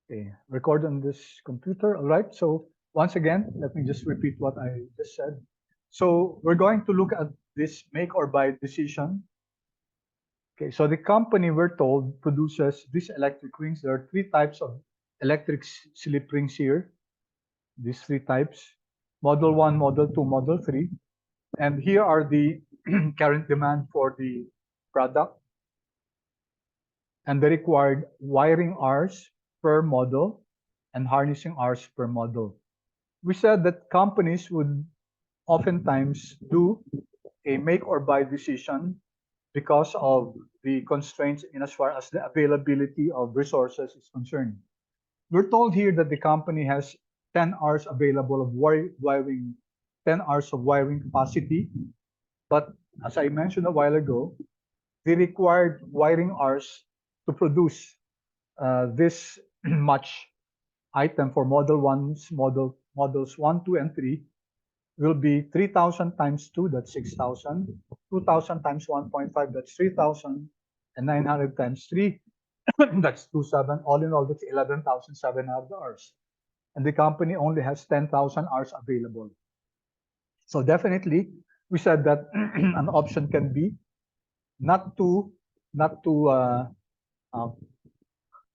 Okay, record on this computer. All right. So once again, let me just repeat what I just said. So we're going to look at this make or buy decision. Okay, so the company, we're told, produces these electric rings. There are three types of electric slip rings here. These three types: Model 1, Model 2, Model 3. And here are the current demand for the product and the required wiring hours per model and harnessing hours per model. We said that companies would oftentimes do a make or buy decision because of the constraints in as far as the availability of resources is concerned. We're told here that the company has 10 hours available of wiring, 10 hours of wiring capacity. But as I mentioned a while ago, the required wiring hours to produce this much item for models 1, 2, and 3 will be 3,000 times 2, that's 6,000. 2,000 times 1.5, that's 3,000. And 900 times 3, that's 27. All in all, that's 11,700 hours. And the company only has 10,000 hours available. So definitely, we said that an option can be not to not to uh,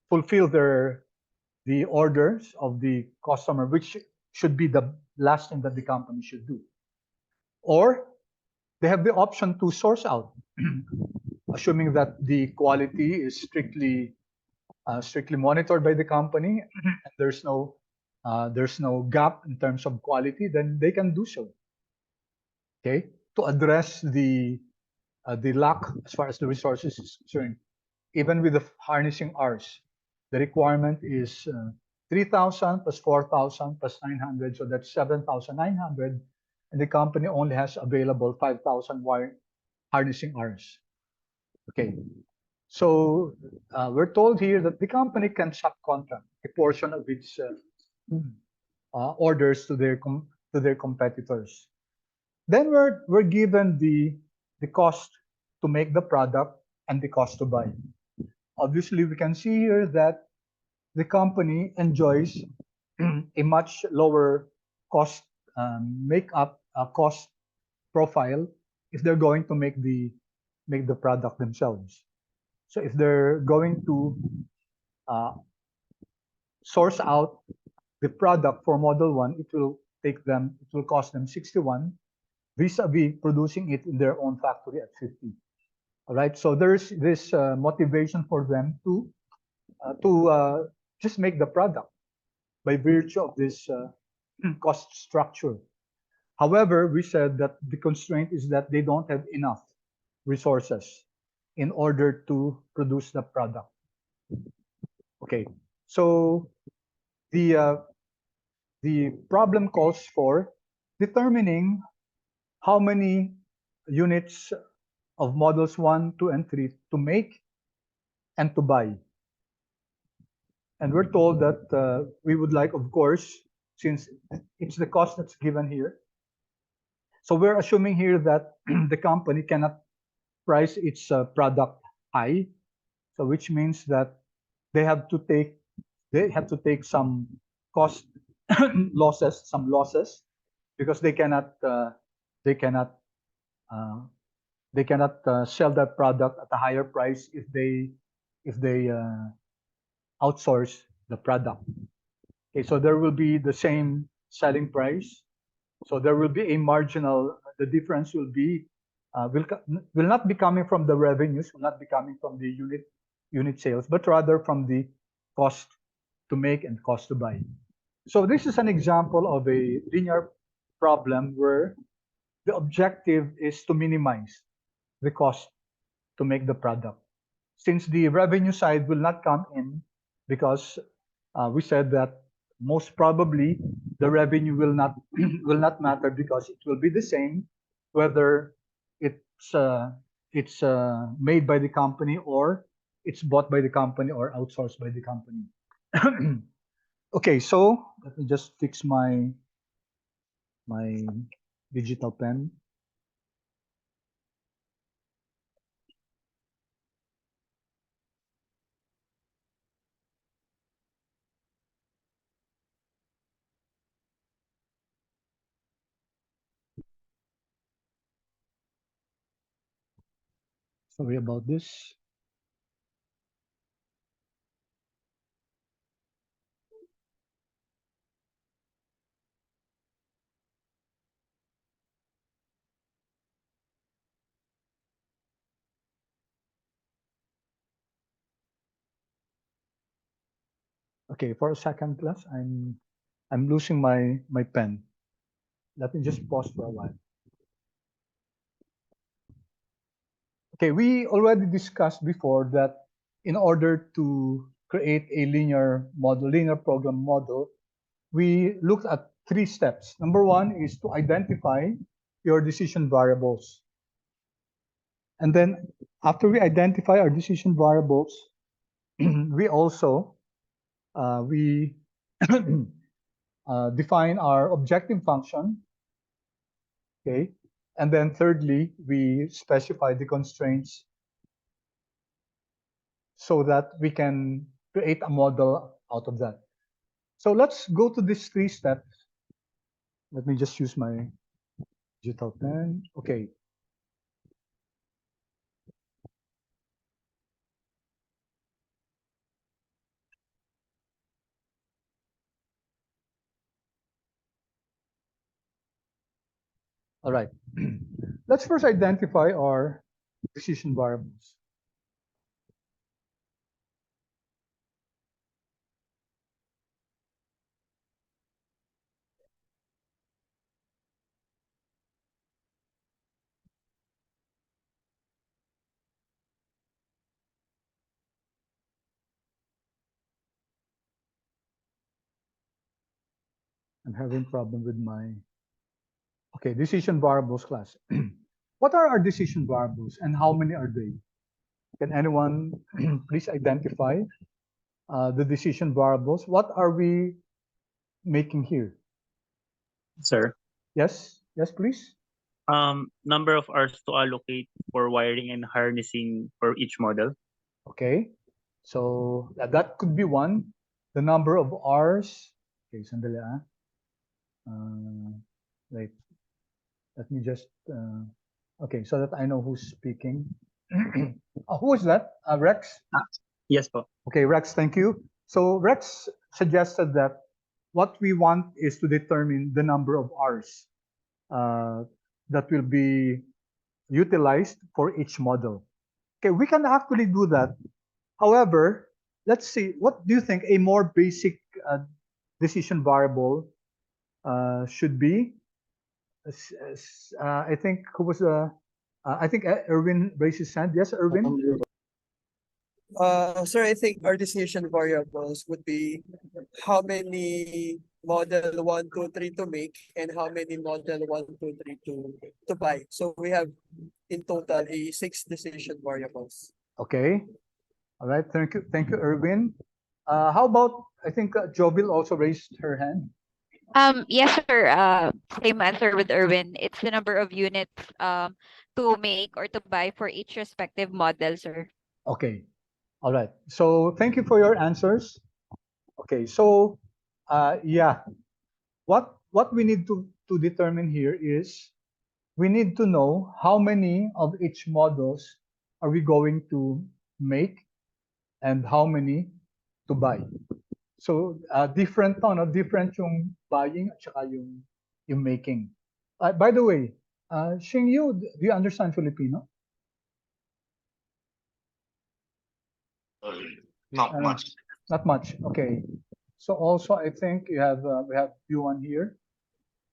fulfill the orders of the customer, which should be the last thing that the company should do. Or they have the option to source out, assuming that the quality is strictly monitored by the company, and there's no gap in terms of quality, then they can do so. Okay, to address the lack as far as the resources is concerned. Even with the harnessing hours, the requirement is 3,000 plus 4,000 plus 900, so that's 7,900, and the company only has available 5,000 wire harnessing hours. Okay, so we're told here that the company can subcontract a portion of its orders to their competitors. Then we're given the cost to make the product and the cost to buy. Obviously, we can see here that the company enjoys a much lower cost cost profile if they're going to make the product themselves. So if they're going to uh, source out the product for Model 1, it will cost them 61 vis-a-vis producing it in their own factory at 50. All right, so there's this motivation for them to just make the product by virtue of this cost structure. However, we said that the constraint is that they don't have enough resources in order to produce the product. Okay, so the the problem calls for determining how many units of models 1, 2, and 3 to make and to buy. And we're told that we would like, of course, since it's the cost that's given here. So we're assuming here that the company cannot price its product high. So which means that they have to take some cost some losses, because they cannot uh, sell that product at a higher price if they outsource the product. Okay, so there will be the same selling price. So there will be a marginal. The difference will be will not be coming from the revenues, will not be coming from the unit sales, but rather from the cost to make and cost to buy. So this is an example of a linear problem where the objective is to minimize the cost to make the product. Since the revenue side will not come in, because we said that most probably the revenue will not will not matter, because it will be the same whether it's made by the company, or it's bought by the company, or outsourced by the company. Okay, so let me just fix my digital pen. Sorry about this. Okay, for a second, class, I'm losing my pen. Let me just pause for a while. Okay, we already discussed before that in order to create a linear model, linear program model, we looked at 3 steps. Number 1 is to identify your decision variables. And then after we identify our decision variables, we also we define our objective function. Okay, and then thirdly, we specify the constraints so that we can create a model out of that. So let's go to these 3 steps. Let me just use my digital pen. Okay. All right. Let's first identify our decision variables. I'm having problem with my, okay, decision variables class. What are our decision variables and how many are they? Can anyone please identify the decision variables? What are we making here? Sir, Yes, yes, please. number of hours to allocate for wiring and harnessing for each model. Okay, so that could be one. The number of hours. Okay, sandali ah. Wait, let me just, okay, so that I know who's speaking. Who is that? Rex? Yes po. Okay, Rex, thank you. So Rex suggested that what we want is to determine the number of hours that will be utilized for each model. Okay, we can actually do that. However, let's see, what do you think a more basic decision variable should be? I think who was I think Erwin raised his hand. Yes, Erwin? Sir, I think our decision variables would be how many model 1, 2, 3 to make and how many model 1, 2, 3 to buy. So we have in total a 6 decision variables. Okay. All right. Thank you, Erwin. How about, I think Jobil also raised her hand. Yes, sir. Same answer with Erwin. It's the number of units to make or to buy for each respective model, sir. Okay. All right. So thank you for your answers. Okay. So yeah, what we need to determine here is we need to know how many of each models are we going to make and how many to buy. So different different yung buying at saka yung making. By the way, Xing Yu, do you understand Filipino? Not much. Not much. Okay. So also I think you have we have Yuan here.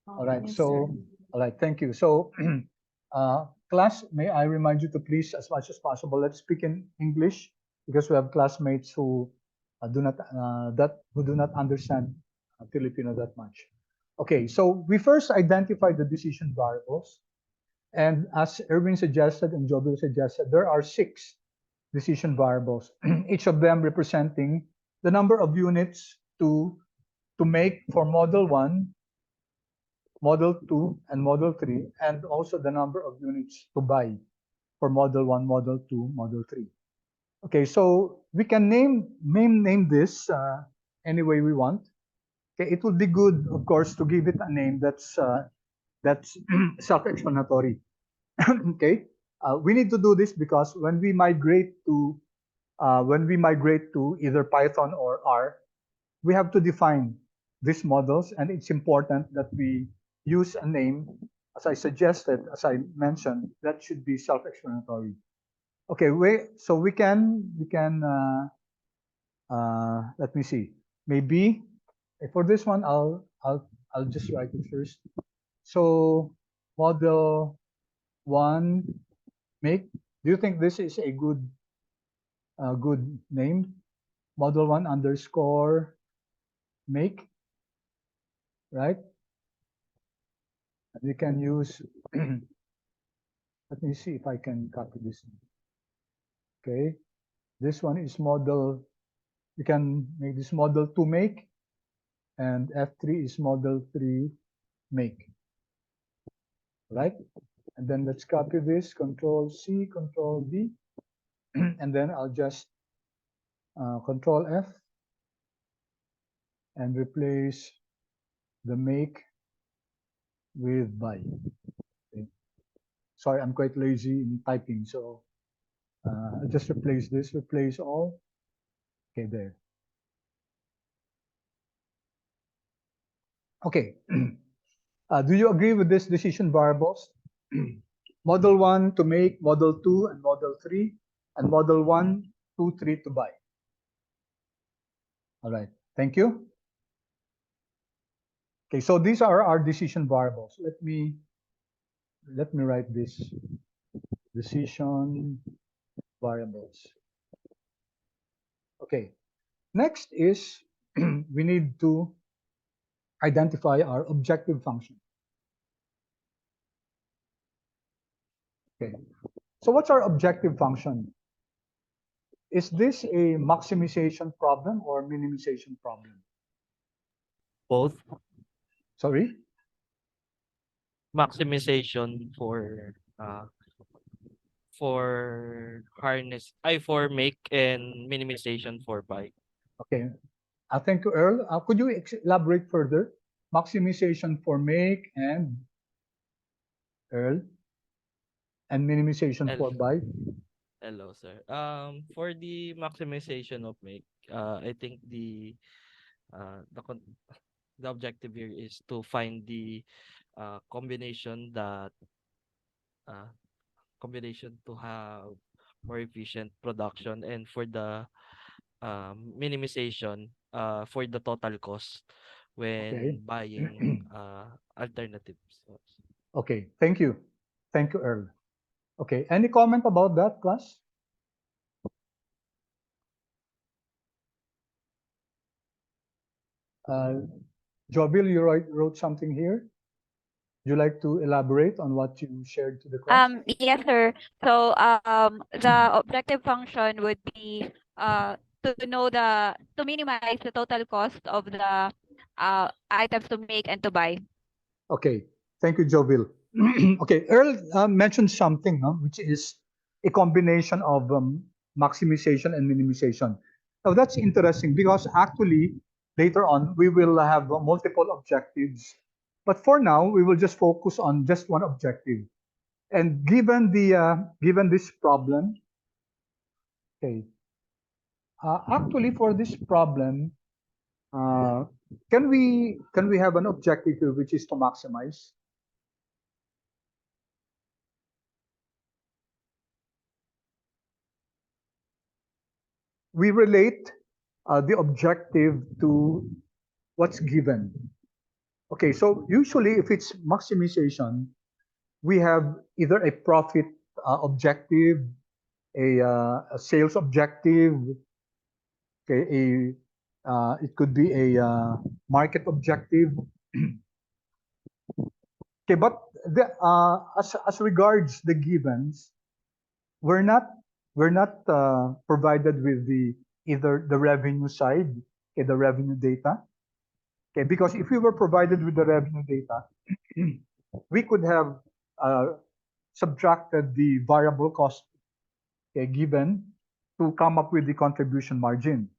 All right. Yes, So all right. Thank you. So class, may I remind you to please, as much as possible, let's speak in English because we have classmates who do not understand Filipino that much. Okay. So we first identify the decision variables, and as Erwin suggested and Jobil suggested, there are 6 decision variables, each of them representing the number of units to make for model 1, model 2, and model 3, and also the number of units to buy for model 1, model 2, model 3. Okay, so we can name this any way we want. Okay, it would be good, of course, to give it a name that's self-explanatory. Okay, We need to do this because when we migrate to either Python or R, we have to define these models, and it's important that we use a name, as I suggested, as I mentioned, that should be self-explanatory. Okay, so we can let me see. Maybe for this one, I'll just write it first. So model one make. Do you think this is a good name? Model one underscore make, right? And you can use. Let me see if I can copy this. Okay, this one is model. You can make this model 2 make, and F3 is model 3 make, right? And then let's copy this, Control C, Control V, and then I'll just Control F and replace the make with buy. Okay. Sorry, I'm quite lazy in typing, so I'll just replace this, replace all. Okay, there. Okay. Do you agree with this decision variables? Model 1 to make, model 2 and model 3, and model 1, 2, 3 to buy. All right, thank you. Okay, so these are our decision variables. Let me write this decision variables. Okay, next is we need to identify our objective function. Okay, so what's our objective function? Is this a maximization problem or minimization problem? Both. Sorry? Maximization for make, and minimization for buy. Okay, thank you, Earl. Could you elaborate further? Maximization for make and Earl, and minimization for buy. Hello, sir. For the maximization of make, I think the objective here is to find the combination to have more efficient production, and for the minimization for the total cost when buying alternatives. Okay, thank you. Thank you, Earl. Okay, any comment about that, class? Jobil, you wrote something here. Would you like to elaborate on what you shared to the class? Yes, sir. So the objective function would be to know to minimize the total cost of the items to make and to buy. Okay, thank you, Jobil. Okay, Earl mentioned something, which is a combination of maximization and minimization. Now that's interesting because actually later on we will have multiple objectives, but for now we will just focus on just one objective. And given this problem, okay, actually for this problem, can we have an objective here which is to maximize? We relate the objective to what's given. Okay, so usually if it's maximization, we have either a profit objective, a sales objective, okay, it could be a market objective. Okay, but as regards the givens, we're not provided with either the revenue side, okay, the revenue data, okay, because if we were provided with the revenue data, we could have subtracted the variable cost, okay, given to come up with the contribution margin,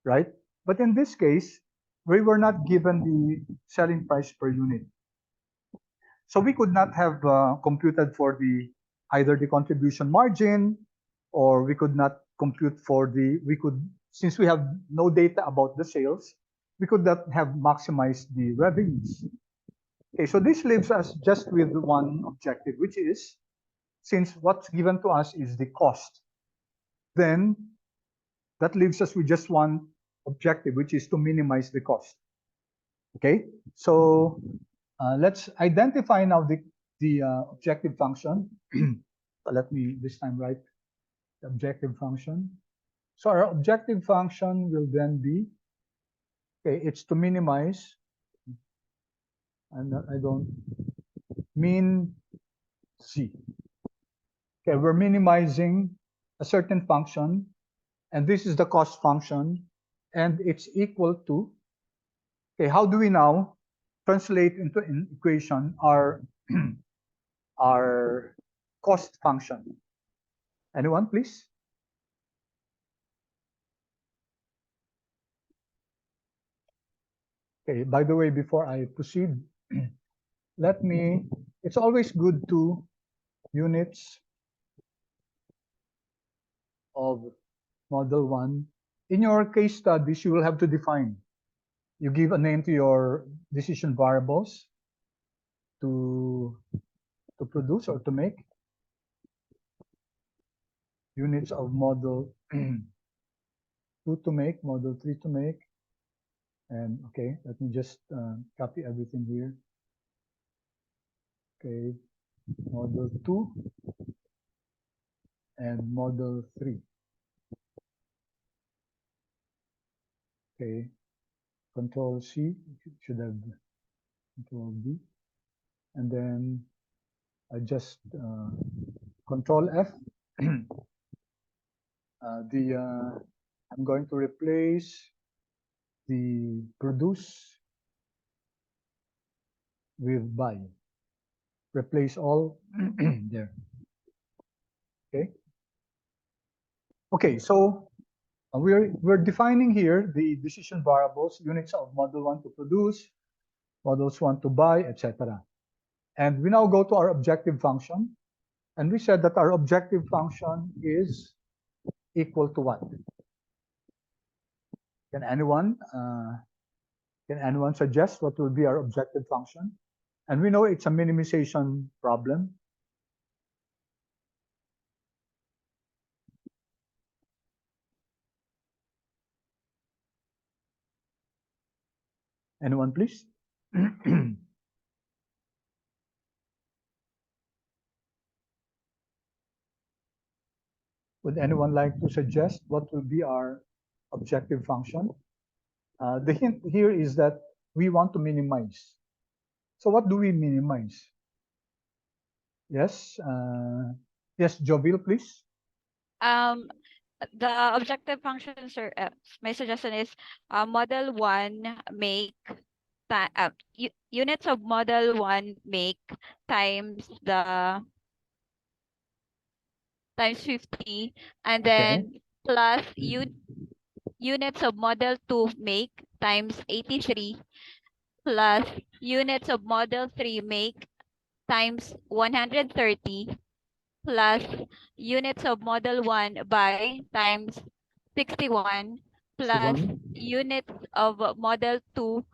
right? But in this case, we were not given the selling price per unit, so we could not have computed for the either the contribution margin, or we could not compute for since we have no data about the sales, we could not have maximized the revenues. Okay, so this leaves us just with one objective, which is, since what's given to us is the cost, then that leaves us with just one objective, which is to minimize the cost. Okay, so let's identify now the objective function. So let me this time write the objective function. So our objective function will then be, okay, it's to minimize, and I don't mean Z. Okay, we're minimizing a certain function, and this is the cost function, and it's equal to, okay, how do we now translate into an equation our our cost function? Anyone, please? Okay, by the way, before I proceed, it's always good to units of model 1. In your case studies, you will have to define. You give a name to your decision variables to produce or to make. Units of model 2 to make, model 3 to make. And okay, let me just copy everything here. Okay, model 2 and model 3. Okay, control C, should have control B. And then I just control F. I'm going to replace the produce with buy. Replace all there. Okay. Okay, so we're defining here the decision variables, units of model 1 to produce, models 1 to buy, etc. And we now go to our objective function, and we said that our objective function is equal to what? Can anyone suggest what will be our objective function? And we know it's a minimization problem. Anyone, please? Would anyone like to suggest what will be our objective function? The hint here is that we want to minimize. So what do we minimize? Yes, yes, Jovil, please. The objective function, sir, my suggestion is model 1 make units of model 1 make times the times 50, and then plus units of model 2 make times 83, plus units of model 3 make times 130, plus units of model 1 by times 61, plus 61. units of model 2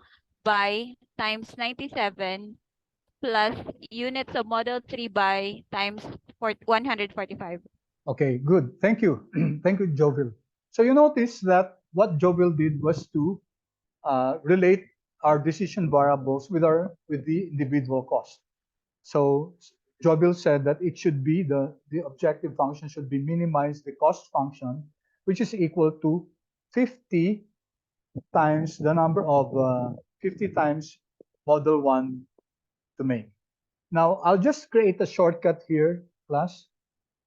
by times 97, plus units of model 3 by times 145. Okay, good. Thank you. Thank you, Jovil. So you notice that what Jovil did was to relate our decision variables with the individual cost. So Jovil said that it should be the objective function should be minimize the cost function, which is equal to 50 times the number of 50 times model 1 to make. Now I'll just create a shortcut here, class,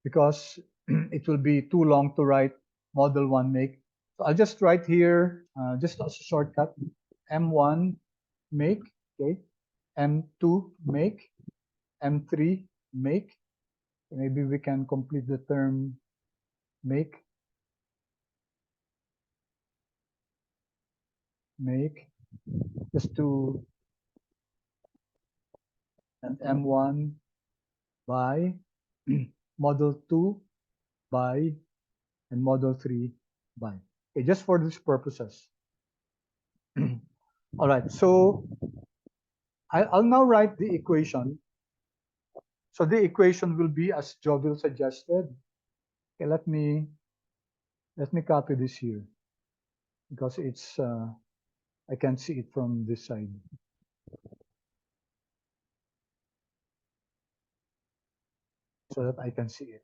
because it will be too long to write model 1 make. So I'll just write here, just as a shortcut, M1 make, okay, M2 make, M3 make. Maybe we can complete the term make, just to, and M1 by model 2 buy, and model 3 buy. Okay, just for these purposes. All right, so I'll now write the equation. So the equation will be as Jovel suggested. Okay, let me copy this here because it's I can see it from this side. So that I can see it.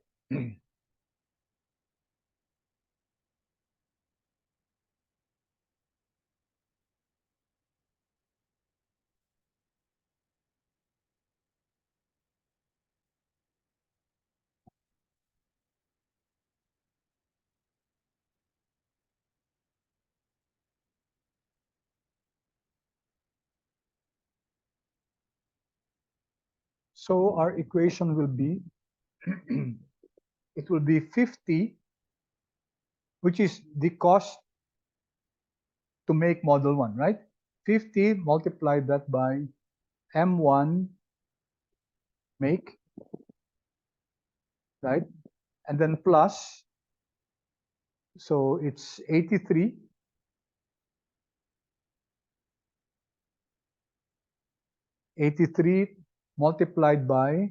So our equation will be it will be 50, which is the cost to make model 1, right? 50 multiply that by M1 make, right? And then plus, so it's 83. 83 multiplied by,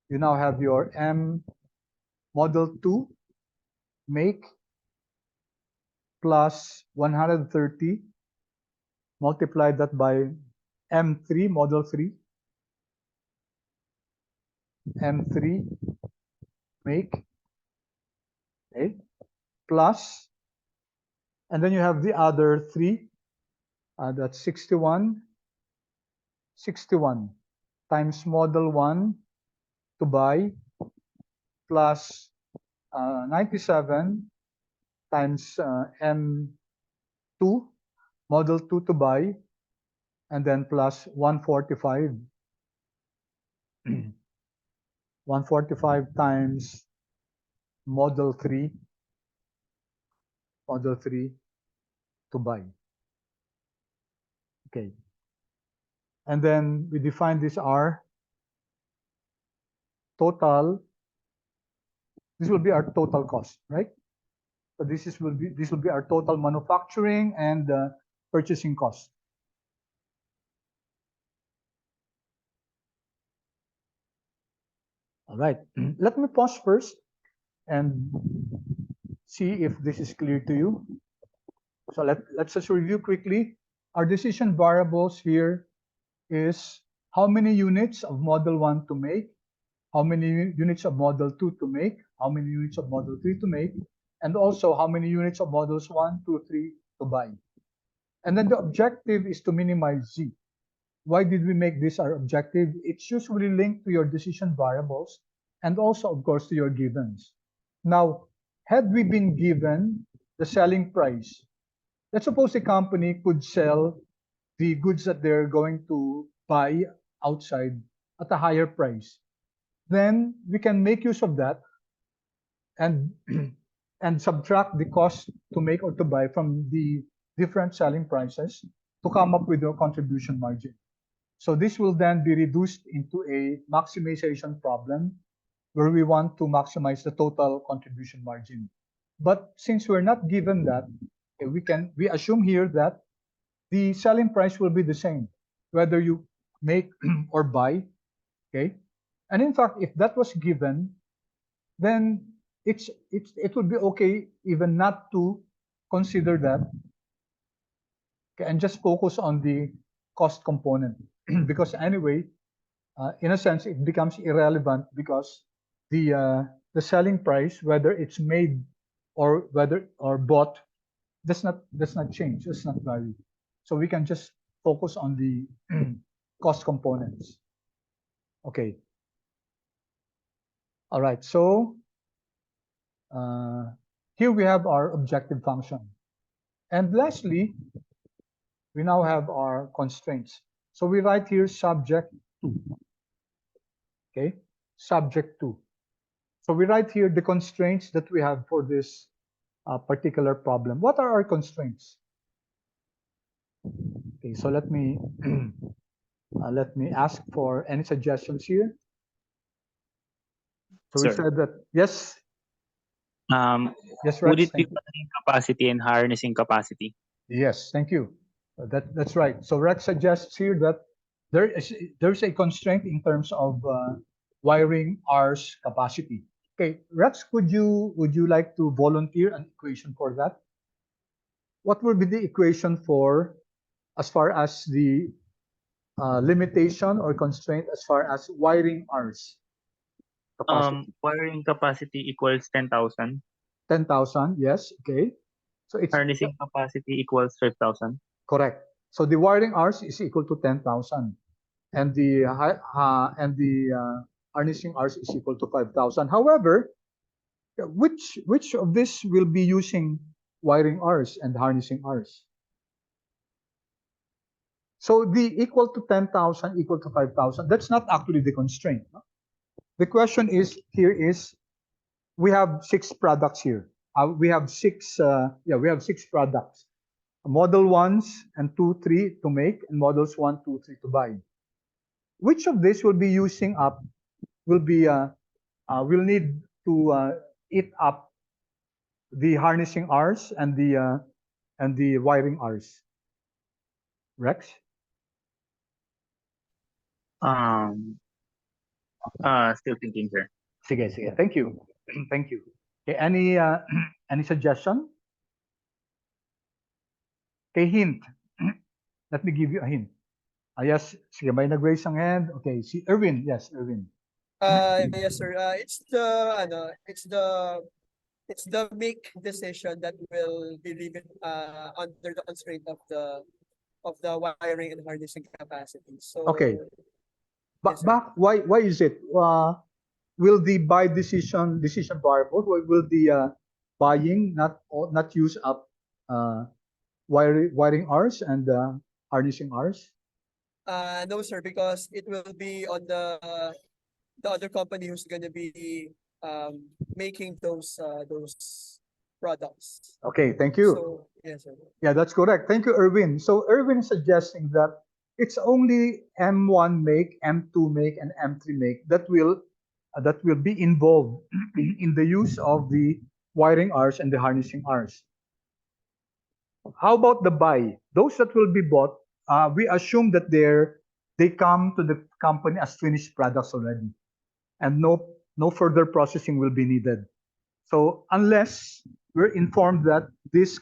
you now have your M model 2 make plus 130, multiply that by M3 model 3, M3 make, okay, plus, and then you have the other 3, that's 61, 61 times model 1 to buy plus 97 times M2 model 2 to buy, and then plus 145 145 times model 3 to buy. Okay, and then we define this R total. This will be our total cost, right? So this will be our total manufacturing and purchasing cost. All right, let me pause first and see if this is clear to you. So let's just review quickly. Our decision variables here is how many units of model 1 to make, how many units of model 2 to make, how many units of model 3 to make, and also how many units of models 1, 2, 3 to buy. And then the objective is to minimize Z. Why did we make this our objective? It's usually linked to your decision variables and also, of course, to your givens. Now, had we been given the selling price, let's suppose a company could sell the goods that they're going to buy outside at a higher price. Then we can make use of that and and subtract the cost to make or to buy from the different selling prices to come up with your contribution margin. So this will then be reduced into a maximization problem where we want to maximize the total contribution margin. But since we're not given that, we assume here that the selling price will be the same, whether you make or buy, okay? And in fact, if that was given, then it would be okay even not to consider that, okay, and just focus on the cost component because anyway, in a sense, it becomes irrelevant because the selling price, whether it's made or bought, does not change, does not vary. So we can just focus on the cost components. Okay. All right. So here we have our objective function. And lastly, we now have our constraints. So we write here subject to. Okay, subject to. So we write here the constraints that we have for this particular problem. What are our constraints? Okay, so let me ask for any suggestions here. So we Sir. said that, yes, yes, Would Rex, it be thank you. wiring capacity and harnessing capacity? Yes, thank you. That's right. So Rex suggests here that there's a constraint in terms of wiring R's capacity. Okay, Rex, would you like to volunteer an equation for that? What would be the equation for as far as the limitation or constraint as far as wiring R's capacity? Wiring capacity equals 10,000. 10,000, yes, okay. So it's Harnessing capacity equals 5,000. correct. So the wiring hours is equal to 10,000, and the harnessing hours is equal to 5,000. However, which of this will be using wiring hours and harnessing hours? So the equal to 10,000 equal to 5,000. That's not actually the constraint. No? The question is here is we have 6 products here. We have 6 products. Model 1s and 2, 3 to make, and models 1, 2, 3 to buy. Which of these will be using up, will need to eat up the harnessing hours and the wiring hours? Rex? Still thinking, sir. Sige, sige. Thank you. Thank you. Okay, any suggestion? Okay, hint. Let me give you a hint. Yes, sige, may nag-raise ang hand. Okay, si Erwin. Yes, Erwin. Yes, sir. It's the make decision that will be leaving under the constraint of the wiring and harnessing capacity. So Okay. yes, sir. Why is it? Will the buy decision variable? Will the buying not use up wiring hours and harnessing hours? No, sir, because it will be on the other company who's gonna be making those products. Okay, thank you. So yes, sir. Yeah, that's correct. Thank you, Erwin. So Erwin is suggesting that it's only M1 make, M2 make, and M3 make that will be involved in the use of the wiring hours and the harnessing hours. How about the buy? Those that will be bought, we assume that they come to the company as finished products already, and no further processing will be needed. So unless we're informed that these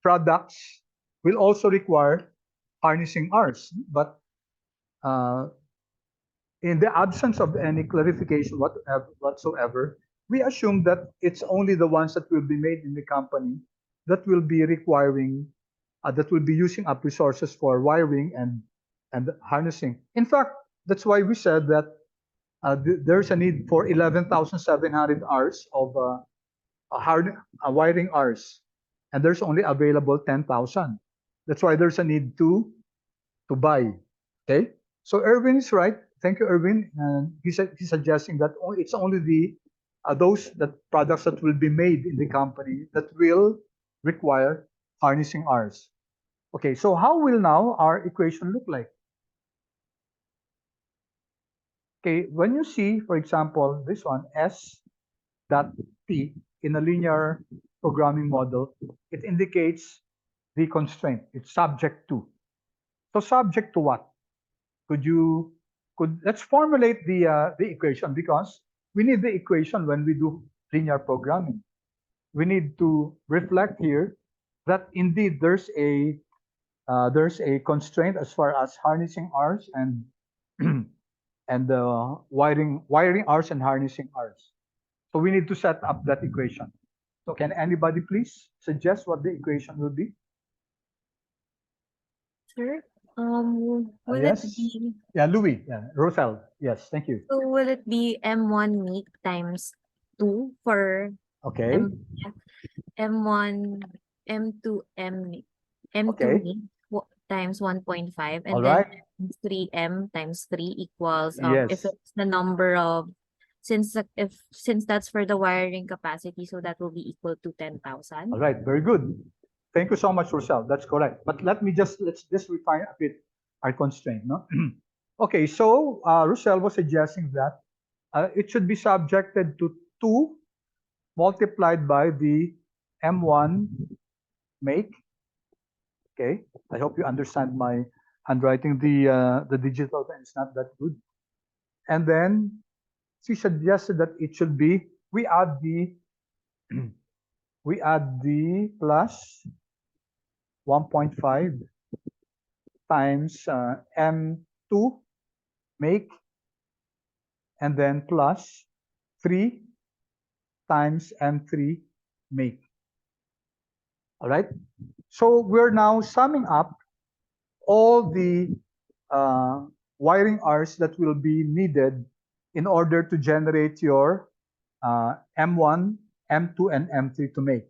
products will also require harnessing hours, but in the absence of any clarification whatsoever, we assume that it's only the ones that will be made in the company that will be requiring, that will be using up resources for wiring and harnessing. In fact, that's why we said that there's a need for 11,700 hours of wiring hours, and there's only available 10,000. That's why there's a need to buy. Okay, so Erwin is right. Thank you, Erwin. And he's suggesting that it's only the those products that will be made in the company that will require harnessing hours. Okay, so how will now our equation look like? Okay, when you see, for example, this one, S dot T in a linear programming model, it indicates the constraint. It's subject to. So subject to what? Let's formulate the equation, because we need the equation when we do linear programming. We need to reflect here that indeed there's a constraint as far as harnessing hours and and wiring hours and harnessing hours. So we need to set up that equation. So can anybody please suggest what the equation will be? Sure. Will Yes. it be Yeah, Louis. Yeah, Rosel. Yes, thank you. so will it be M1 make times 2 for Okay. M1 M2 M M2 Okay. make times 1.5, and All then right. 3M times 3 equals if Yes. it's the number of, since that's for the wiring capacity, so that will be equal to 10,000. All right. Very good. Thank you so much, Rosel. That's correct. But let's just refine a bit are constrained, no? Okay, so Rochelle was suggesting that it should be subjected to 2 multiplied by the M1 make. Okay, I hope you understand my handwriting. The digital pen is not that good. And then she suggested that it should be, we add the we add the plus 1.5 times M2 make, and then plus 3 times M3 make. All right. So we're now summing up all the wiring hours that will be needed in order to generate your M1, M2, and M3 to make.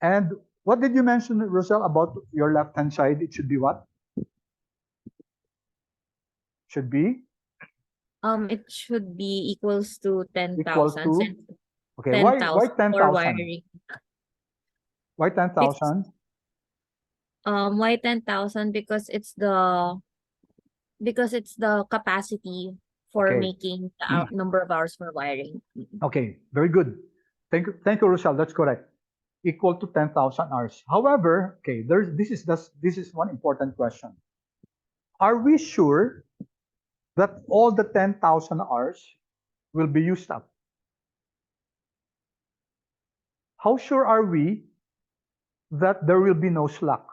And what did you mention, Roselle, about your left-hand side? It should be what? Should be? It should be equals to Equal 10,000. to? Since Okay, why 10,000 for 10,000? wiring. Why 10,000? Why 10,000? Because it's the capacity for Okay. making the number of hours for wiring. Okay, very good. Thank you, Rochelle. That's correct. Equal to 10,000 hours. However, okay, this is one important question. Are we sure that all the 10,000 hours will be used up? How sure are we that there will be no slack?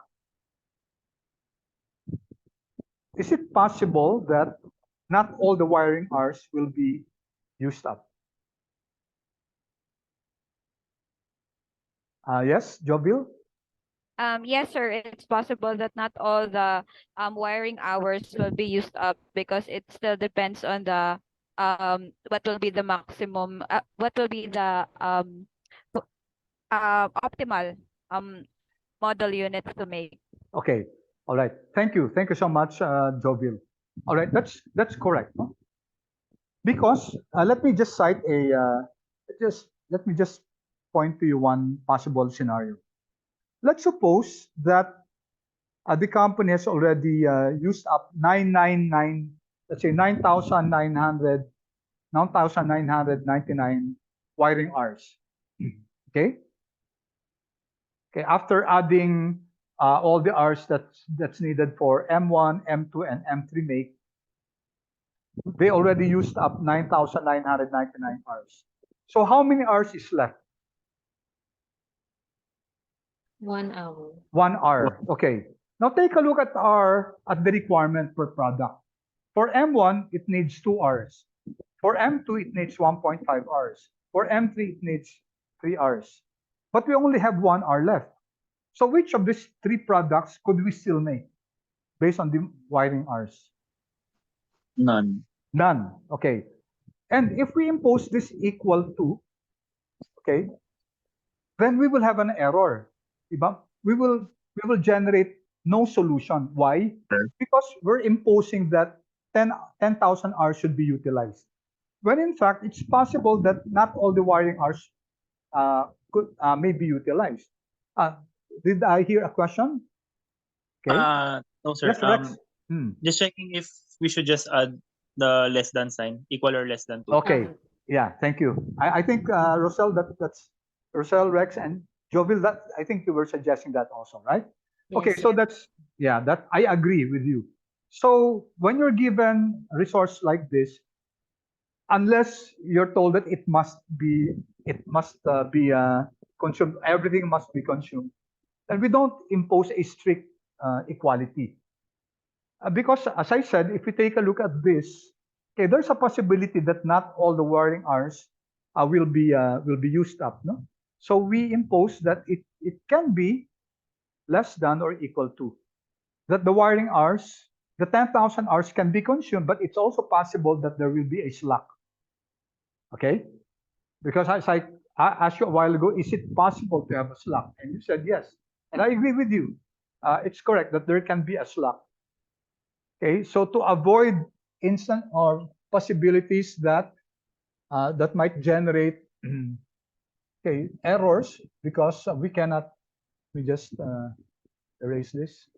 Is it possible that not all the wiring hours will be used up? Yes, Jobil? Yes, sir. It's possible that not all the wiring hours will be used up because it still depends on the what will be the maximum what will be the optimal model units to make. Okay, all right. Thank you so much, Jobil. All right, that's correct. No? Because let me just cite let me just point to you one possible scenario. Let's suppose that the company has already used up 999, let's say 9,999 wiring hours. Okay. Okay. After adding all the hours that's needed for M1, M2, and M3 make, they already used up 9,999 hours. So how many hours is left? 1 hour. 1 hour. Okay. Now take a look at the requirement per product. For M1, it needs 2 hours. For M2, it needs 1.5 hours. For M3, it needs 3 hours. But we only have 1 hour left. So which of these 3 products could we still make based on the wiring hours? None. None. Okay. And if we impose this equal to, okay, then we will have an error. Diba? We will generate no solution. Why? Sure. Because we're imposing that 10,000 hours should be utilized. When in fact, it's possible that not all the wiring hours may be utilized. Did I hear a question? Okay. No, sir. Yes, Rex. Just checking if we should just add the less than sign, equal or less than 2. Okay. Yeah. Thank you. I think Roselle, that's Roselle, Rex, and Jovel. That I think you were suggesting that also, right? Okay. Yes, So yes. that I agree with you. So when you're given a resource like this, unless you're told that it must be consumed, everything must be consumed, and we don't impose a strict equality. Because as I said, if we take a look at this, okay, there's a possibility that not all the wiring hours will be used up. No, so we impose that it can be less than or equal to that the wiring hours, the 10,000 hours can be consumed, but it's also possible that there will be a slack. Okay, because as I asked you a while ago, is it possible to have a slack? And you said yes, and I agree with you. It's correct that there can be a slack. Okay, so to avoid instant or possibilities that might generate okay errors, because we cannot, we just erase this.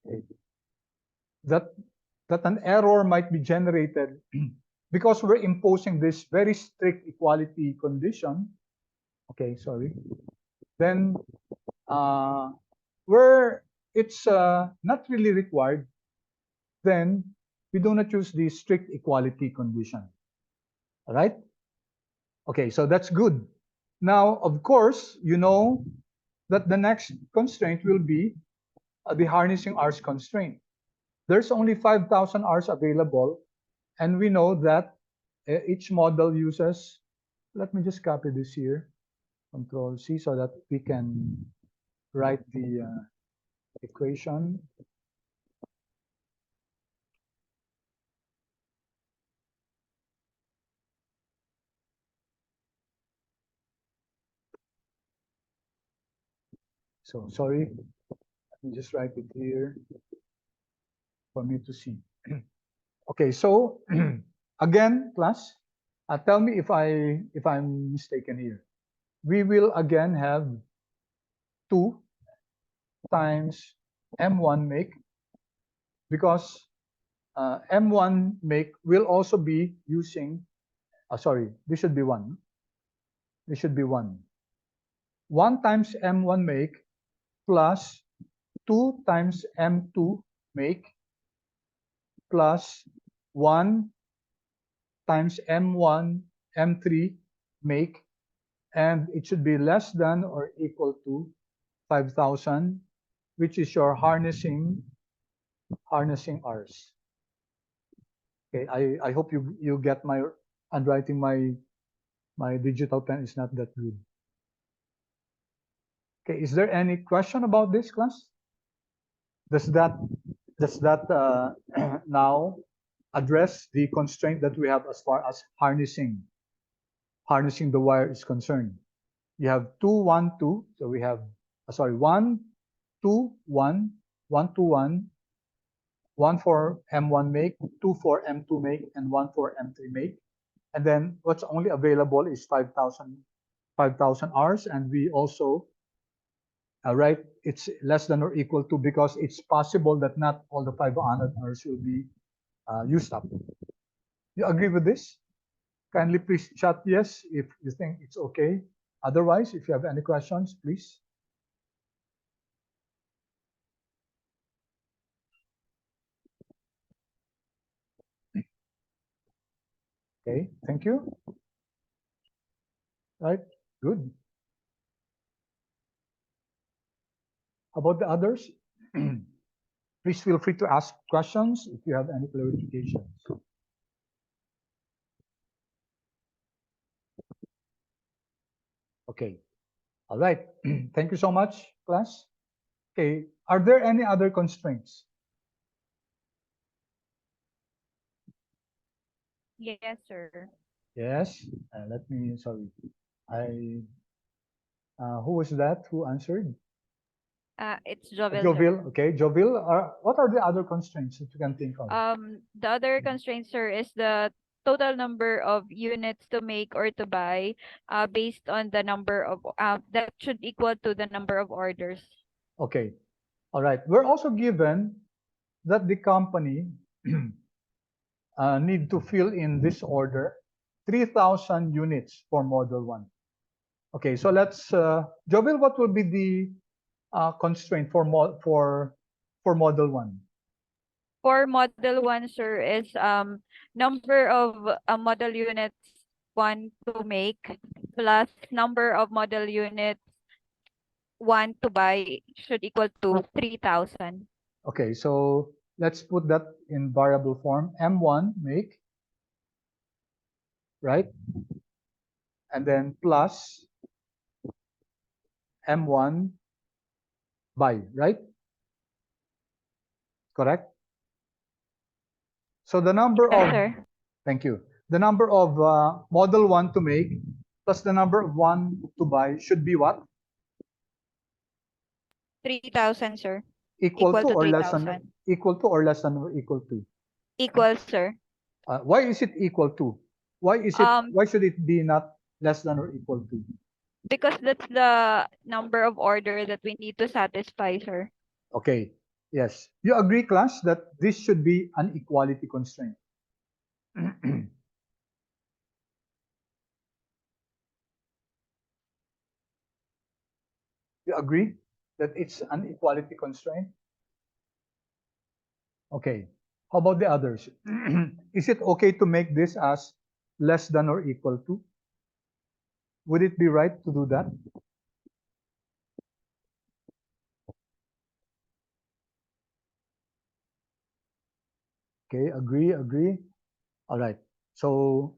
Okay. that an error might be generated because we're imposing this very strict equality condition. Okay, sorry. Then where it's not really required, then we do not use the strict equality condition. All right? Okay, so that's good. Now, of course, you know that the next constraint will be the harnessing hours constraint. There's only 5,000 hours available, and we know that each model uses, let me just copy this here, Control C, so that we can write the equation. So sorry, let me just write it here for me to see. Okay, so again, class, tell me if I'm mistaken here. We will again have 2 times M1 make, because M1 make will also be using, sorry, this should be 1. This should be 1. 1 times M1 make plus 2 times M2 make plus 1 times M1, M3 make, and it should be less than or equal to 5,000, which is your harnessing hours. Okay, I hope you get my handwriting. My digital pen is not that good. Okay, is there any question about this, class? Does that now address the constraint that we have as far as harnessing the wire is concerned? You have 2, 1, 2. So we have 1, 2, 1, 1, 2, 1, 1 for M1 make, 2 for M2 make, and 1 for M3 make. And then what's only available is 5,000 hours, and we also right, it's less than or equal to, because it's possible that not all the 500 hours will be used up. You agree with this? Kindly please chat yes if you think it's okay. Otherwise, if you have any questions, please. Okay, thank you. Right, good. How about the others? Please feel free to ask questions if you have any clarifications. Okay, all right. Thank you so much, class. Okay, are there any other constraints? Yes, sir. Yes, let me, sorry. Who was that who answered? It's Jovel, Jovil, sir. okay. Jovil, what are the other constraints that you can think of? The other constraint, sir, is the total number of units to make or to buy, based on the number of that should equal to the number of orders. Okay, all right. We're also given that the company need to fill in this order 3,000 units for Model 1. Okay, so let's, Jovil, what will be the constraint for Model 1? For Model 1, sir, is number of model units 1 to make plus number of model units 1 to buy should equal to 3,000. Okay, so let's put that in variable form. M1 make, right? And then plus M1 buy, right? Correct? So the number Yes, of, sir. thank you. The number of Model 1 to make plus the number of 1 to buy should be what? 3,000, sir. Equal to to or less than 3,000. or equal to? Equal, sir. Why is it equal to? Why should it be not less than or equal to? Because that's the number of order that we need to satisfy, sir. Okay. Yes. You agree, class, that this should be an equality constraint? You agree that it's an equality constraint? Okay. How about the others? Is it okay to make this as less than or equal to? Would it be right to do that? Okay, agree. All right. So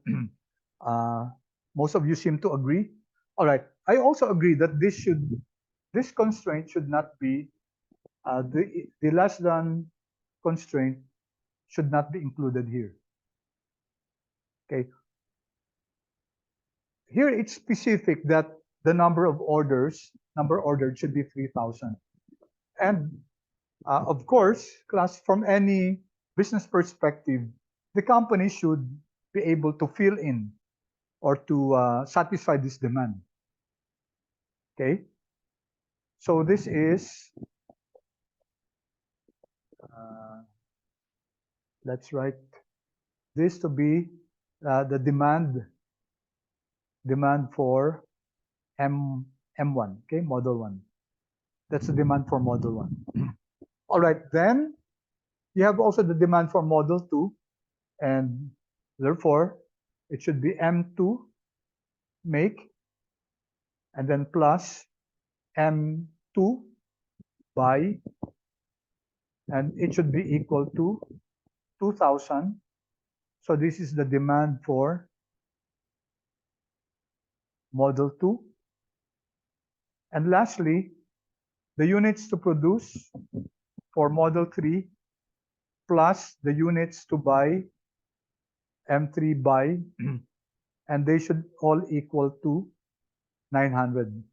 uh, most of you seem to agree. All right. I also agree that this constraint should not be the less than constraint should not be included here. Okay. Here it's specific that the number ordered should be 3,000. And of course, class, from any business perspective, the company should be able to fill in or to satisfy this demand. Okay. So this is, let's write this to be the demand for M1, okay, model 1. That's the demand for model 1. All right, then you have also the demand for model 2, and therefore it should be M2 make, and then plus M2 buy, and it should be equal to 2,000. So this is the demand for model 2. And lastly, the units to produce for model 3 plus the units to buy, M3 buy, and they should all equal to 900.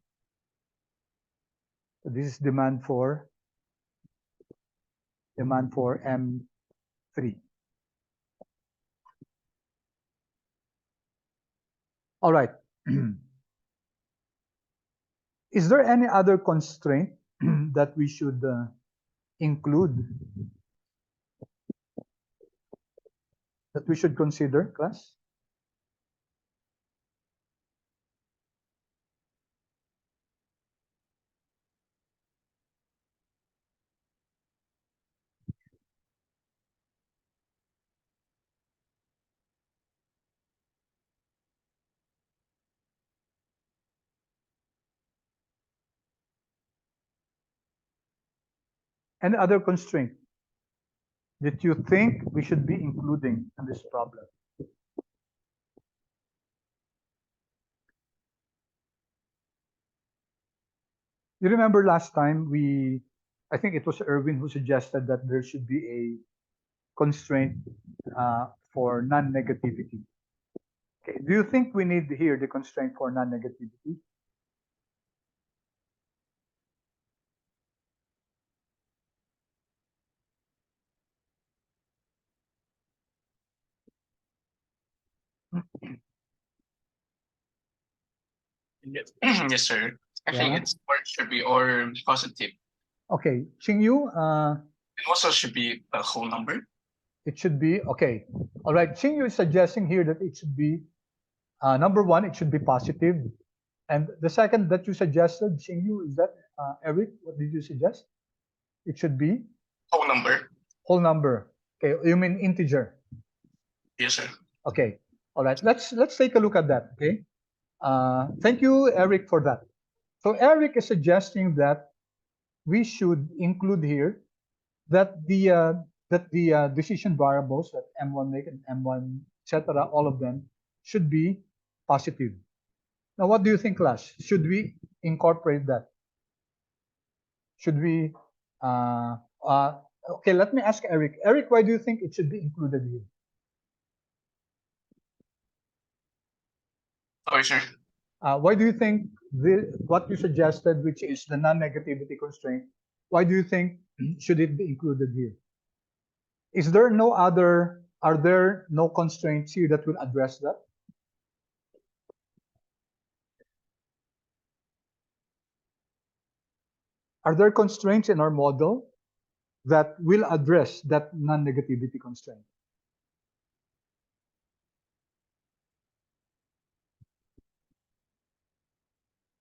So this is demand for M3. All right. Is there any other constraint that we should include, that we should consider, class? Any other constraint that you think we should be including in this problem? You remember last time I think it was Erwin who suggested that there should be a constraint for non-negativity. Okay. Do you think we need here the constraint for non-negativity? Yes, yes, sir. I think Yeah. it's or it should be or positive. Okay, Xingyu, It also should be a whole number. it should be, okay. All right, Xingyu is suggesting here that it should be, number one, it should be positive. And the second that you suggested, Xingyu, is that, Eric, what did you suggest? It should be? Whole number. Whole number. Okay, you mean integer? Yes, sir. Okay, all right, let's take a look at that, okay? Thank you, Eric, for that. So Eric is suggesting that we should include here that the decision variables, that M1 make and M1, etc., all of them should be positive. Now, what do you think, class? Should we incorporate that? Should we? Okay, let me ask Eric. Eric, why do you think it should be included here? Sorry, sir. Why do you think what you suggested, which is the non-negativity constraint, why do you think should it be included here? Is there no other, are there no constraints here that will address that? Are there constraints in our model that will address that non-negativity constraint?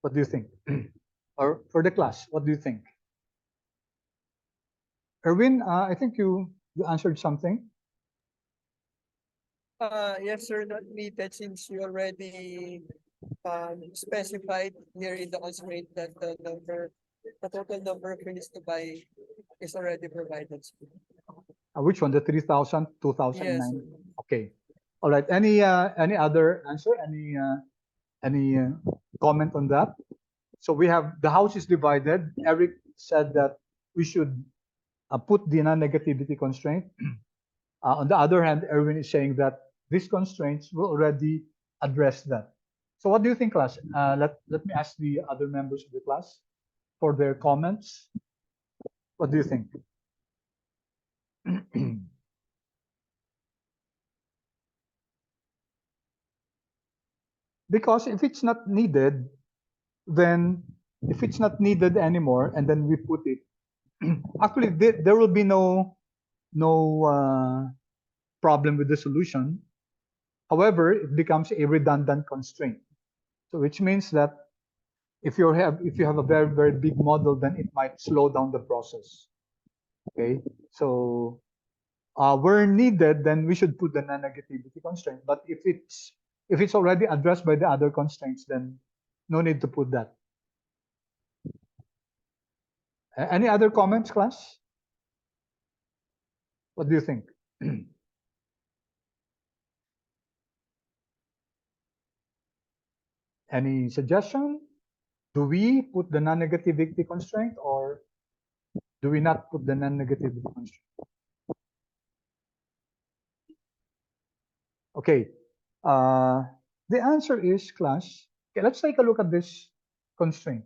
What do you think? Or for the class, what do you think? Erwin, I think you answered something. Yes, sir, not needed since you already specified here in the constraint that the total number of units to buy is already provided. Which one? The 3,000, Yes, 2009? sir. Okay. All right. Any other answer? Any comment on that? So we have the house is divided. Eric said that we should put the non-negativity constraint. On the other hand, Erwin is saying that these constraints will already address that. So what do you think, class? Let me ask the other members of the class for their comments. What do you think? Because if it's not needed, then if it's not needed anymore, and then we put it, actually there will be no problem with the solution. However, it becomes a redundant constraint. So which means that if you have a very big model, then it might slow down the process. Okay, so where needed, then we should put the non-negativity constraint. But if it's already addressed by the other constraints, then no need to put that. Any other comments, class? What do you think? Any suggestion? Do we put the non-negativity constraint or do we not put the non-negativity constraint? Okay. The answer is, class, okay, let's take a look at this constraint.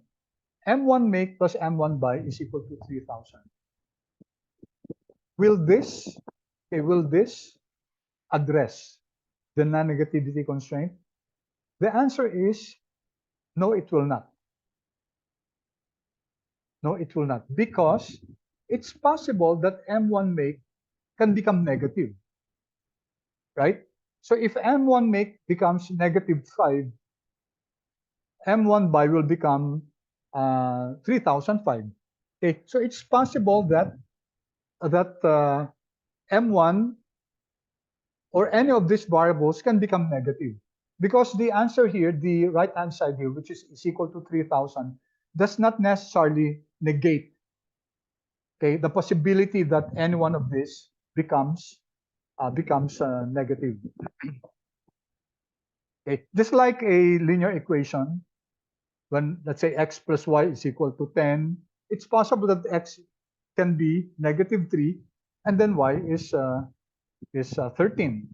M1 make plus M1 buy is equal to 3,000. Will this address the non-negativity constraint? The answer is no, it will not. No, it will not, because it's possible that M1 make can become negative, right? So if M1 make becomes -5, M1 buy will become 3,005. Okay, so it's possible that M1 or any of these variables can become negative, because the answer here, the right hand side here, which is equal to 3,000, does not necessarily negate, okay, the possibility that any one of these becomes negative. Okay, just like a linear equation, when let's say x plus y is equal to 10, it's possible that x can be -3 and then y is 13.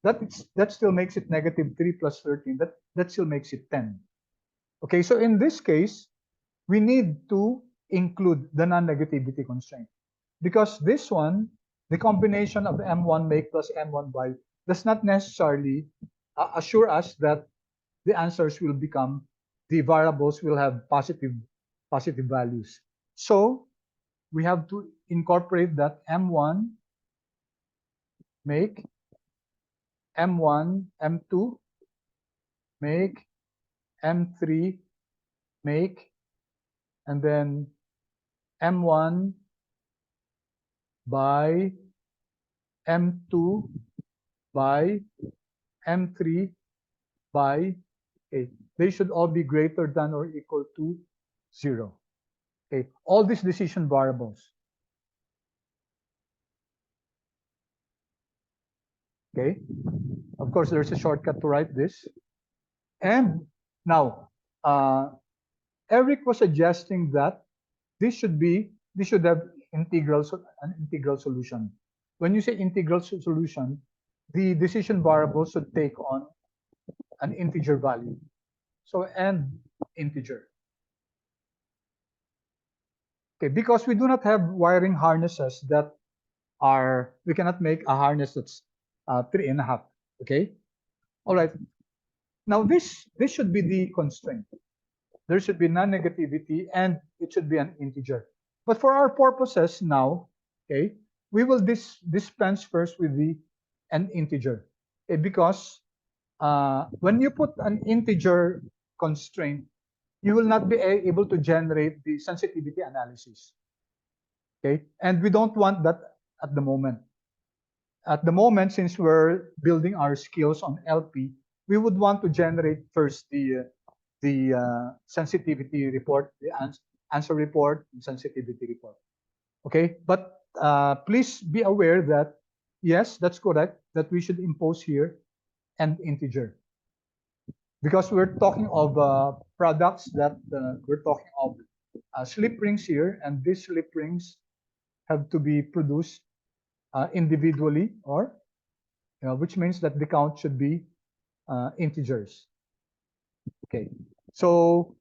That still makes it -3 plus 13. That still makes it 10. Okay, so in this case, we need to include the non-negativity constraint, because this one, the combination of M1 make plus M1 buy, does not necessarily assure us that the answers will become, the variables will have positive values. So we have to incorporate that M1 make, M1, M2 make, M3 make, and then M1 by, M2 by, M3 by. Okay, they should all be greater than or equal to 0. Okay, all these decision variables. Okay, of course, there's a shortcut to write this. And now, Eric was suggesting that this should have an integral solution. When you say integral solution, the decision variable should take on an integer value. So n integer. Okay, because we do not have wiring harnesses that are, we cannot make a harness that's 3.5. Okay, all right. Now this should be the constraint. There should be non-negativity and it should be an integer. But for our purposes now, okay, we will dispense first with an integer, okay, because when you put an integer constraint, you will not be able to generate the sensitivity analysis, okay, and we don't want that at the moment. At the moment, since we're building our skills on LP, we would want to generate first the sensitivity report, the answer report, and sensitivity report. Okay, but please be aware that yes, that's correct, that we should impose here an integer, because we're talking of products that we're talking of slip rings here, and these slip rings have to be produced individually, or which means that the count should be integers. Okay, so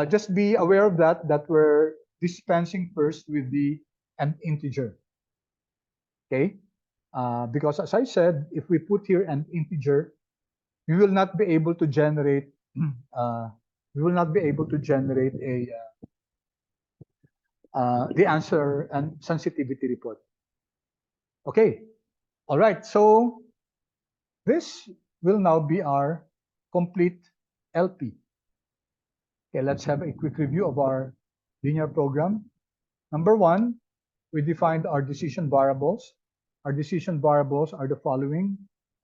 just be aware of that we're dispensing first with an integer. Okay, because as I said, if we put here an integer, we will not be able to generate the answer and sensitivity report. Okay, all right, so this will now be our complete LP. Okay, let's have a quick review of our linear program. Number one, we defined our decision variables. Our decision variables are the following: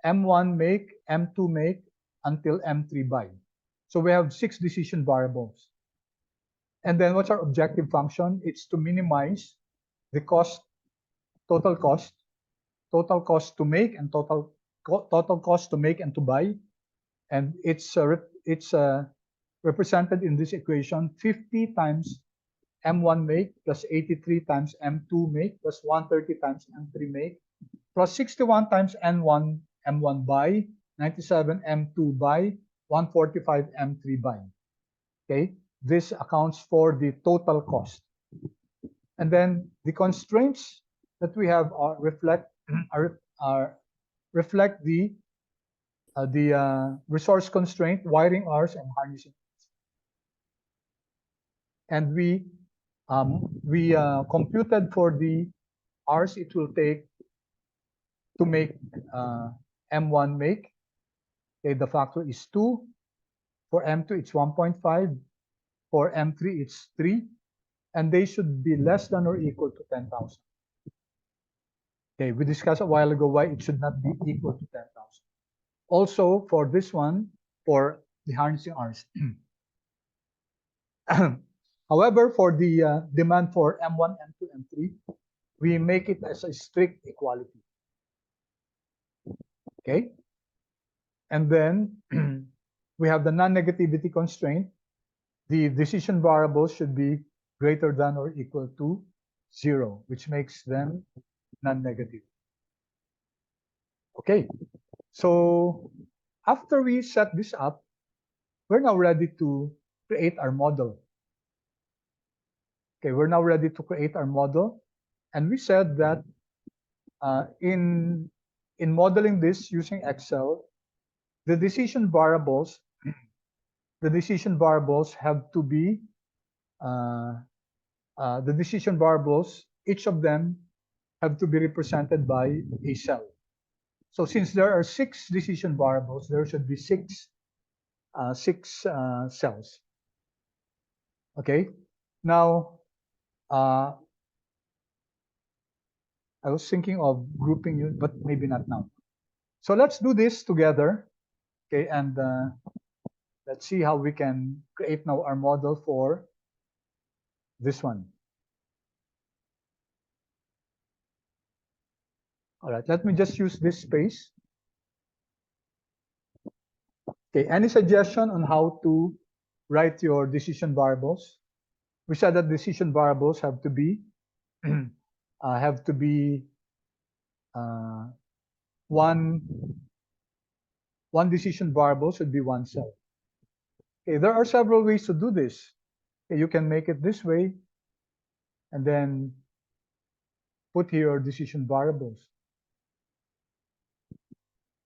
M1 make, M2 make, until M3 buy. So we have 6 decision variables. And then what's our objective function? It's to minimize the cost, total cost to make, and total cost to make and to buy. And it's represented in this equation: 50 times M1 make plus 83 times M2 make plus 130 times M3 make plus 61 times M1 buy, 97 M2 buy, 145 M3 buy. Okay, this accounts for the total cost. And then the constraints that we have reflect the resource constraint, wiring hours, and harnessing. And we computed for the hours it will take to make M1 make. Okay, the factor is 2. For M2, it's 1.5. For M3, it's 3. And they should be less than or equal to 10,000. Okay, we discussed a while ago why it should not be equal to 10,000. Also, for this one, for the harnessing hours. However, for the demand for M1, M2, M3, we make it as a strict equality. Okay? And then we have the non-negativity constraint. The decision variables should be greater than or equal to 0, which makes them non-negative. Okay, so after we set this up, we're now ready to create our model. Okay, we're now ready to create our model. And we said that in modeling this using Excel, the decision variables have to be each of them have to be represented by a cell. So since there are 6 decision variables, there should be 6 cells. Okay. Now, I was thinking of grouping you, but maybe not now. So let's do this together. Okay, and let's see how we can create now our model for this one. All right, let me just use this space. Okay, any suggestion on how to write your decision variables? We said that decision variables have to be one decision variable should be 1 cell. Okay, there are several ways to do this. Okay, you can make it this way, and then put here your decision variables.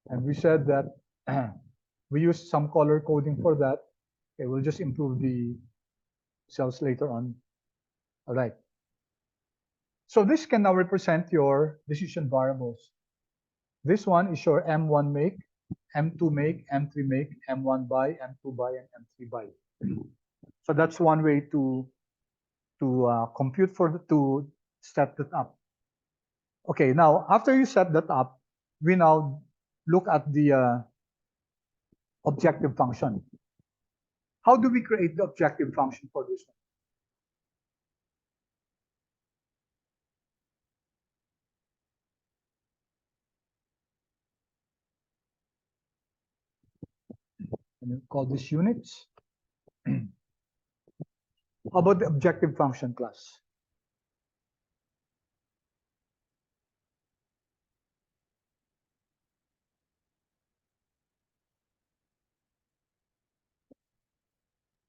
And we said that we used some color coding for that. Okay, we'll just improve the cells later on. All right. So this can now represent your decision variables. This one is your M1 make, M2 make, M3 make, M1 buy, M2 buy, and M3 buy. So that's one way to compute to set that up. Okay, now after you set that up, we now look at the objective function. How do we create the objective function for this one? And we call this units. How about the objective function class?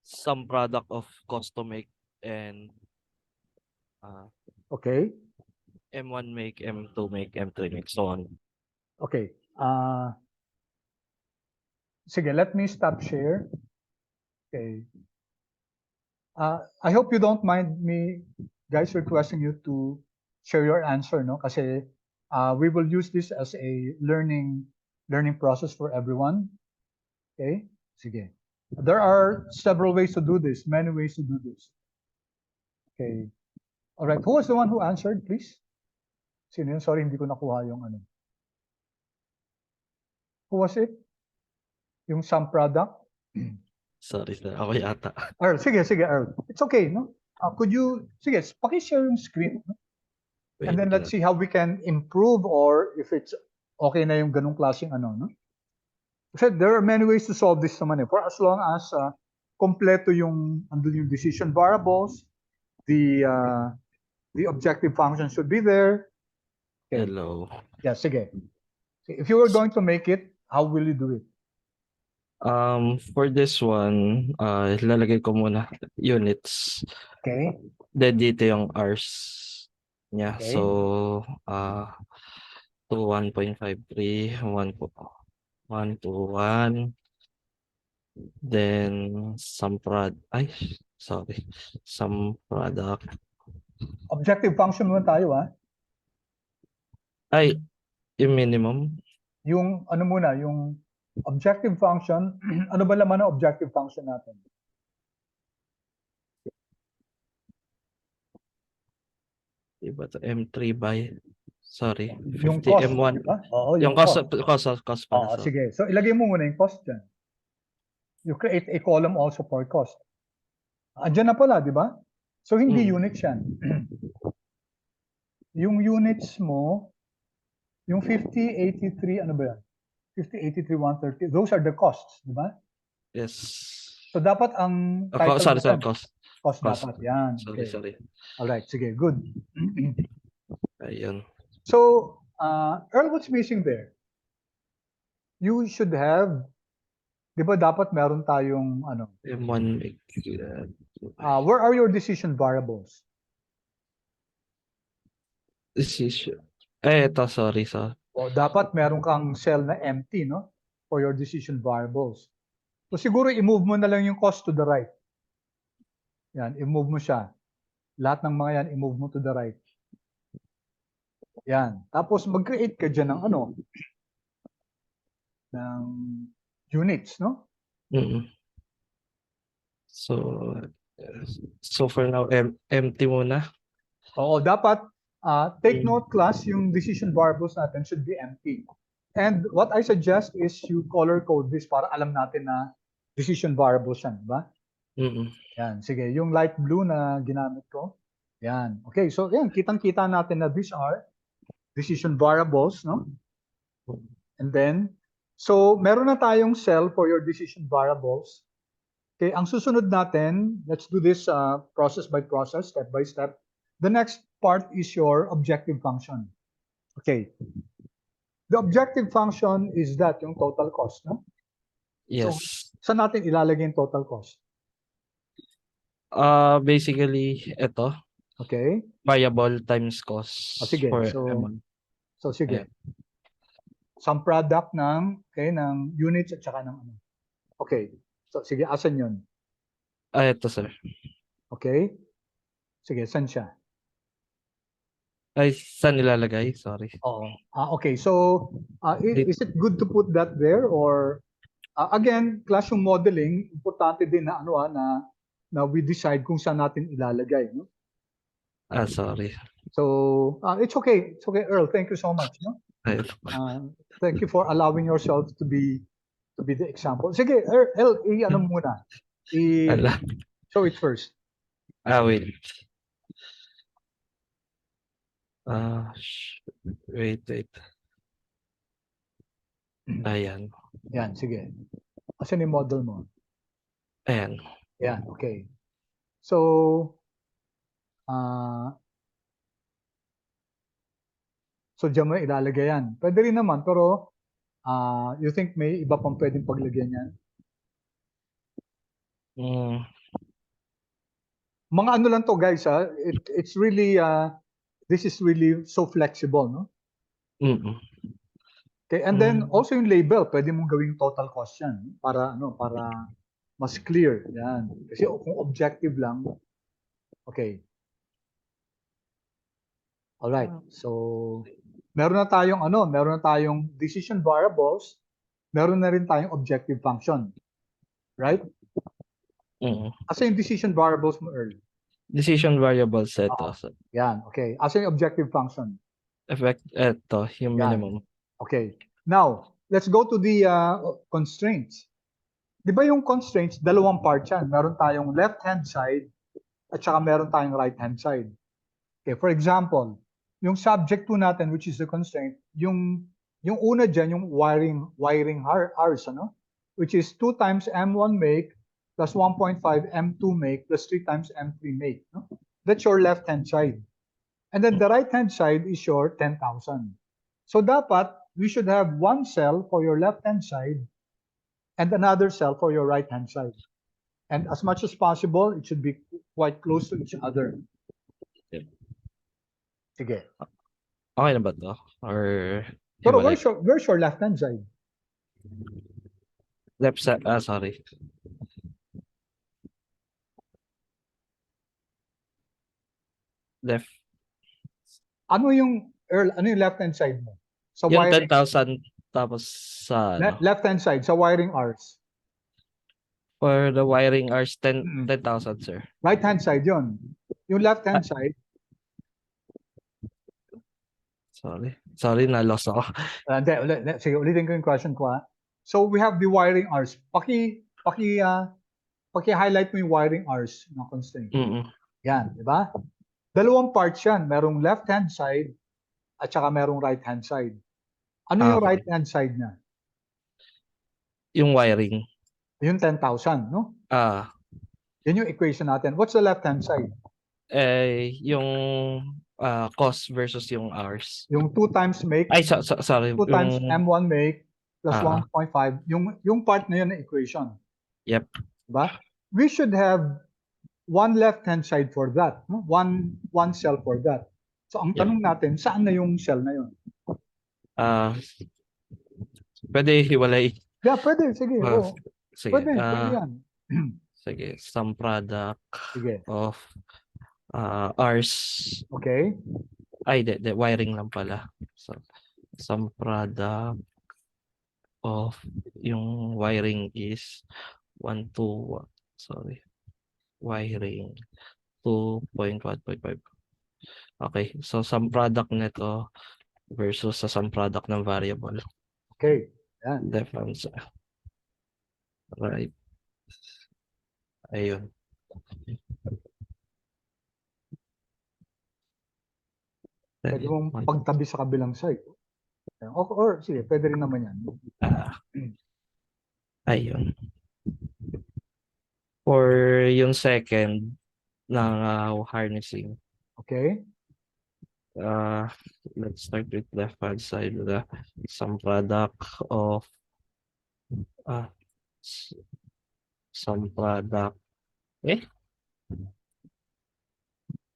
Some product of cost to make and Okay, M1 make, M2 make, M3 make, so on. okay. Sige, let me stop share. Okay. I hope you don't mind me, guys, requesting you to share your answer, no? Kasi we will use this as a learning process for everyone. Okay? Sige. There are several ways to do this, many ways to do this. Okay. All right. Who was the one who answered, please? Sino yun? Sorry, hindi ko nakuha yung ano. Who was it? Yung sum product? Sorry sir, ako yata. Earl, sige, Earl. It's okay, no? Could you, sige, paki-share yung screen. No? And then let's see how we can improve or if it's okay na yung ganung klaseng ano, no? Kasi there are many ways to solve this naman eh. For as long as kompleto yung, andun yung decision variables, the objective function should be there. Okay. Hello. Yeah, sige. If you were going to make it, how will you do it? For this one, ilalagay ko muna units. Okay. Then dito yung hours niya. Okay. So, to 1.53, 1 to 1. Then some some product. Objective function muna tayo, ha? Ay, yung minimum. Yung ano muna, yung objective function, ano ba laman ng objective function natin? Diba to M3 by, sorry, Yung 50 cost, M1. di ba? Oo, Yung cost pala. Oo, sige. So ilagay mo muna yung cost dyan. You create a column also for cost. Andyan na pala, di ba? So hindi units yan. Yung units mo, yung 50, 83, ano ba yan? 50, 83, 130, those are the costs, di ba? Yes. So dapat ang title Sorry, natin, cost. cost dapat. Yan. Okay. Sorry. Alright, sige, good. Ayun. So, Earl, what's missing there? You should have, di ba dapat meron tayong, ano? M1 Where are your decision variables? decision. Ito, sorry. O, dapat meron kang cell na empty, no? For your decision variables. So, siguro i-move mo na lang yung cost to the right. Yan, i-move mo siya. Lahat ng mga yan, i-move mo to the right. Yan. Tapos, mag-create ka dyan ng ano? Ng units, no? So for now, empty muna. Oo, dapat take note class, yung decision variables natin should be empty. And what I suggest is you color code this para alam natin na decision variables yan, di ba? Yan, sige. Yung light blue na ginamit ko. Yan. Okay, so yan, kitang-kita natin na these are decision variables, no? And then, so meron na tayong cell for your decision variables. Okay, ang susunod natin, let's do this process by process, step by step. The next part is your objective function. Okay. The objective function is that yung total cost, no? Yes. So, saan natin ilalagay yung total cost? Basically, ito. Okay. Variable times cost Sige. for So, M1. So, sige. Some product ng units at saka ng ano. Okay. So, sige, asan yun? Ito, sir. Okay. Sige, saan siya? Ay, saan nilalagay? Sorry. Oo. Okay, so is it good to put that there or again, class yung modeling, importante din na ano na we decide kung saan natin ilalagay, no? Sorry. So it's okay. It's okay, Earl. Thank you so much, no? Ay, Thank you for allowing yourself to be the example. Sige, Earl, ano muna? ala. Show it first. Wait. Wait. Ayan. Yan, sige. Asan yung model mo? Ayan. Yan, okay. So, so diyan mo ilalagay yan. Pwede rin naman, pero you think may iba pang pwedeng paglagyan yan? Mga ano lang to guys, it's really, this is really so flexible, no? Okay, and then also yung label, pwede mong gawing total cost yan para mas clear. Yan. Kasi kung objective lang, okay. All right. So meron na tayong decision variables, meron na rin tayong objective function. Right? Asa yung decision variables mo, Earl? Decision variable set. Yan, okay. Asa yung objective function? Effect, eto, yung minimum. Okay. Now, let's go to the constraints. Di ba yung constraints, dalawang part yan. Meron tayong left-hand side at saka meron tayong right-hand side. Okay, for example, yung subject to natin, which is the constraint, yung una dyan, yung wiring hours, ano? Which is 2 times M1 make plus 1.5 M2 make plus 3 times M3 make. No? That's your left-hand side. And then the right-hand side is your 10,000. So dapat, we should have one cell for your left-hand side and another cell for your right-hand side. And as much as possible, it should be quite close to each other. Sige. Okay na ba to? Or Pero where's your left-hand side? Left side, sorry. Left. Ano yung left-hand side mo? Sa Yung wiring, 10,000 tapos sa left-hand side, sa wiring hours. For the wiring hours, 10,000, sir. Right-hand side yon. Yung left-hand side. Sorry, na-lost ako. Sige, ulitin ko yung question ko. So we have the wiring hours. Paki-highlight mo yung wiring hours na constraint. Yan, di ba? Dalawang parts yan. Merong left-hand side at saka merong right-hand side. Ano yung right-hand side niya? Yung wiring. Yung 10,000, no? Yan yung equation natin. What's the left-hand side? Yung cost versus yung hours. Yung 2 times make. Ay, sorry. 2 times M1 make plus 1.5. Yung part na yun na equation. Yep. Diba? We should have one left-hand side for that. No? One cell for that. So ang tanong natin, saan na yung cell na yun? Pwede hiwalay. Yeah, pwede. Sige. Sige. Pwede yan. Sige. Some product sige. of hours. Okay. Ay, the wiring lang pala. So, some product of yung wiring is 1 to sorry. Wiring 2.1.5. Okay. So, some product nito versus sa some product ng variable. Okay. Yan. Difference. Right. Ayun. Pwede mong pagtabi sa kabilang side. Or sige, pwede rin naman yan. Ayun. For yung second ng harnessing. Okay. Let's start with left hand side. Some product of some product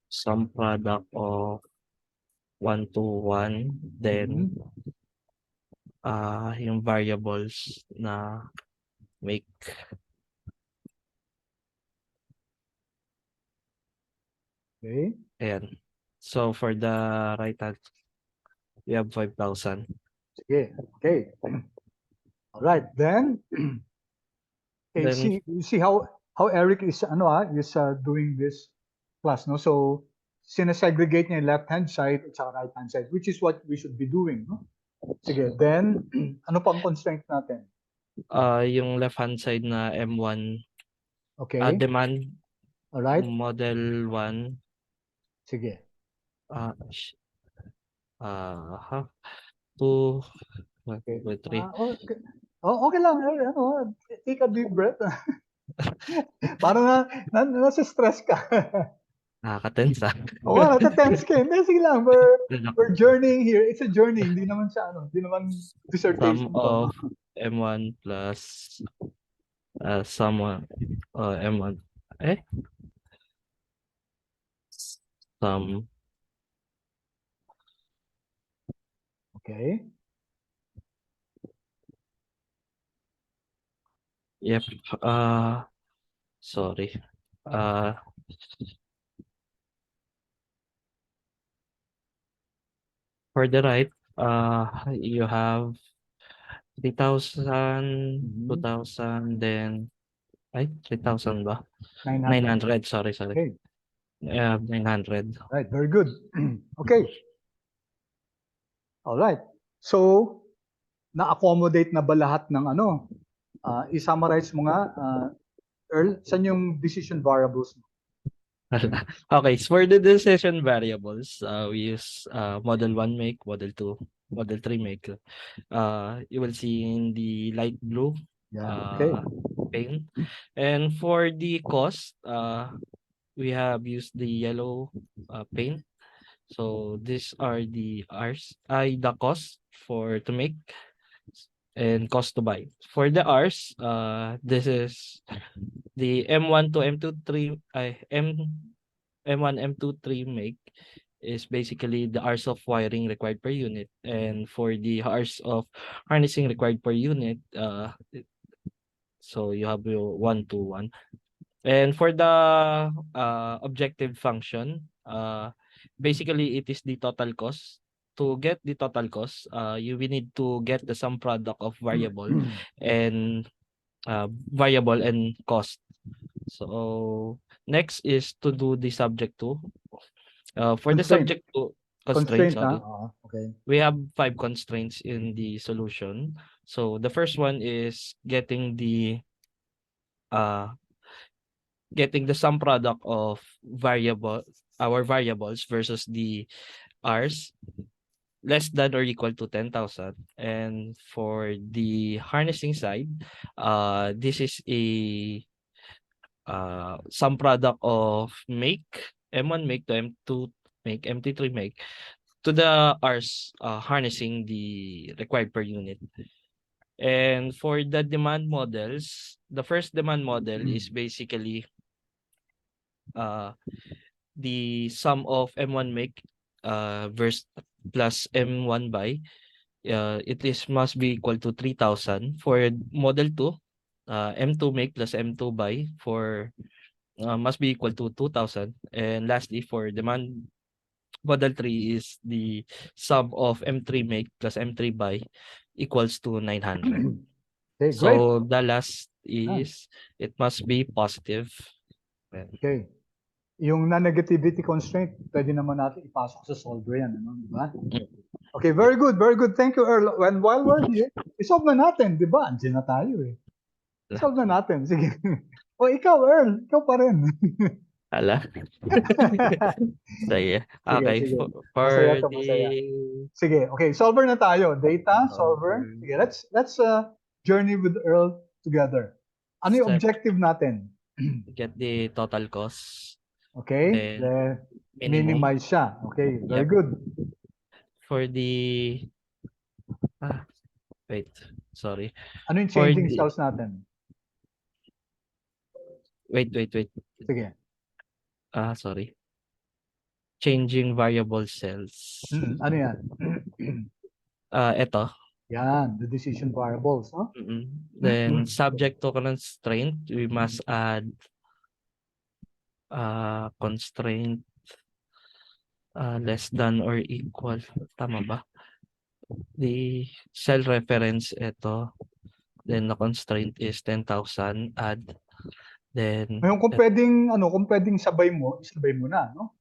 some product of 1 to 1, then yung variables na make. Okay. Ayan. So for the right hand, we have 5,000. Sige, okay. All right, then, okay, Then you see how Eric is doing this class, no? So sinesegregate niya yung left-hand side at saka right-hand side, which is what we should be doing, no? Sige, then ano pang constraint natin? yung left hand side na M1 Okay, demand all right. model 1 Sige. ha 2 Okay. 3 Okay. Oh, okay lang. Take a deep breath. Parang nasa stress ka. nakaka-tense Oo nga, nasa tense ka. Hindi, sige lang. We're journeying here. It's a journey. Hindi naman siya, hindi naman sum dissertation to. of M1 plus sum M1 sum Okay. yep sorry for the right you have 3,000 Mhm. 2,000 then 3,000 ba 900. 900 sorry Okay. 900 Right. Very good. Okay. All right. So, na-accommodate na ba lahat ng i-summarize mo nga, Earl, saan yung decision variables mo? Okay, so for the decision variables, we use model 1 make, model 2, model 3 make. You will see in the light blue Yeah. Okay. pane. And for the cost, we have used the yellow pane. So these are the the cost to make and cost to buy. For the R's, this is the M1 to M2 3 M1 M2 3 make is basically the hours of wiring required per unit, and for the hours of harnessing required per unit, so you have your 1 to 1. And for the objective function, basically it is the total cost. To get the total cost, you will need to get the sum product of variable and cost. So next is to do the subject to. For the Constraint. subject to Constraint, sorry, okay. we have 5 constraints in the solution. So the first one is getting the sum product of our variables versus the R's less than or equal to 10,000. And for the harnessing side, this is a sum product of make M1 make to M2 make MT3 make to the R's harnessing the required per unit. And for the demand models, the first demand model is basically the sum of M1 make versus plus M1 buy. It must be equal to 3,000. For model 2, M2 make plus M2 buy for must be equal to 2,000. And lastly, for demand model 3 is the sum of M3 make plus M3 buy equals to 900. Okay, great. So the last is it must be positive. Okay. Yung non-negativity constraint, pwede naman natin ipasok sa solver yan, di ba? Okay, very good, very good. Thank you, Earl. While we're here, isolve na natin, di ba? Andiyan na tayo eh. Isolve na natin, sige. O ikaw, Earl, ikaw pa rin. Ala. Sige. Okay. Sige. For Masaya to, the masaya. Sige, okay, solver na tayo. Data, solver. Sige, let's journey with Earl together. Ano yung objective natin? Get the total cost. Okay, Then minimize siya. Okay, very good. For the wait, sorry. Ano yung For changing the- cells natin? Wait. Sige. Sorry. Changing variable cells. Ano yan? Ito. Yan, the decision variables, no? Then subject to constraint, we must add constraint Less than or equal. Tama ba? The cell reference ito. Then the constraint is 10,000. Add. Then Ngayon kung pwedeng sabay mo na, no?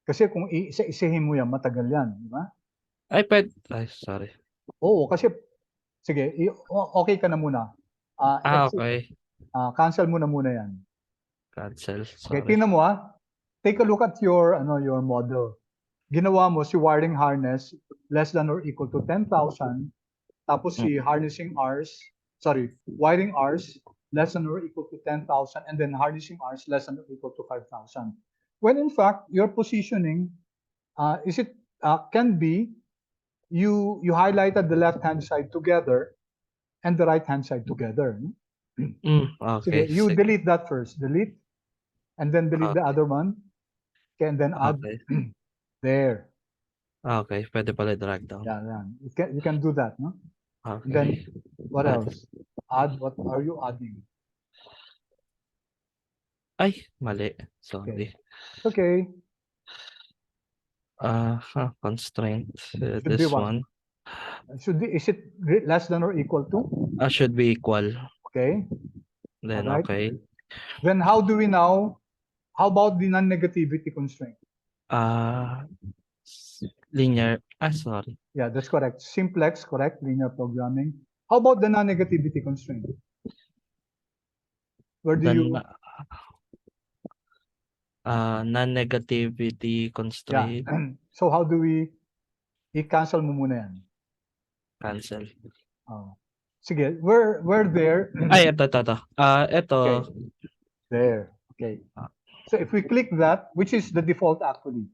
Kasi kung isa-isahin mo yan, matagal yan, di ba? sorry. Oo, kasi sige, okay ka na muna. Okay. Cancel mo na muna yan. Cancel. Okay, Sorry. tingnan mo Take a look at your model. Ginawa mo si wiring harness less than or equal to 10,000, tapos si wiring hours less than or equal to 10,000, and then harnessing hours less than or equal to 5,000. When in fact your positioning can be you highlighted the left hand side together and the right hand side together. Okay. Sige, you delete that first. Delete, and then delete the other one. Okay, and then add there. Okay, pwede pala drag down. Yeah. You can do that, no? Okay. And then what Add. else? Add. What are you adding? Ay, mali. Sorry. Okay. Constraint. Should be This what? one. Is it less than or equal to? Should be equal. Okay. Then Alright. okay. Then how about the non-negativity constraint? Linear. Sorry. Yeah, that's correct. Simplex, correct? Linear programming. How about the non-negativity constraint? Where do you? Non-negativity Yeah. constraint. So how do we? I-cancel mo muna yan. Cancel. Sige, we're there. Ay, ito. Ito. Okay. There. Okay. So if we click that, which is the default actually,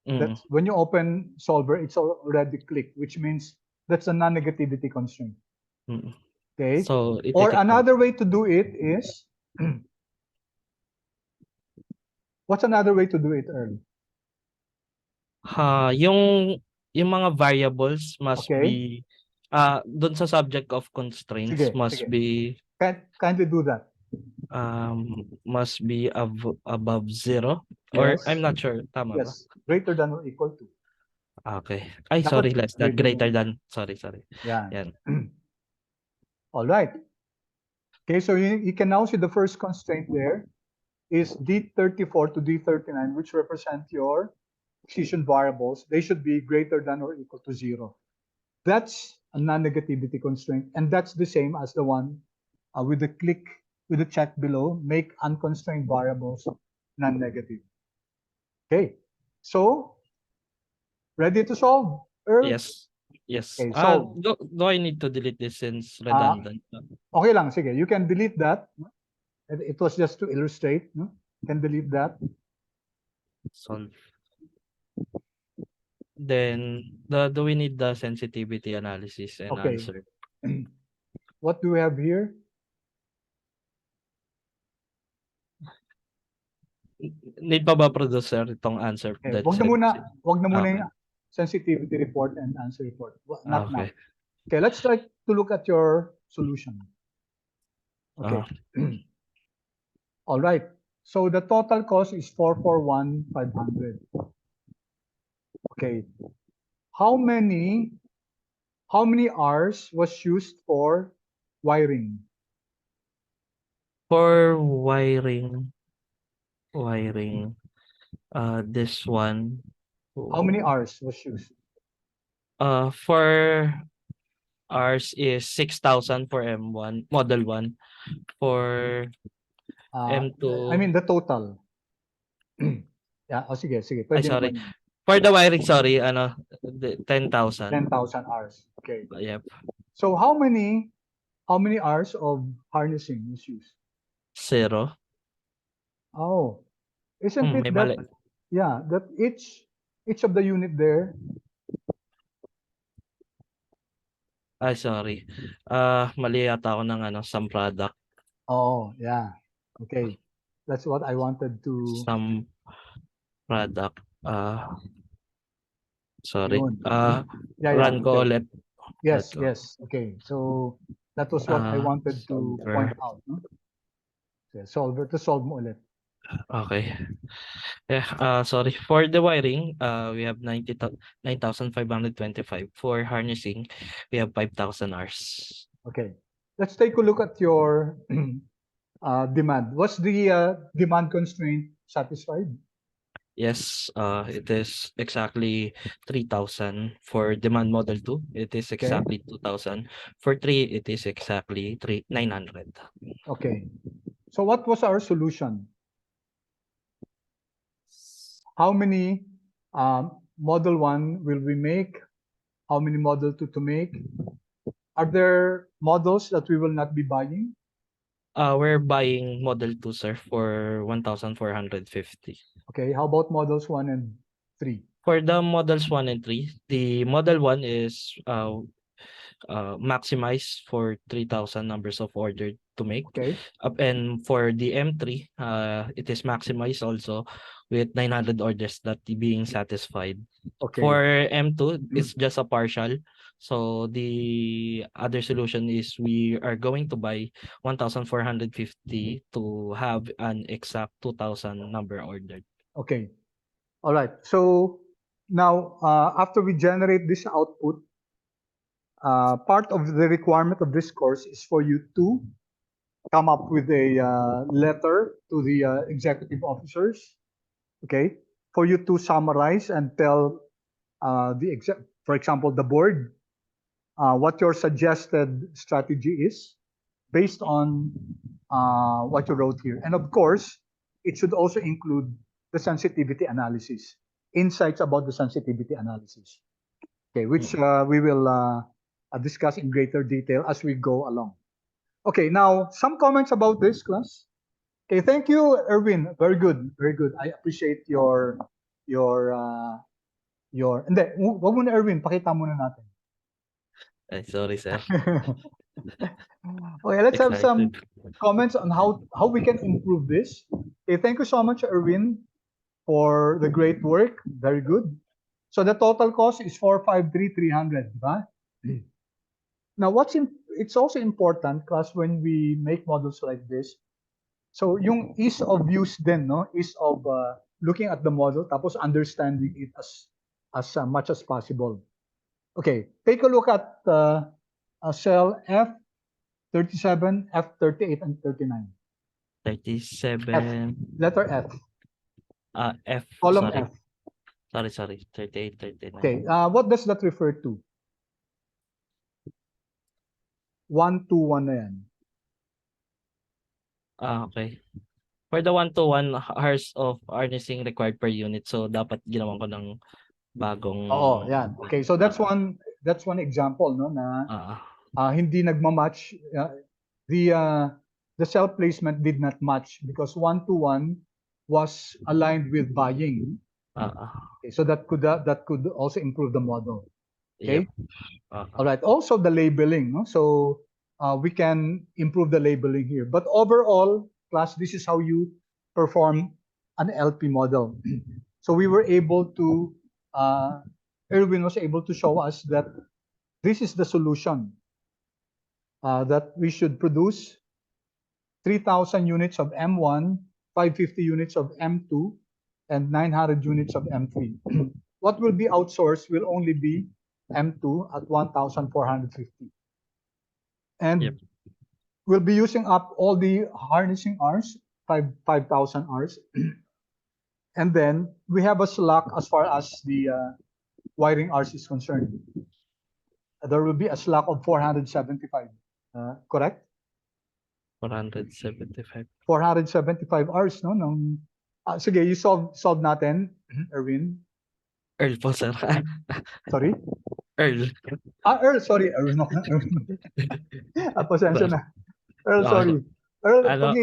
that's when you open Solver, it's already clicked, which means that's a non-negativity constraint. Okay. So or another way to do it is, what's another way to do it, Earl? Yung mga variables must Okay. be dun sa subject of constraints Sige. be Kindly do that. Must be above 0 or Yes. I'm not sure, tama ba? Yes, greater than or equal to. Okay. Ay, Dapat sorry, less than, greater than. than. Sorry. Yeah. Yan. All right. Okay, so you can now see the first constraint there is D34 to D39, which represent your precision variables. They should be greater than or equal to 0. That's a non-negativity constraint, and that's the same as the one with the check below, make unconstrained variables non-negative. Okay, so ready to solve, Earl? Yes. Okay, so do I need to delete this since redundant? Okay lang, sige. You can delete that. It was just to illustrate. No? You can delete that. Solve. Then, do we need the sensitivity analysis and answer? What do we have here? Need pa ba producer itong answer? Okay. Wag na muna yung sensitivity report and answer report. Not now. Okay, let's try to look at your solution. Okay. All right. So the total cost is 441,500. Okay. How many hours was used for wiring? For wiring, this one. How many hours was used? For ours is 6,000 for M1, model 1. For M2. I mean the total. Yeah, sige. Ay, sorry. For the wiring, sorry, 10,000. 10,000 hours. Okay. Yep. So how many hours of harnessing was used? 0. Oh, isn't it mali. that each of the unit there? Ay, sorry. Mali yata ako ng some product. Oh, yeah. Okay. That's what I wanted to. Some product. Sorry. Run ko ulit. Yes. Okay. So that was what I wanted to point out. No? Okay, solver to solve mo ulit. Okay. Yeah, sorry. For the wiring, we have 9,525. For harnessing, we have 5,000 hours. Okay. Let's take a look at your demand. Was the demand constraint satisfied? Yes, it is exactly 3,000 for demand model 2. It is Okay. exactly 2,000. For 3, it is exactly 900. Okay. So what was our solution? How many Model 1 will we make? How many Model 2 to make? Are there models that we will not be buying? We're buying model 2, sir, for 1,450. Okay, how about models 1 and 3? For the models 1 and 3, the model 1 is maximized for 3,000 numbers of order to make. Okay, And for the M3, it is maximized also with 900 orders that being satisfied. okay, For M2, it's just a partial. So the other solution is we are going to buy 1,450 to have an exact 2,000 number ordered. okay. All right. So now, after we generate this output, part of the requirement of this course is for you to come up with a letter to the executive officers, okay, for you to summarize and tell for example, the board, what your suggested strategy is based on what you wrote here. And of course, it should also include the sensitivity analysis, insights about the sensitivity analysis, okay, which we will discuss in greater detail as we go along. Okay, now some comments about this, class. Okay, thank you, Erwin. Very good, very good. I appreciate your hindi, wag mo na Erwin, pakita muna natin. Ay, sorry, sir. Okay, let's have some Excited. comments on how we can improve this. Okay, thank you so much, Erwin, for the great work. Very good. So the total cost is 453,300, diba? Now, it's also important, class, when we make models like this. So yung ease of use din, no? Ease of looking at the model tapos understanding it as much as possible. Okay, take a look at cell F37, F38, and 39. 37. Letter F, F. column Sorry. F. Sorry. 38, 39. Okay, what does that refer to? 121 na yan. Okay. For the 1-to-1 hours of harnessing required per unit, so dapat ginawan ko ng bagong Oo, yan. Okay, so that's one example, no, na hindi nagma-match. The cell placement did not match because 1-to-1 was aligned with buying. Okay, so that could also improve the model. Okay. Yep. All right. Also the labeling, no? So we can improve the labeling here. But overall, class, this is how you perform an LP model. So we were able to, Erwin was able to show us that this is the solution, that we should produce 3,000 units of M1, 550 units of M2, and 900 units of M3. What will be outsourced will only be M2 at 1,450. And we'll be using up all the harnessing hours, 5,000 hours. And then we have a slack as far as the wiring hours is concerned. There will be a slack of 475, correct? 475. 475 hours, no? Sige, you solve natin, Erwin. Earl po, sir. Sorry? Earl. Earl, sorry. Earl, no. Pasensya na. Earl, sorry. Earl, pag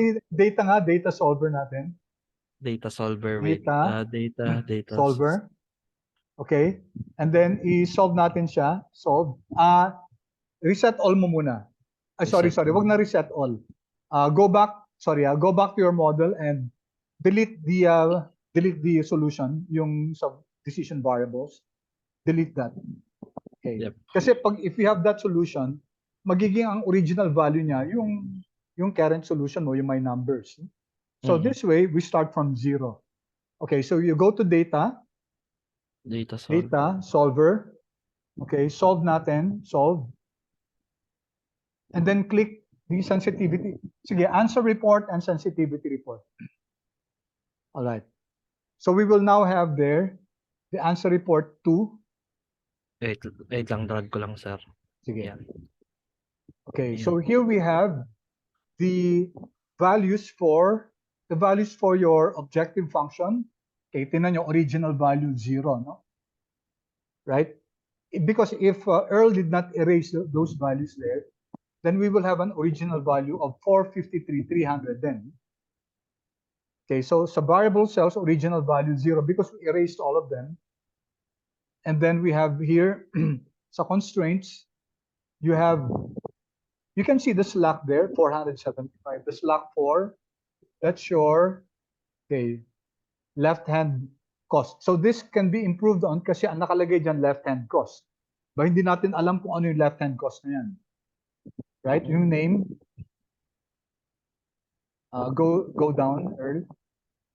data solver natin. Data solver. Data solver. Okay. And then, i-solve natin siya. Solve. Reset all mo muna. Sorry. Wag na reset all. Go back to your model and delete the solution, yung sub-decision variables. Delete that. Okay. Yep. Kasi if you have that solution, magiging ang original value niya yung current solution mo, yung my numbers. So Mhm. this way, we start from 0. Okay, so you go to data, Data solve. data, solver. Okay, solve natin, solve. And then click the sensitivity. Sige, answer report and sensitivity report. All right. So we will now have there the answer report 2. Wait lang, drag ko lang, sir. Sige. Yan. Okay, Ayan. so here we have the values for your objective function. Okay, tingnan nyo, original value 0, no? Right? Because if Earl did not erase those values there, then we will have an original value of 453,300 then. Okay, so sa variable cells, original value 0 because we erased all of them. And then we have here, sa constraints, you can see the slack there, 475. The slack 4, that's your, okay, left-hand cost. So this can be improved on kasi ang nakalagay dyan left-hand cost. Ba hindi natin alam kung ano yung left-hand cost na yan. Right? Yung name, go down, Earl.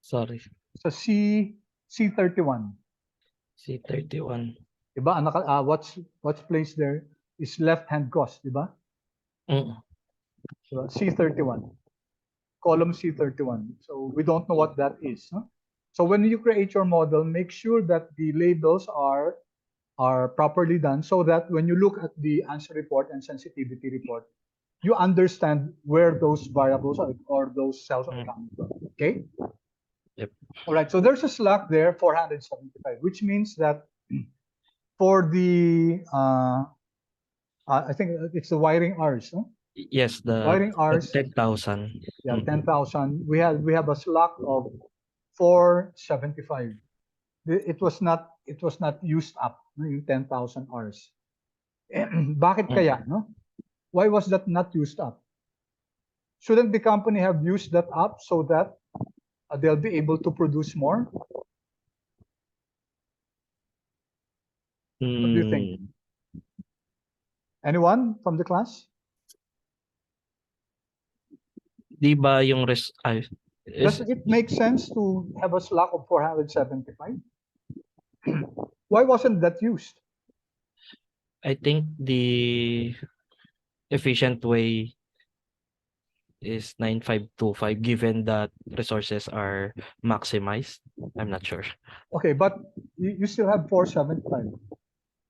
Sorry. Sa C31. C31. Diba? What's placed there is left-hand cost, diba? Mm. So C31. Column C31. So we don't know what that is. Huh? So when you create your model, make sure that the labels are properly done so that when you look at the answer report and sensitivity report, you understand where those variables or those cells are coming from. Okay? Yep. All right, so there's a slack there, 475, which means that for the, I think it's the wiring hours. Huh? Yes, the Wiring hours, 10,000. yeah, 10,000. We have a slack of 475. It was not used up, no, yung 10,000 hours. Bakit kaya, no? Why was that not used up? Shouldn't the company have used that up so that they'll be able to produce more? What do you think? Anyone from the class? Di ba yung Does it make sense to have a slack of 475? Why wasn't that used? I think the efficient way is 9525 given that resources are maximized. I'm not sure. Okay, but you still have 475.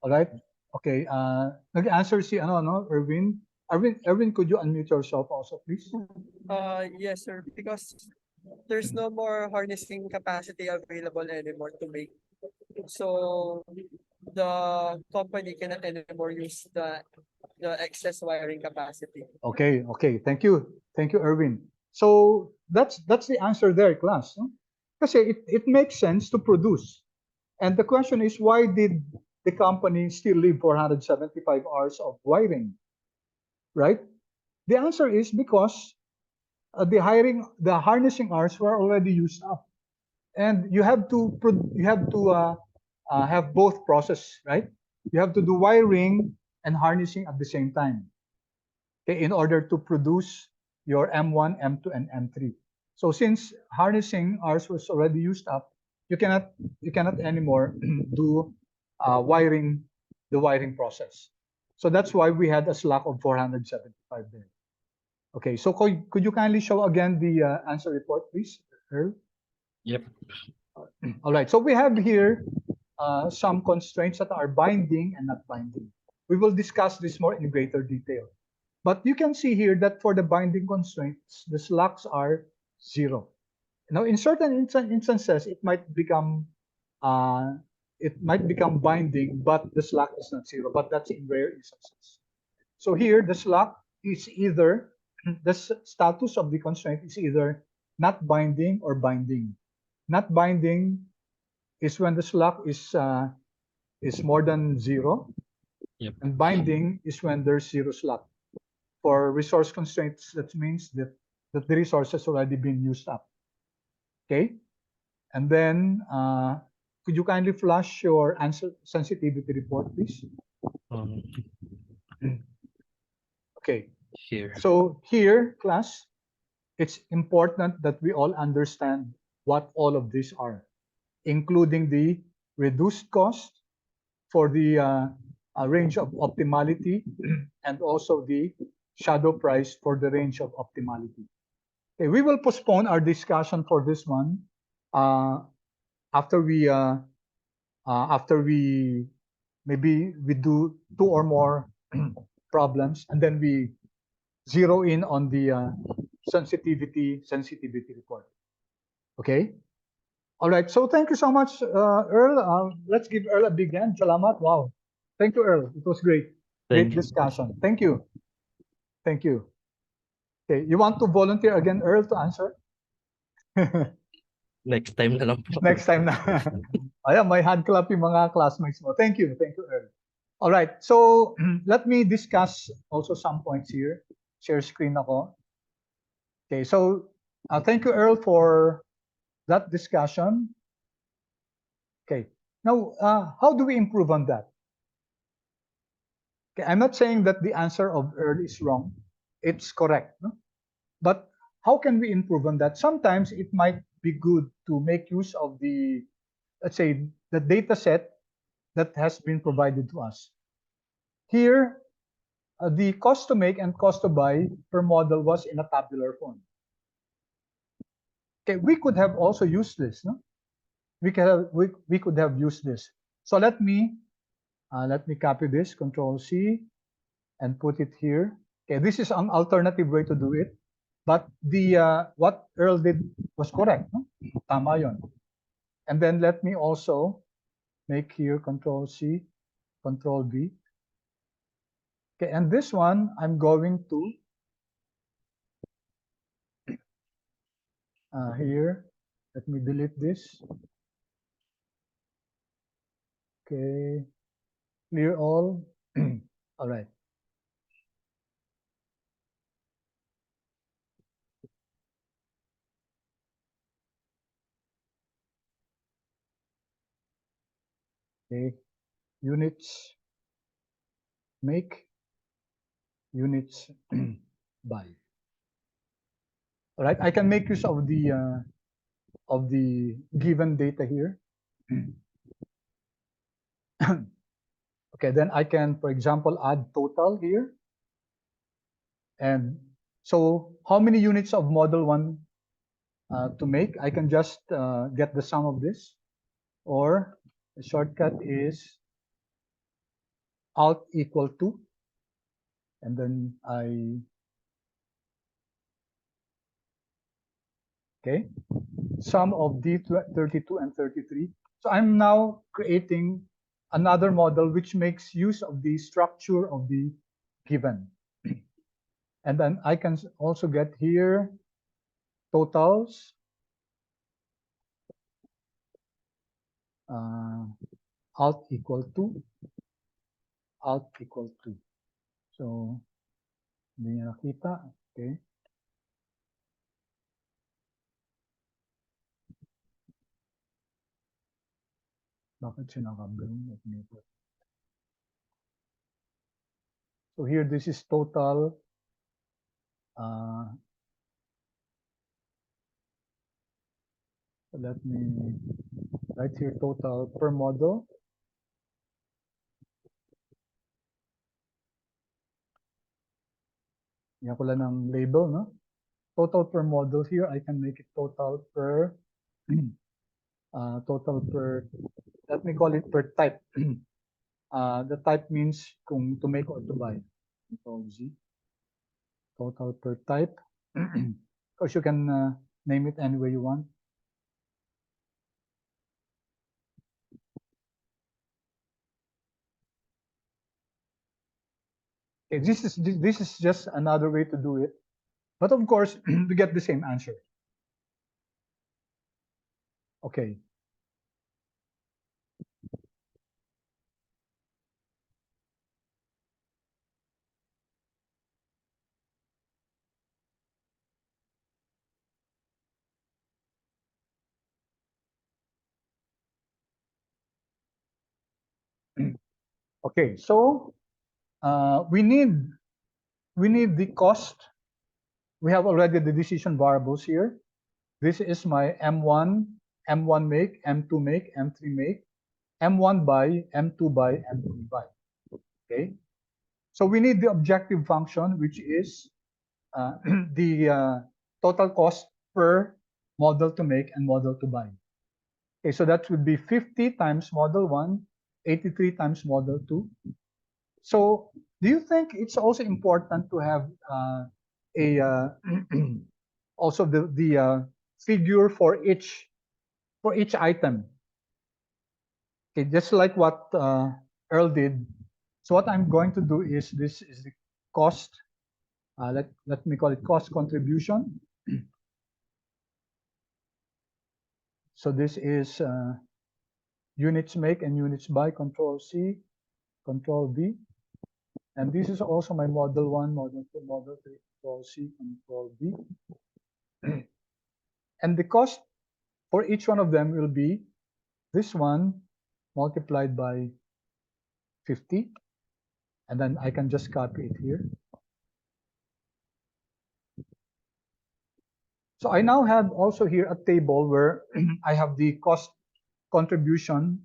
All right? Okay, nag-answer si Erwin. Erwin, could you unmute yourself also, please? Yes, sir, because there's no more harnessing capacity available anymore to make. So the company cannot anymore use the excess wiring capacity. Okay, thank you, Erwin. So that's the answer there, class. No? Kasi it makes sense to produce. And the question is, why did the company still leave 475 hours of wiring? Right? The answer is because the harnessing hours were already used up, and you have to have both process, right? You have to do wiring and harnessing at the same time, okay, in order to produce your M1, M2, and M3. So since harnessing hours was already used up, you cannot anymore do the wiring process. So that's why we had a slack of 475 there. Okay, so could you kindly show again the answer report, please, Earl? Yep. All right, so we have here some constraints that are binding and not binding. We will discuss this more in greater detail. But you can see here that for the binding constraints, the slacks are 0. Now, in certain instances, it might become binding, but the slack is not 0. But that's in rare instances. So here, the slack is either the status of the constraint is either not binding or binding. Not binding is when the slack is more than 0. Yep. And binding is when there's 0 slack. For resource constraints, that means that the resource has already been used up. Okay? And then, could you kindly flash your answer sensitivity report, please? Okay. Here. So here, class, it's important that we all understand what all of these are, including the reduced cost for the range of optimality and also the shadow price for the range of optimality. Okay, we will postpone our discussion for this one after we maybe we do 2 or more problems, and then we zero in on the sensitivity report. Okay. All right. So thank you so much, Earl. Let's give Earl a big hand. Salamat. Wow. Thank you, Earl. It was great. Great Thank you. discussion. Thank you. Thank you. Okay. You want to volunteer again, Earl, to answer? Next time na lang po. Next time na. Ayan, may hand clap yung mga classmates mo. Thank you. Thank you, Earl. All right. So let me discuss also some points here. Share screen ako. Okay. So thank you, Earl, for that discussion. Okay. Now, how do we improve on that? Okay, I'm not saying that the answer of Earl is wrong. It's correct. No? But how can we improve on that? Sometimes it might be good to make use of the, let's say, the data set that has been provided to us. Here, the cost to make and cost to buy per model was in a tabular form. Okay, we could have also used this. No? We could have used this. So let me copy this, Control C, and put it here. Okay, this is an alternative way to do it, but the what Earl did was correct. No? Tama yun. And then let me also make here Control C, Control V. Okay, and this one I'm going to here. Let me delete this. Okay, clear all. All right. Okay, units make, units buy. All right, I can make use of the given data here. Okay, then I can, for example, add total here. And so how many units of model 1 to make? I can just get the sum of this, or the shortcut is alt equal to, and then okay, sum of D32 and 33. So I'm now creating another model which makes use of the structure of the given. And then I can also get here totals, alt equal to, alt equal to. So, hindi niya nakita. Okay. Bakit siya nakabring? So here, this is total. Let me write here total per model. Yan ko lang ng label, no? Total per model here, I can make it total per, total per, let me call it per type. The type means kung to make or to buy. Control Z. Total per type. Of course, you can name it any way you want. Okay, this is just another way to do it, but of course we get the same answer. Okay. Okay, so we need the cost, we have already the decision variables here. This is my M1, M1 make, M2 make, M3 make, M1 buy, M2 buy, M3 buy. Okay. So we need the objective function, which is the total cost per model to make and model to buy. Okay, so that would be 50 times model 1, 83 times model 2. So do you think it's also important to have also the figure for each item? Okay, just like what Earl did. So what I'm going to do is, this is the cost. Let me call it cost contribution. So this is units make and units buy, Control C, Control V. And this is also my model 1, model 2, model 3, Control C, Control V. And the cost for each one of them will be this one multiplied by 50. And then I can just copy it here. So I now have also here a table where I have the cost contribution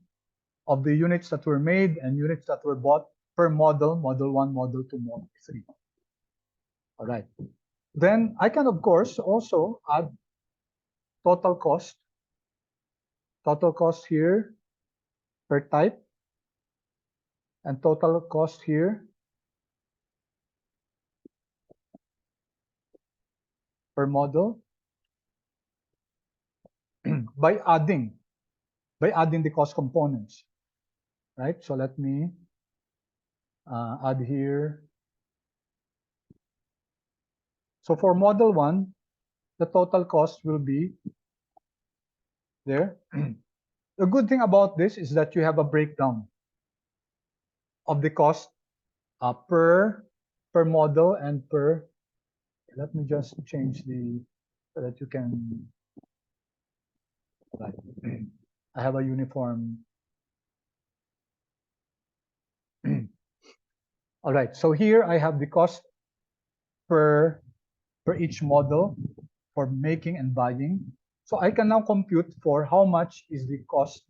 of the units that were made and units that were bought per model, model 1, model 2, model 3. All right. Then I can, of course, also add total cost here per type, and total cost here per model by adding the cost components, right? So let me add here. So for model 1, the total cost will be there. The good thing about this is that you have a breakdown of the cost per model and per. Let me just change so that you can. Right. I have a uniform. All right. So here I have the cost per each model for making and buying. So I can now compute for how much is the cost.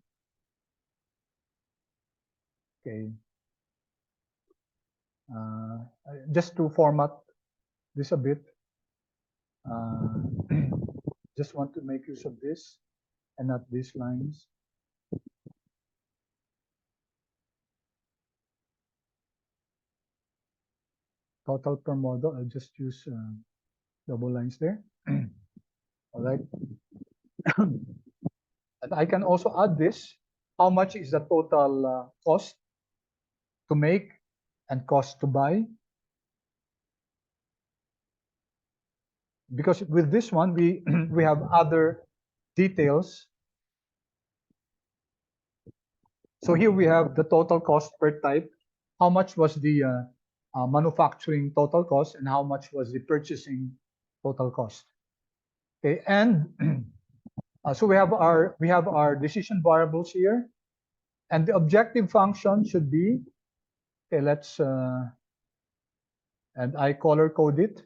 Okay. Just to format this a bit, just want to make use of this and not these lines. Total per model, I'll just use double lines there. All right. And I can also add this. How much is the total cost to make and cost to buy? Because with this one, we we have other details. So here we have the total cost per type. How much was the manufacturing total cost and how much was the purchasing total cost? Okay, and so we have our decision variables here, and the objective function should be, okay, let's and I color code it.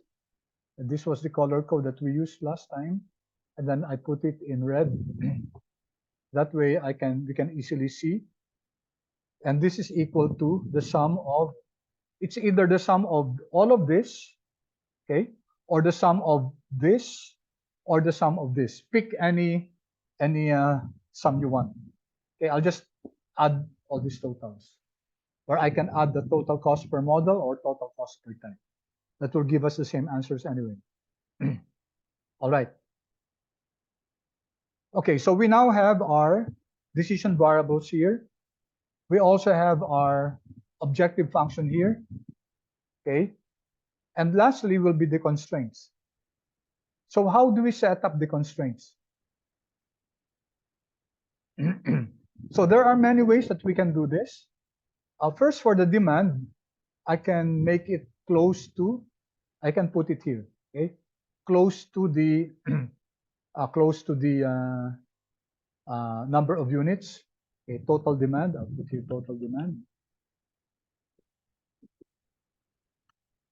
And this was the color code that we used last time, and then I put it in red. That way we can easily see. And this is equal to the sum of, it's either the sum of all of this, okay, or the sum of this, or the sum of this. Pick any sum you want. Okay, I'll just add all these totals, or I can add the total cost per model or total cost per type. That will give us the same answers anyway. All right. Okay, so we now have our decision variables here. We also have our objective function here. Okay. And lastly will be the constraints. So how do we set up the constraints? So there are many ways that we can do this. First, for the demand, I can make it close to, I can put it here, okay, close to the number of units. Okay, total demand. I'll put here total demand.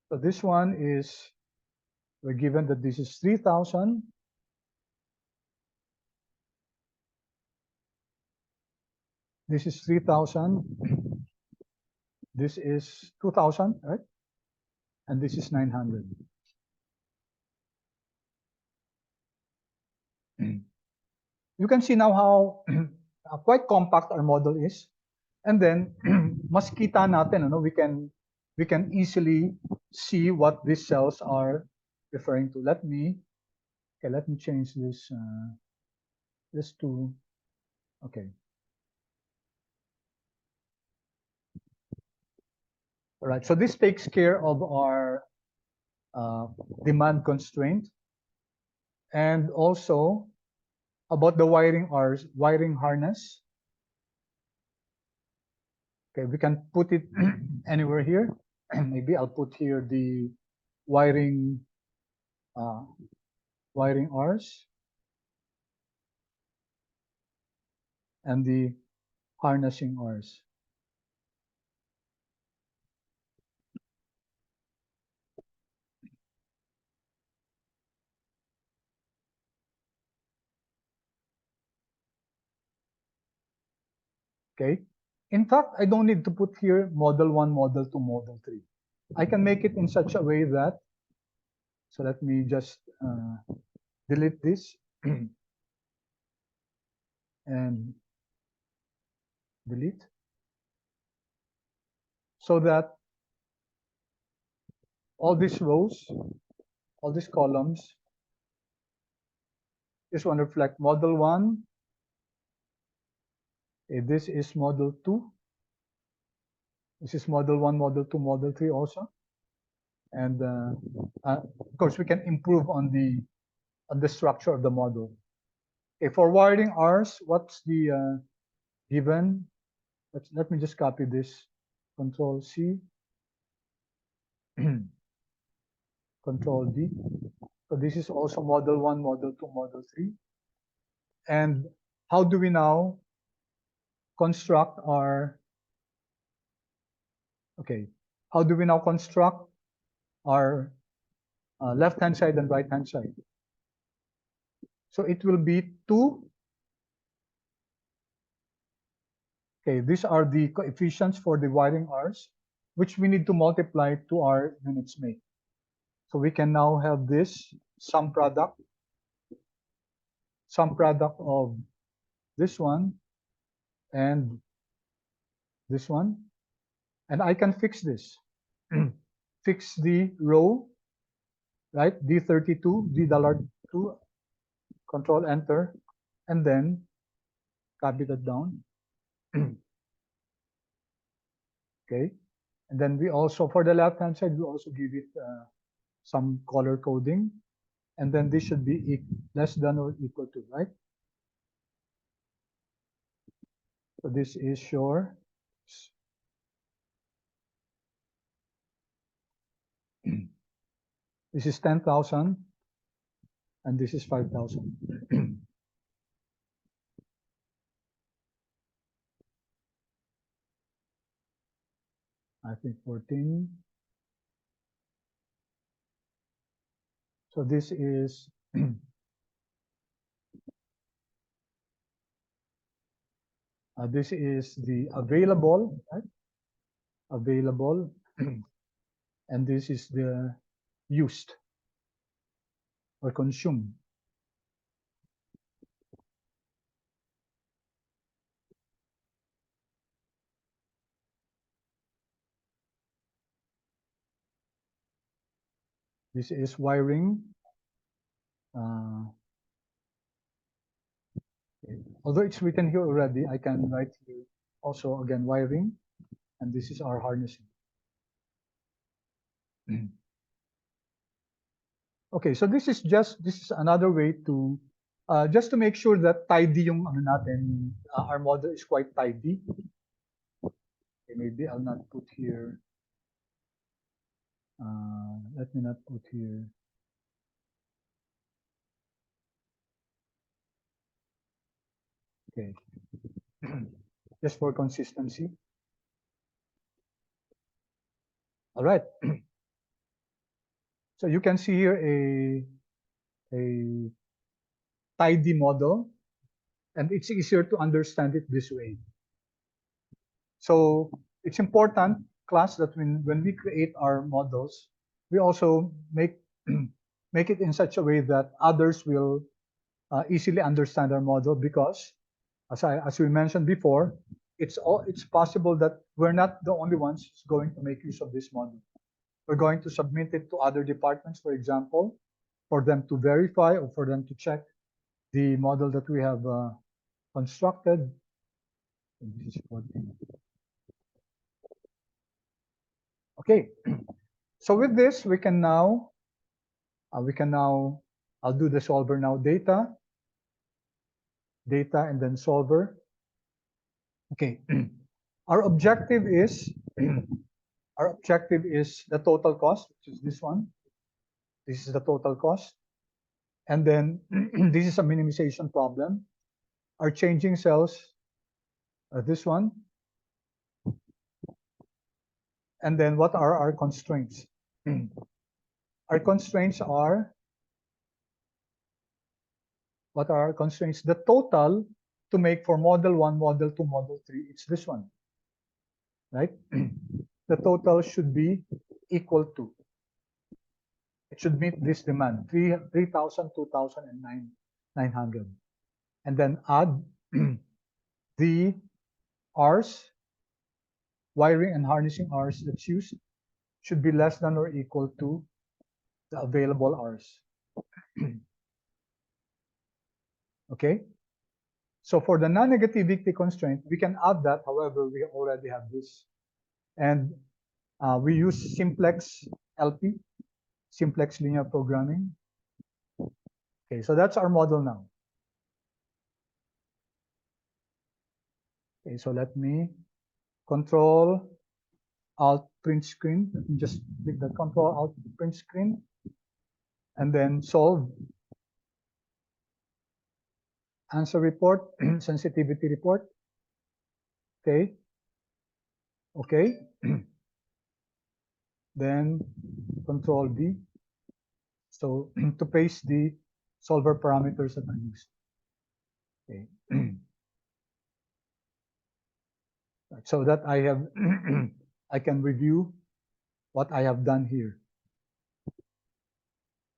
So this one is we're given that this is 3,000. This is 3,000. This is 2,000, right? And this is 900. You can see now how quite compact our model is. And then, mas kita natin, ano, we can easily see what these cells are referring to. Let me change this to, okay. All right, so this takes care of our demand constraint, and also about the wiring harness. Okay, we can put it anywhere here. Maybe I'll put here the wiring Rs and the harnessing Rs. Okay. In fact, I don't need to put here model 1, model 2, model 3. I can make it in such a way that, so let me just delete this and delete, so that all these rows, all these columns, this one reflect model 1. Okay, this is model 2. This is model 1, model 2, model 3 also. And of course, we can improve on the structure of the model. Okay, for wiring Rs, what's the given? Let me just copy this. Control C, Control D. So this is also model 1, model 2, model 3. And how do we now construct our, okay, how do we now construct our left-hand side and right-hand side? So it will be 2. Okay, these are the coefficients for the wiring Rs, which we need to multiply to our units make. So we can now have this sum product of this one and this one. And I can fix this. Fix the row, right? D32, $2, Control Enter, and then copy that down. Okay. And then we also, for the left-hand side, we also give it some color coding. And then this should be less than or equal to, right? So this is your this is 10,000 and this is 5,000. I think 14. So this is this is the available, right? Available, and this is the used or consumed. This is wiring. Although it's written here already, I can write here also again wiring, and this is our harnessing. Okay, so this is another way to just to make sure that tidy yung ano natin, our model is quite tidy. Okay, maybe I'll not put here. Let me not put here. Okay, just for consistency. All right. So you can see here a tidy model, and it's easier to understand it this way. So it's important, class, that when we create our models, we also make make it in such a way that others will easily understand our model, because as we mentioned before, it's possible that we're not the only ones who's going to make use of this model. We're going to submit it to other departments, for example, for them to verify or for them to check the model that we have constructed. This is 14. Okay, so with this, we can now, I'll do the solver now, data, and then solver. Okay, our objective is, the total cost, which is this one. This is the total cost. And then this is a minimization problem. Our changing cells are this one. And then what are our constraints? Our constraints are, what are our constraints? The total to make for model 1, model 2, model 3, it's this one, right? The total should be equal to, it should meet this demand, 3,000, 2,000, and 900. And then add the R's, wiring and harnessing R's that's used, should be less than or equal to the available R's. Okay, so for the non-negativity constraint, we can add that. However, we already have this, and we use simplex LP, simplex linear programming. Okay, so that's our model now. Okay, so let me Control Alt print screen. Let me just click the Control Alt print screen, and then solve. Answer report, sensitivity report. Okay. Okay. Then Control D. So to paste the solver parameters that I used. Okay. So that I have, I can review what I have done here.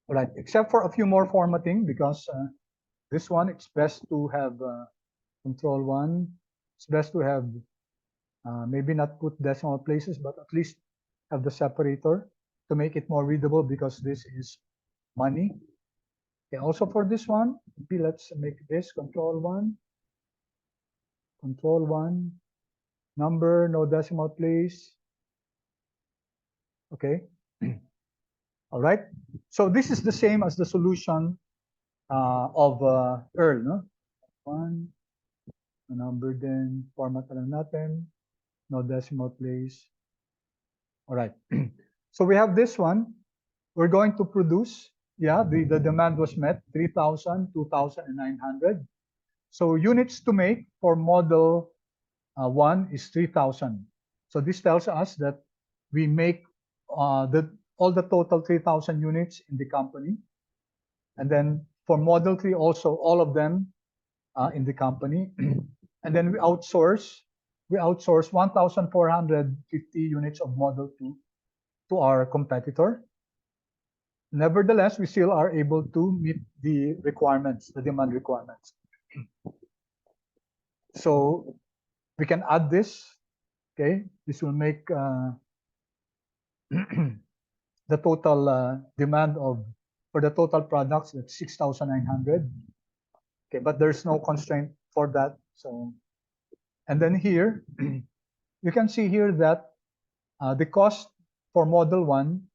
All right, except for a few more formatting, because this one, it's best to have Control 1. It's best to have maybe not put decimal places, but at least have the separator to make it more readable, because this is money. Okay, also for this one, maybe let's make this Control 1. Control 1. Number, no decimal place. Okay. All right. So this is the same as the solution of Earl, no? 1, number, then format na lang natin, no decimal place. All right. So we have this one. We're going to produce, yeah, the demand was met, 3,000, 2,000, and 900. So units to make for model 1 is 3,000. So this tells us that we make all the total 3,000 units in the company. And then for model 3 also, all of them in the company. And then we outsource 1,450 units of model 2 to our competitor. Nevertheless, we still are able to meet the requirements, the demand requirements. So we can add this. Okay, this will make the total demand for the total products, that's 6,900. Okay, but there's no constraint for that. So, and then here you can see here that the cost for model 1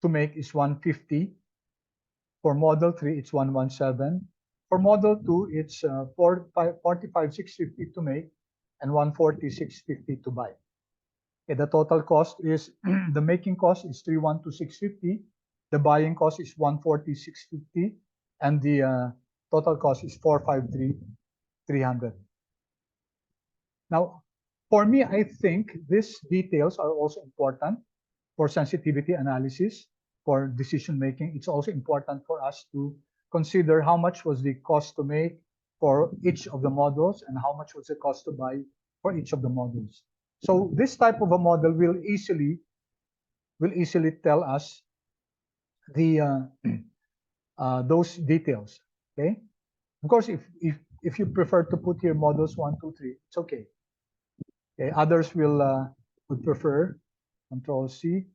to make is 150. For model 3, it's 117. For model 2, it's 45,650 to make and 146,650 to buy. Okay, the total cost is the making cost is 312,650. The buying cost is 146,650, and the total cost is 453,300. Now, for me, I think these details are also important for sensitivity analysis. for decision making, it's also important for us to consider how much was the cost to make for each of the models and how much was the cost to buy for each of the models. So this type of a model will easily tell us the those details. Okay. Of course, if you prefer to put here models 1, 2, 3, it's okay. Okay. Others would prefer Control C,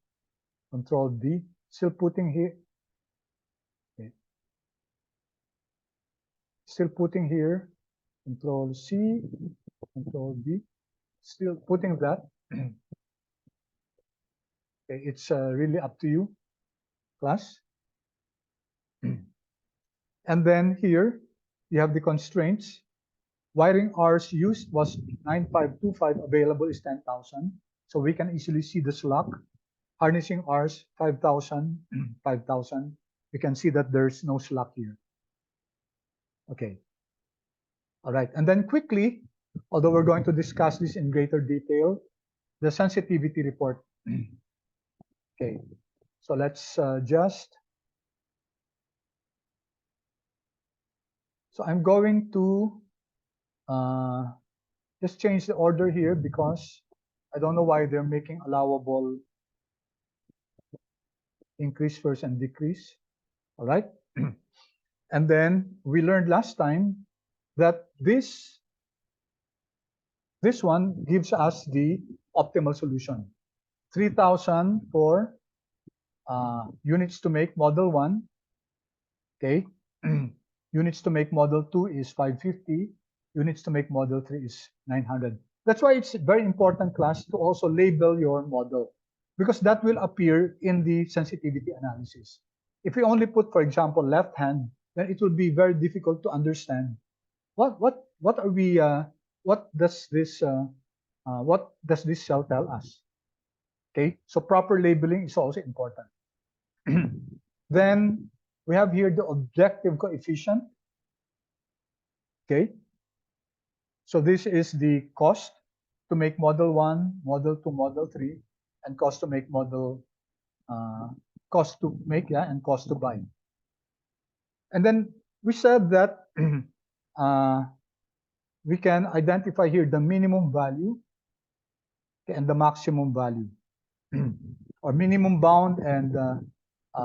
Control D. Still putting here. Okay. Still putting here. Control C, Control D. Still putting that. Okay. It's really up to you, class. And then here you have the constraints. Wiring hours used was 9525, available is 10,000. So we can easily see the slack. Harnessing hours 5,000, 5,000. You can see that there's no slack here. Okay. All right. And then quickly, although we're going to discuss this in greater detail, the sensitivity report. Okay. So let's so I'm going to just change the order here because I don't know why they're making allowable increase first and decrease. All right. And then we learned last time that this one gives us the optimal solution. 3,000 for units to make model 1. Okay. Units to make model 2 is 550. Units to make model 3 is 900. That's why it's very important, class, to also label your model, because that will appear in the sensitivity analysis. If we only put, for example, left hand, then it will be very difficult to understand what are we what does this cell tell us. Okay, so proper labeling is also important. Then we have here the objective coefficient. Okay, so this is the cost to make model 1, model 2, model 3, and cost to make model cost to make, yeah, and cost to buy. And then we said that we can identify here the minimum value and the maximum value, or minimum bound and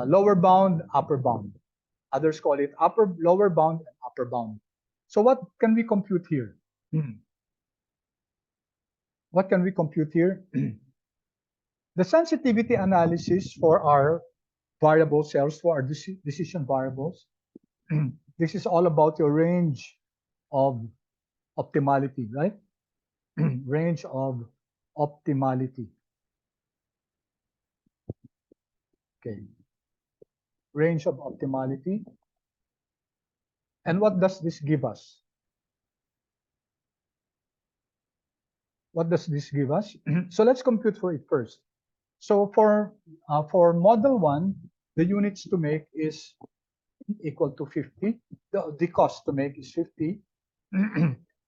lower bound, upper bound. Others call it lower bound, and upper bound. So what can we compute here? What can we compute here? The sensitivity analysis for our variable cells, for our decision variables. This is all about your range of optimality, right? Range of optimality. Okay. Range of optimality. And what does this give us? What does this give us? So let's compute for it first. So for model 1, the units to make is equal to 50. The cost to make is 50.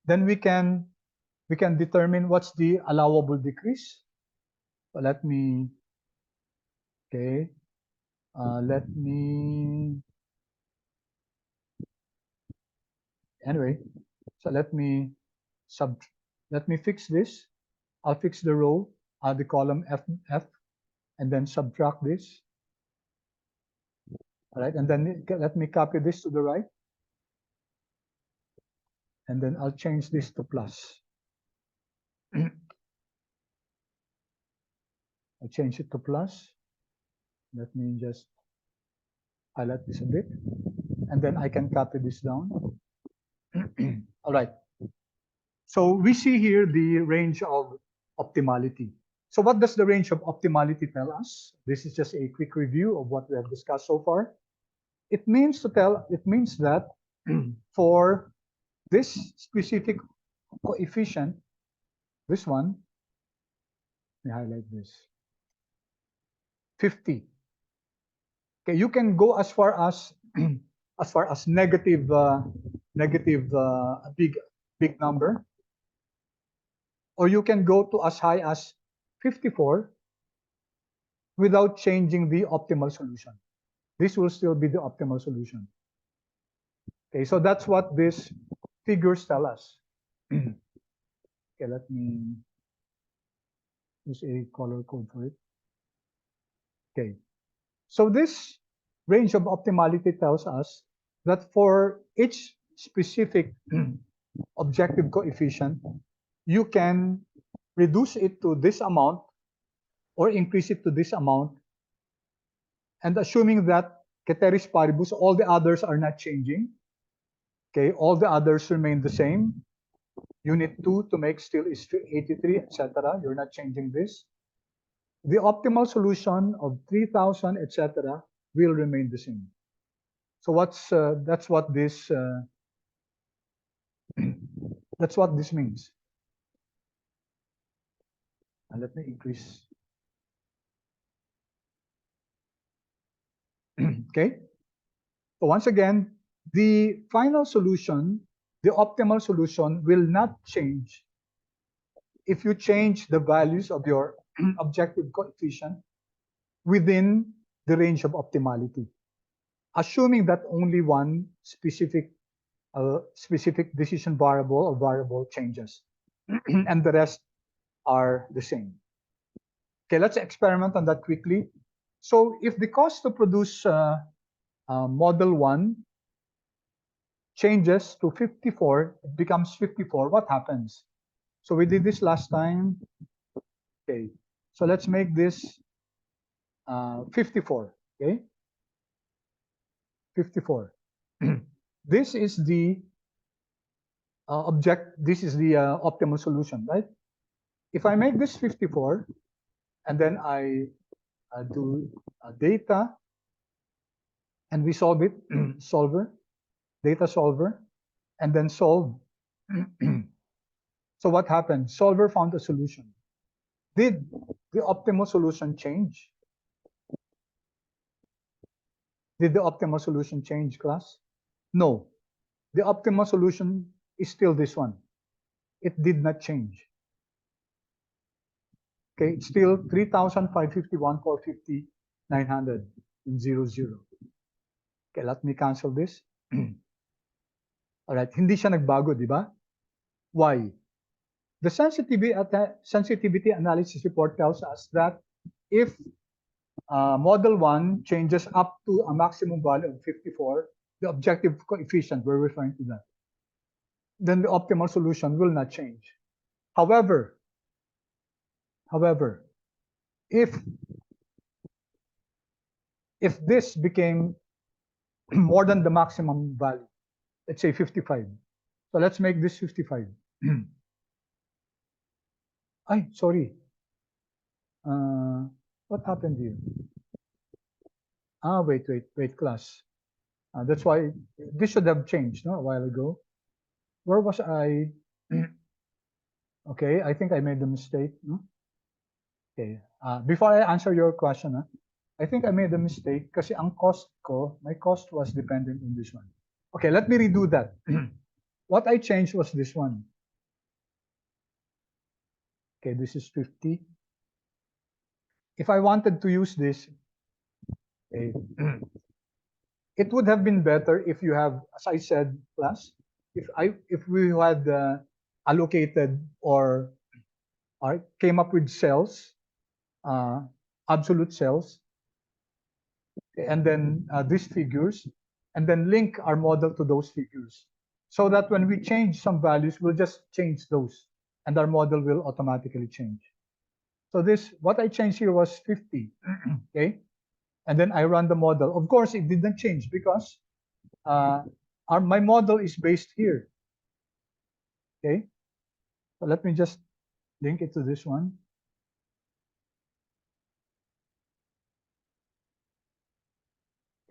Then we can determine what's the allowable decrease. So let me, okay, anyway, so let me fix this. I'll fix the row, the column F, and then subtract this. All right, and then let me copy this to the right. And then I'll change this to plus. I'll change it to plus. Let me just highlight this a bit. And then I can copy this down. All right. So we see here the range of optimality. So what does the range of optimality tell us? This is just a quick review of what we have discussed so far. It means that for this specific coefficient, this one, let me highlight this, 50. Okay, you can go as far as negative big number, or you can go to as high as 54, without changing the optimal solution. This will still be the optimal solution. Okay, so that's what these figures tell us. Okay, let me use a color code for it. Okay, so this range of optimality tells us that for each specific objective coefficient, you can reduce it to this amount or increase it to this amount. And assuming that ceteris paribus, all the others are not changing. Okay, all the others remain the same. Unit 2 to make still is 83, etc. You're not changing this. The optimal solution of 3000, etc. will remain the same. So that's what this that's what this means. And let me increase. Okay. So once again, the final solution, the optimal solution, will not change if you change the values of your objective coefficient within the range of optimality, assuming that only one specific decision variable or variable changes, and the rest are the same. Okay, let's experiment on that quickly. So if the cost to produce model 1 changes to 54, it becomes 54, what happens? So we did this last time. Okay, so let's make this 54, okay? 54. This is the this is the optimal solution, right? If I make this 54, and then I do data, and we solve it, solver, data solver, and then solve. So what happened? Solver found a solution. Did the optimal solution change? Did the optimal solution change, class? No. The optimal solution is still this one. It did not change. Okay, it's still 3,551, 450, 900, and 00. Okay, let me cancel this. All right, hindi siya nagbago, di ba? Why? The sensitivity analysis report tells us that if model 1 changes up to a maximum value of 54, the objective coefficient, we're referring to that, then the optimal solution will not change. However, if this became more than the maximum value, let's say 55. So let's make this 55. Ay, sorry. What happened here? Wait, class. That's why this should have changed, no, a while ago. Where was I? Okay, I think I made a mistake. No? Okay. Before I answer your question, I think I made a mistake kasi ang cost ko, my cost was dependent on this one. Okay, let me redo that. What I changed was this one. Okay, this is 50. If I wanted to use this, okay, it would have been better if you have, as I said, class, if we had allocated or came up with cells, absolute cells, and then these figures, and then link our model to those figures, so that when we change some values, we'll just change those, and our model will automatically change. So this, what I changed here was 50, okay? And then I run the model. Of course, it didn't change because my model is based here, okay? So let me just link it to this one.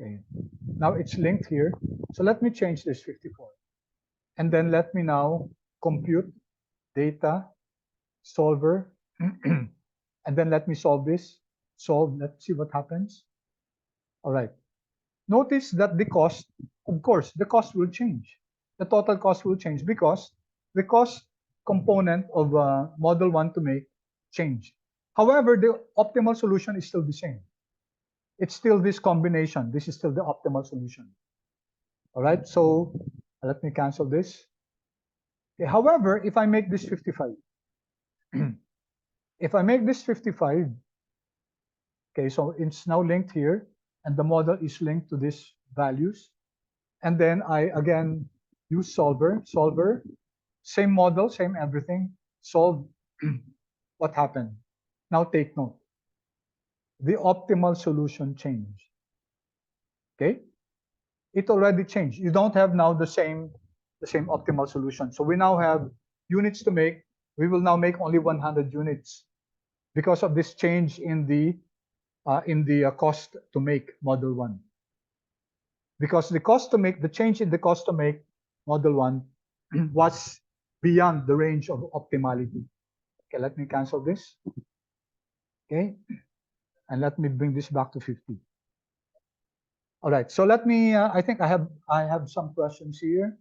Okay, now it's linked here. So let me change this 54. And then let me now compute data solver. And then let me solve this. Let's see what happens. All right. Notice that the cost, of course, the cost will change. The total cost will change because the cost component of model 1 to make changed. However, the optimal solution is still the same. It's still this combination. This is still the optimal solution. All right, so let me cancel this. Okay, however, if I make this 55, if I make this 55, okay, so it's now linked here, and the model is linked to these values. And then I again use solver, same model, same everything, solve. What happened? Now take note. The optimal solution changed. Okay? It already changed. You don't have now the same optimal solution. So we now have units to make. We will now make only 100 units because of this change in the cost to make model 1. Because the change in the cost to make model 1 was beyond the range of optimality. Okay, let me cancel this. Okay, and let me bring this back to 50. All right, so let me, I think I have some questions here.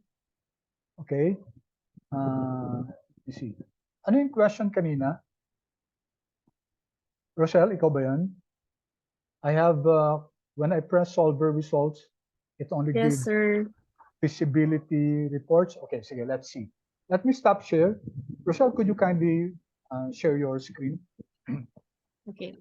Okay, you see. Ano yung question kanina? Rochelle, ikaw ba yan? I have, when I press solver results, it only gives Yes, sir. visibility reports. Okay, sige, let's see. Let me stop share. Rochelle, could you kindly share your screen? Okay.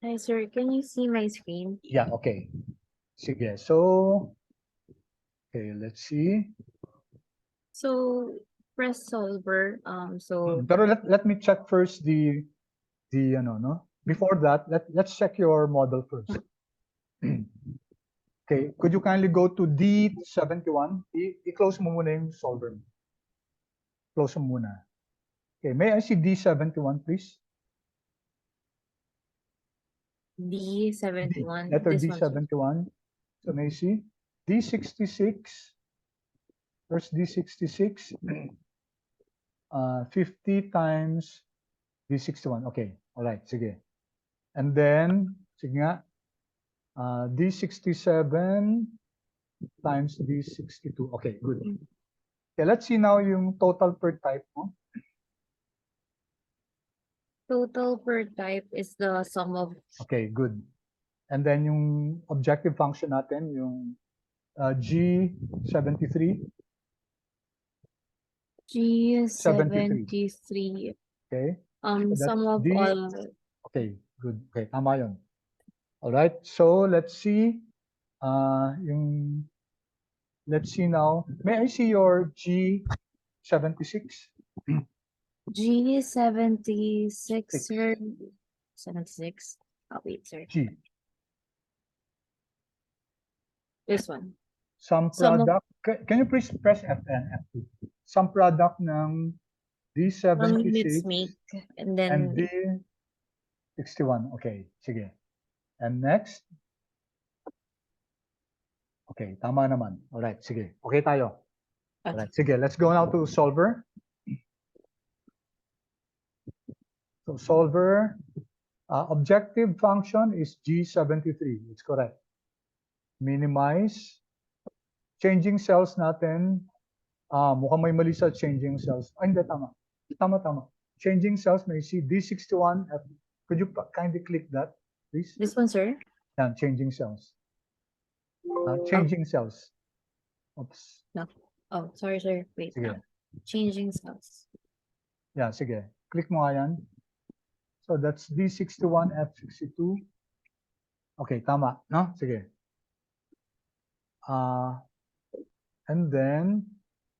Hi, sir. Can you see my screen? Yeah, okay. Sige, so, okay, let's see. So press solver. So Pero let me check first the ano, no? Before that, let's check your model first. Okay, could you kindly go to D71? I-close mo muna yung solver. Close mo muna. Okay, may I see D71, please? D71. Letter This one, sir. D71. So may I see? D66. First D66. 50 times D61. Okay, all right, sige. And then, sige nga, D67 times D62. Okay, good. Okay, let's see now yung total per type mo. Total per type is the sum of Okay, good. And then yung objective function natin, yung G73. G73. Okay. So that's Sum of D. all. Okay, good. Okay, tama yun. All right, so let's see. Let's see now. May I see your G76? G76, sir. 76. Oh, wait, sir. G. This one. Some Sum of- product. Can you please press F10, F2? Some product ng Units D76 make. and And then D61. Okay, sige. And next. Okay, tama naman. All right, sige. Okay tayo. All right, sige. Let's go now to solver. So solver, objective function is G73. It's correct. Minimize. Changing cells natin. Mukhang may mali sa changing cells. Ay, hindi, tama. Tama. Changing cells, may see D61. Could you kindly click that, please? this one, sir. Yan, changing cells. Changing cells. Oops. Oh, sorry, sir. Wait. Sige. Changing cells. Yeah, sige. Click mo nga yan. So that's D61, F62. Okay, tama. No? Sige. And then,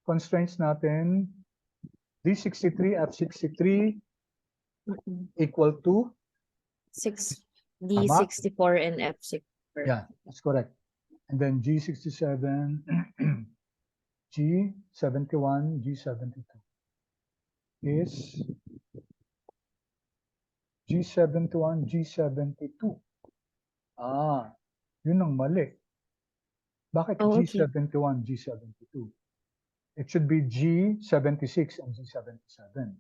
constraints natin, D63, F63 equal to? D64 and F64. Yeah, that's correct. And then G67, G71, G72 is G71, G72. Yun ang mali. Bakit Oh, okay. G71, G72? It should be G76 and G77.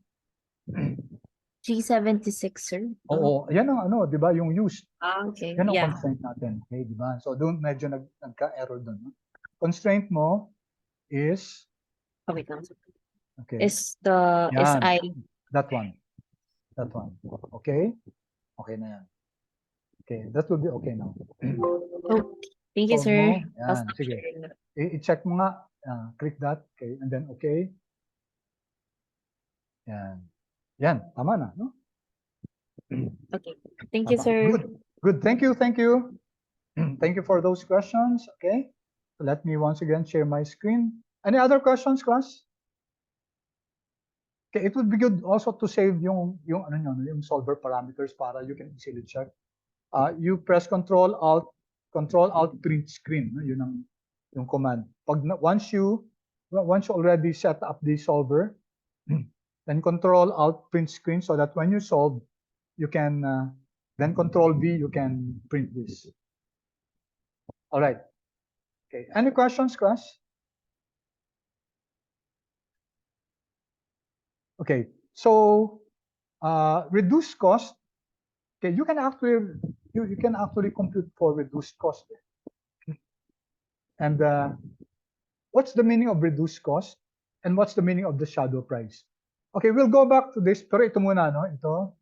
G76, sir. Oo, yan ang ano, di ba? Yung used. Okay. Yan ang Yeah. constraint natin. Okay, di ba? So doon medyo nagka-error doon. No? constraint mo is, Oh, wait lang. okay, Is the is yan, I that one. That one. Okay? Okay na yan. Okay, that will be okay now. oh, thank you, Solve sir. mo. I'll Yan, stop sige. sharing na. I-check mo nga. Click that. Okay, and then okay. Yan. Yan, tama na, no? Okay. Thank you, Tama. sir. Good. Good. Thank you. Thank you. Thank you for those questions. Okay. So let me once again share my screen. Any other questions, class? Okay, it would be good also to save yung ano nyo, yung solver parameters para you can easily check. You press Control Alt Print Screen, no? Yun ang yung command. Once you already set up the solver, then Control Alt Print Screen so that when you solve, you can then Control V, you can print this. All right. Okay. Any questions, class? Okay. So reduce cost. Okay, you can actually compute for reduced cost. And what's the meaning of reduced cost? And what's the meaning of the shadow price? Okay, we'll go back to this. Pero ito muna, no? Ito.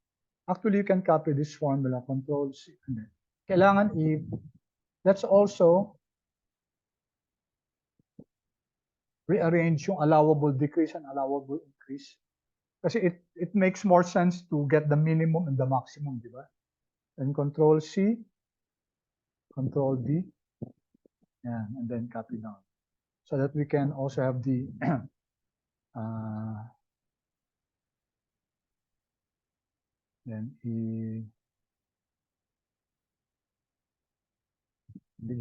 Actually, you can copy this formula. Control C. Kailangan let's also rearrange yung allowable decrease and allowable increase. Kasi it makes more sense to get the minimum and the maximum, di ba? And Control C, Control D, and then copy down. So that we can also have the then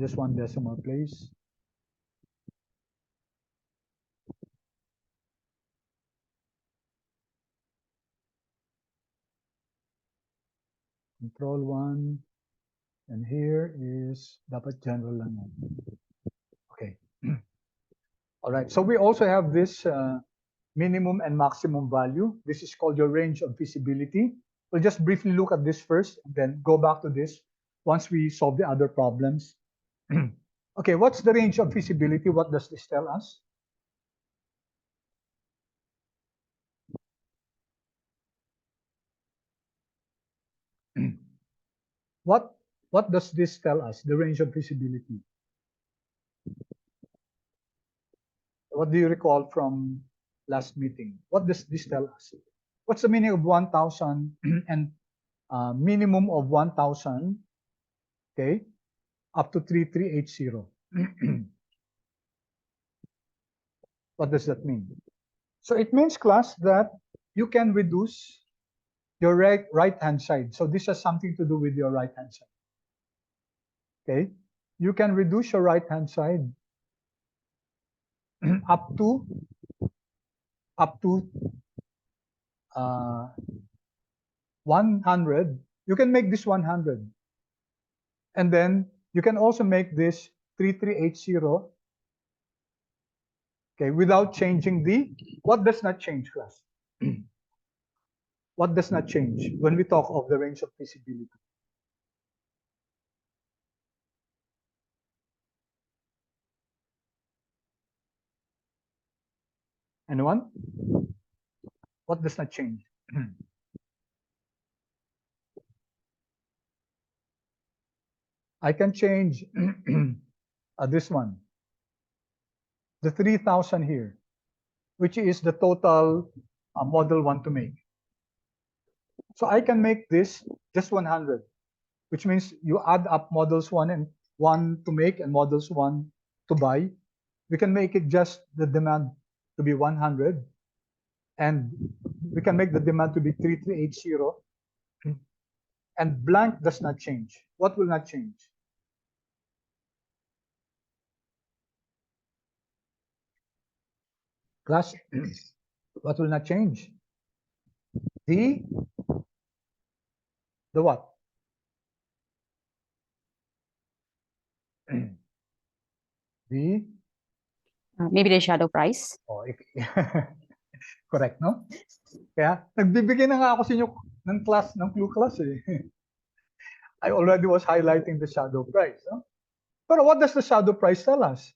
just one decimal place. Control 1, and here is dapat general lang yan. Okay. All right. So we also have this minimum and maximum value. This is called your range of feasibility. We'll just briefly look at this first, and then go back to this once we solve the other problems. Okay, what's the range of feasibility? What does this tell us? What does this tell us, the range of feasibility? What do you recall from last meeting? What does this tell us? What's the meaning of 1,000 and minimum of 1,000, okay, up to 3380? What does that mean? So it means, class, that you can reduce your right-hand side. So this has something to do with your right-hand side. Okay, you can reduce your right-hand side up to 100. You can make this 100, and then you can also make this 3380. Okay, without changing what does not change, class? What does not change when we talk of the range of feasibility? Anyone? What does not change? I can change this one, the 3,000 here, which is the total model 1 to make. So I can make this just 100, which means you add up models 1 to make and models 1 to buy. We can make it just the demand to be 100, and we can make the demand to be 3380, and blank does not change. What will not change? Class, what will not change? The what? The Maybe the shadow price. correct, no? Kaya nagbibigay na nga ako sa inyo ng clue class eh. I already was highlighting the shadow price. No? But what does the shadow price tell us?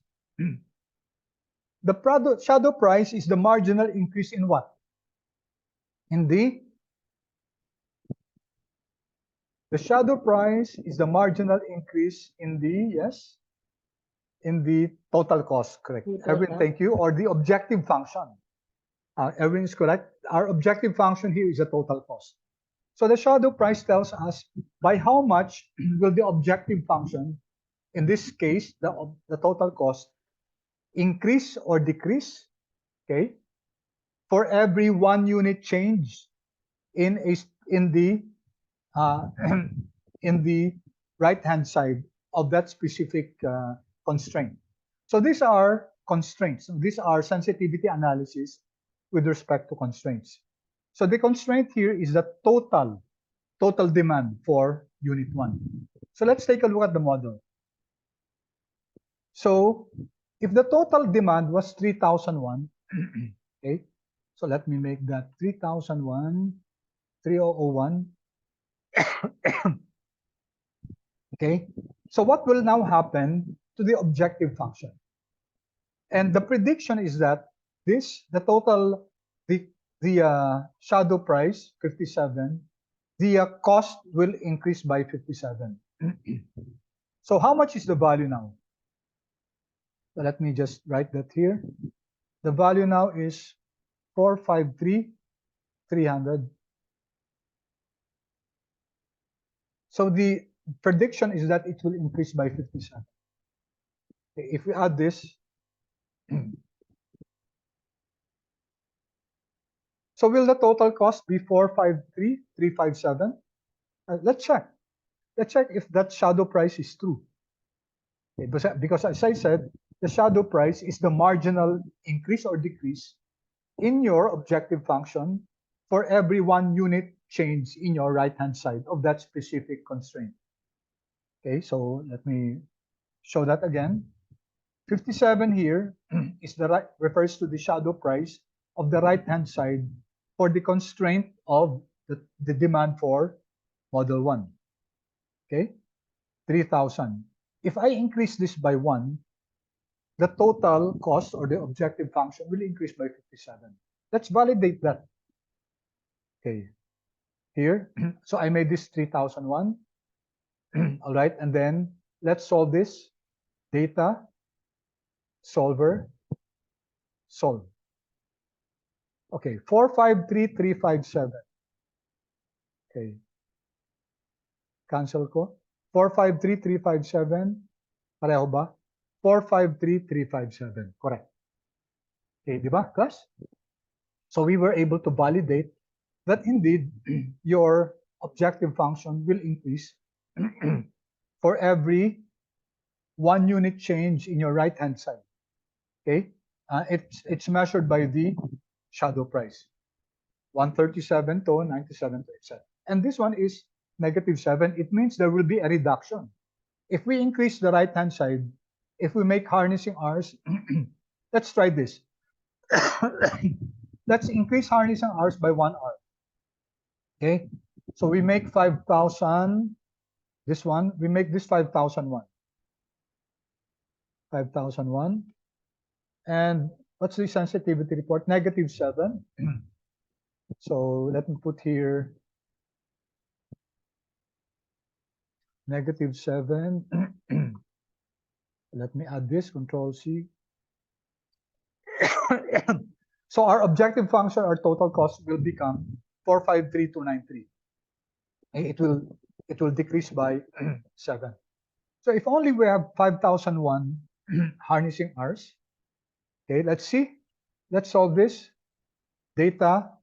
The product shadow price is the marginal increase in what? In the shadow price is the marginal increase in the, yes, in the total cost, correct? Erwin, thank you. Or the objective function. Erwin is correct. Our objective function here is the total cost. So the shadow price tells us by how much will the objective function, in this case, the total cost, increase or decrease, okay, for every 1 unit change in the in the right-hand side of that specific constraint. So these are constraints. These are sensitivity analysis with respect to constraints. So the constraint here is the total demand for unit 1. So let's take a look at the model. So if the total demand was 3001, okay, so let me make that 3001, 3001. Okay, so what will now happen to the objective function? And the prediction is that the shadow price 57, the cost will increase by 57. So how much is the value now? So let me just write that here. The value now is 453,300. So the prediction is that it will increase by 57. If we add this, so will the total cost be 453,357? Let's check. Let's check if that shadow price is true. Okay, because as I said, the shadow price is the marginal increase or decrease in your objective function for every 1 unit change in your right-hand side of that specific constraint. Okay, so let me show that again. 57 here is refers to the shadow price of the right-hand side for the constraint of the demand for model 1. Okay, 3,000. If I increase this by 1, the total cost or the objective function will increase by 57. Let's validate that. Okay, here, so I made this 3001. All right, and then let's solve this. Data, solver, solve. Okay, 453,357. Okay, cancel ko. 453,357. Pareho ba? 453,357. Correct. Okay, di ba, class? So we were able to validate that indeed your objective function will increase for every 1 unit change in your right-hand side. Okay, it's measured by the shadow price, 137 to 97 to etc. And this one is -7. It means there will be a reduction. If we increase the right-hand side, if we make harnessing hours, let's try this. Let's increase harnessing hours by 1 hour. Okay, so we make 5,000. This one, we make this 5,001. 5,001. And what's the sensitivity report? -7. So let me put here -7. Let me add this, Control C. So our objective function, our total cost will become 453,293. It will decrease by 7. So if only we have 5,001 harnessing hours. Okay, let's see. Let's solve this. Data,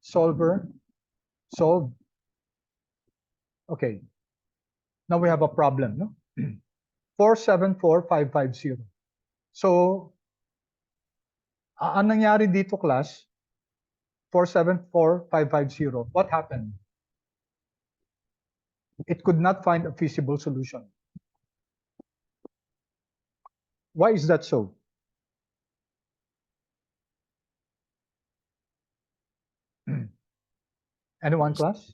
solver, solve. Okay. Now we have a problem, no? 474,550. So, ang nangyari dito, class, 474,550. What happened? It could not find a feasible solution. Why is that so? Anyone, class?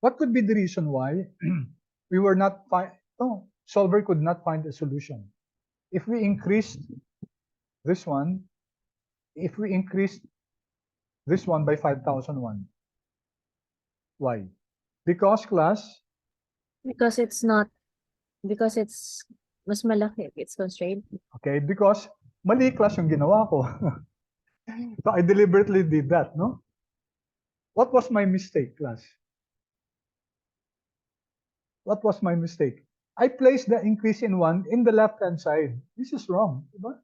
What could be the reason why we were not solver could not find a solution? If we increased this one, if we increased this one by 5,001, why? Because class, Because it's mas malaki, it's constrained. okay, because mali class yung ginawa ko. So I deliberately did that, no? What was my mistake, class? What was my mistake? I placed the increase in 1 in the left-hand side. This is wrong. Diba?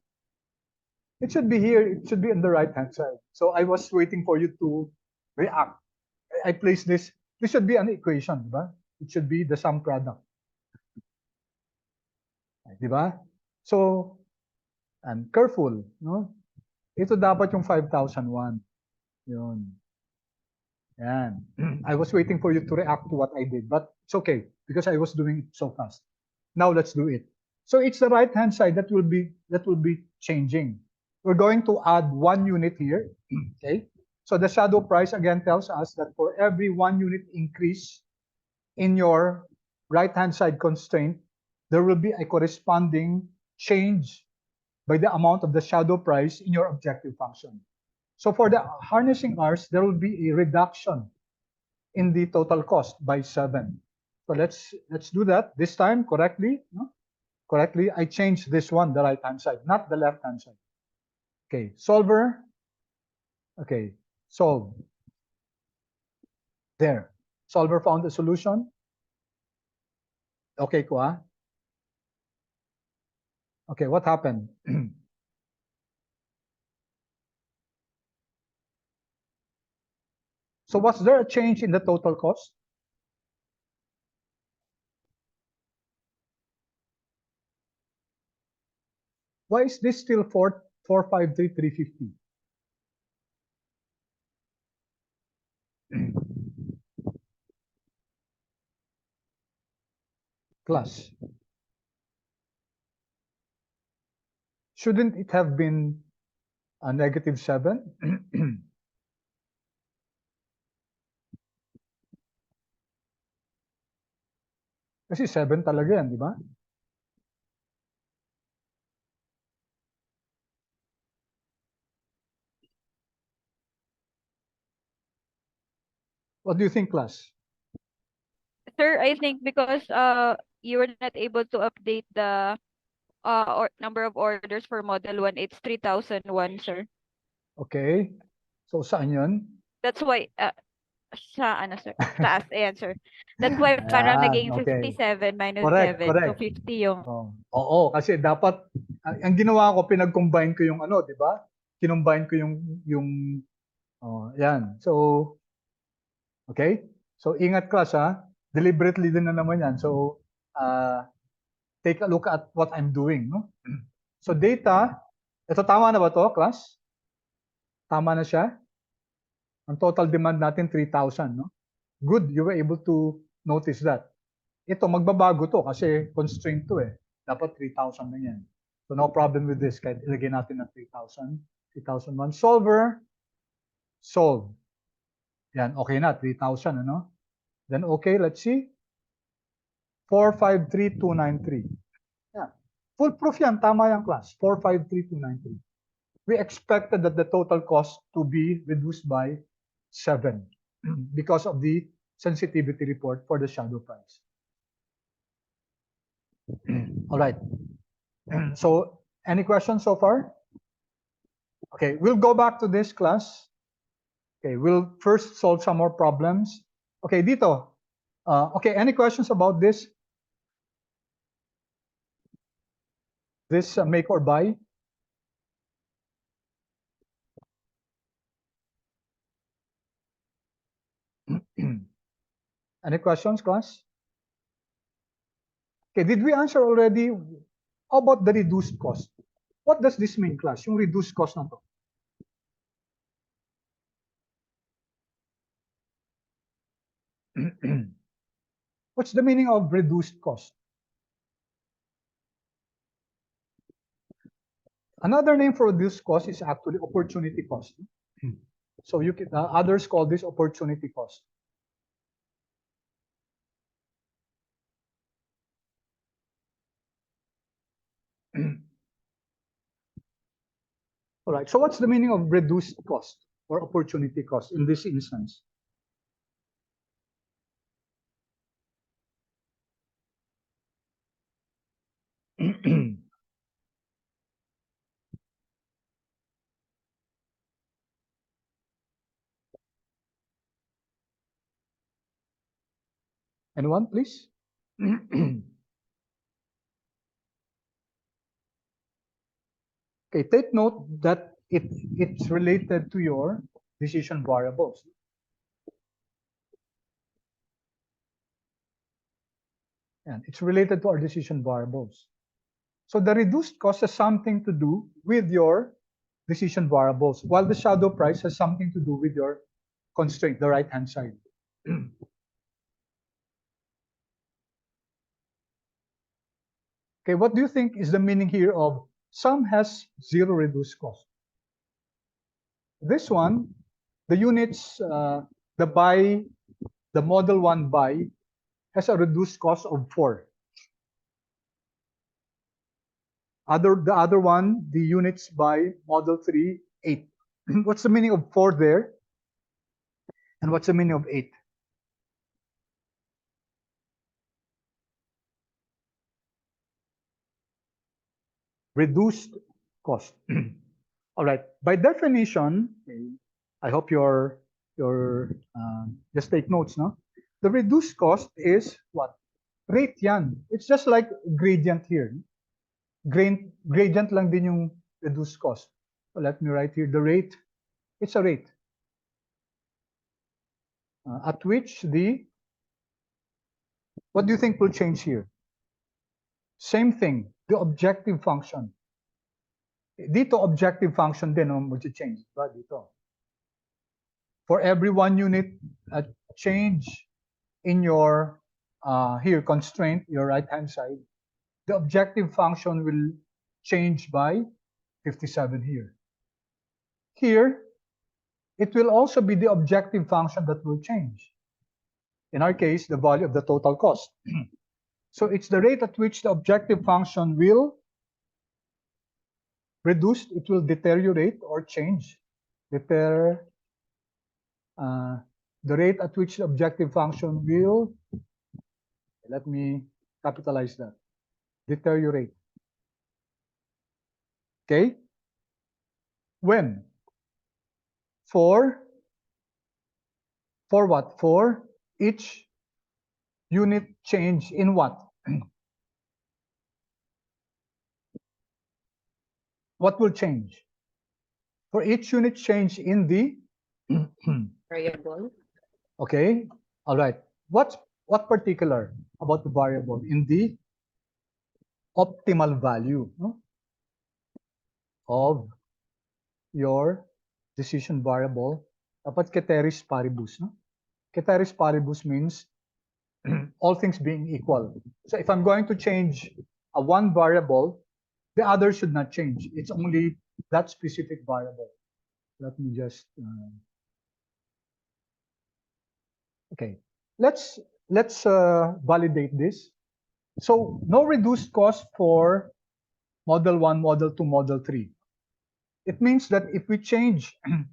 It should be here. It should be on the right-hand side. So I was waiting for you to react. I placed this. This should be an equation. Diba? It should be the sum product. Diba? So, I'm careful. No? Ito dapat yung 5,001. Yun. Yan. I was waiting for you to react to what I did, but it's okay because I was doing it so fast. Now let's do it. So it's the right-hand side that will be changing. We're going to add 1 unit here. Okay. So the shadow price again tells us that for every 1 unit increase in your right-hand side constraint, there will be a corresponding change by the amount of the shadow price in your objective function. So for the harnessing hours, there will be a reduction in the total cost by 7. So let's do that this time correctly. No? Correctly, I changed this one, the right-hand side, not the left-hand side. Okay, solver. Okay, solve. There. Solver found a solution. Okay, ko. Okay, what happened? So was there a change in the total cost? Why is this still 453,350? Class. Shouldn't it have been a -7? Kasi 7 talaga yan, di ba? What do you think, class? Sir, I think because you were not able to update the or number of orders for model 1, it's 3,001, sir. Okay. So saan yun? That's why sa ano sir, taas answer. That's why parang Ayan, naging okay. 57 minus Correct, 7. So correct. 50 yung Oo, kasi dapat ang ginawa ko pinag-combine ko yung ano, 'di ba? Kinombine ko yung yan. So okay? So ingat class ha. Deliberately din na naman yan. So take a look at what I'm doing, no? So data, ito tama na ba to, class? Tama na siya? Ang total demand natin 3,000, no? Good, you were able to notice that. Ito, magbabago to kasi constraint to eh. Dapat 3,000 na yan. So no problem with this. Kahit ilagay natin na 3,000, 3,001. Solver, solve. Yan, okay na, 3,000, ano? Then okay, let's see. 453,293. Yeah. Foolproof yan, tama yan class. 453,293. We expected that the total cost to be reduced by 7 because of the sensitivity report for the shadow price. All right. So, any questions so far? Okay, we'll go back to this class. Okay, we'll first solve some more problems. Okay, dito. Okay, any questions about this? This make or buy? Any questions, class? Okay, did we answer already? How about the reduced cost? What does this mean, class? Yung reduced cost na to? What's the meaning of reduced cost? Another name for reduced cost is actually opportunity cost. So you can, others call this opportunity cost. All right, so what's the meaning of reduced cost or opportunity cost in this instance? Anyone, please? Okay, take note that it's related to your decision variables. And it's related to our decision variables. So the reduced cost has something to do with your decision variables, while the shadow price has something to do with your constraint, the right-hand side. Okay, what do you think is the meaning here of sum has zero reduced cost? This one, the units, the buy, the model 1 buy has a reduced cost of 4. The other one, the units by model 3, 8. What's the meaning of 4 there? And what's the meaning of 8? Reduced cost. All right. By definition, I hope you're just take notes, no? The reduced cost is what? Rate yan. It's just like gradient here. Gradient lang din yung reduced cost. So let me write here the rate. It's a rate at which what do you think will change here? Same thing, the objective function. Dito objective function din ang mag-change, ba dito? For every 1 unit change in your here constraint, your right-hand side, the objective function will change by 57 here. Here, it will also be the objective function that will change. In our case, the value of the total cost. So it's the rate at which the objective function will reduce, it will deteriorate or change. The rate at which the objective function will, let me capitalize that, deteriorate. Okay? When? For what? For each unit change in what? What will change? For each unit change in the Variable. okay, all right. What particular about the variable in the optimal value, no, of your decision variable? Dapat ceteris paribus, no? Ceteris paribus means all things being equal. So if I'm going to change a one variable, the other should not change. It's only that specific variable. Let me just okay. Let's validate this. So no reduced cost for model 1, model 2, model 3. It means that if we change the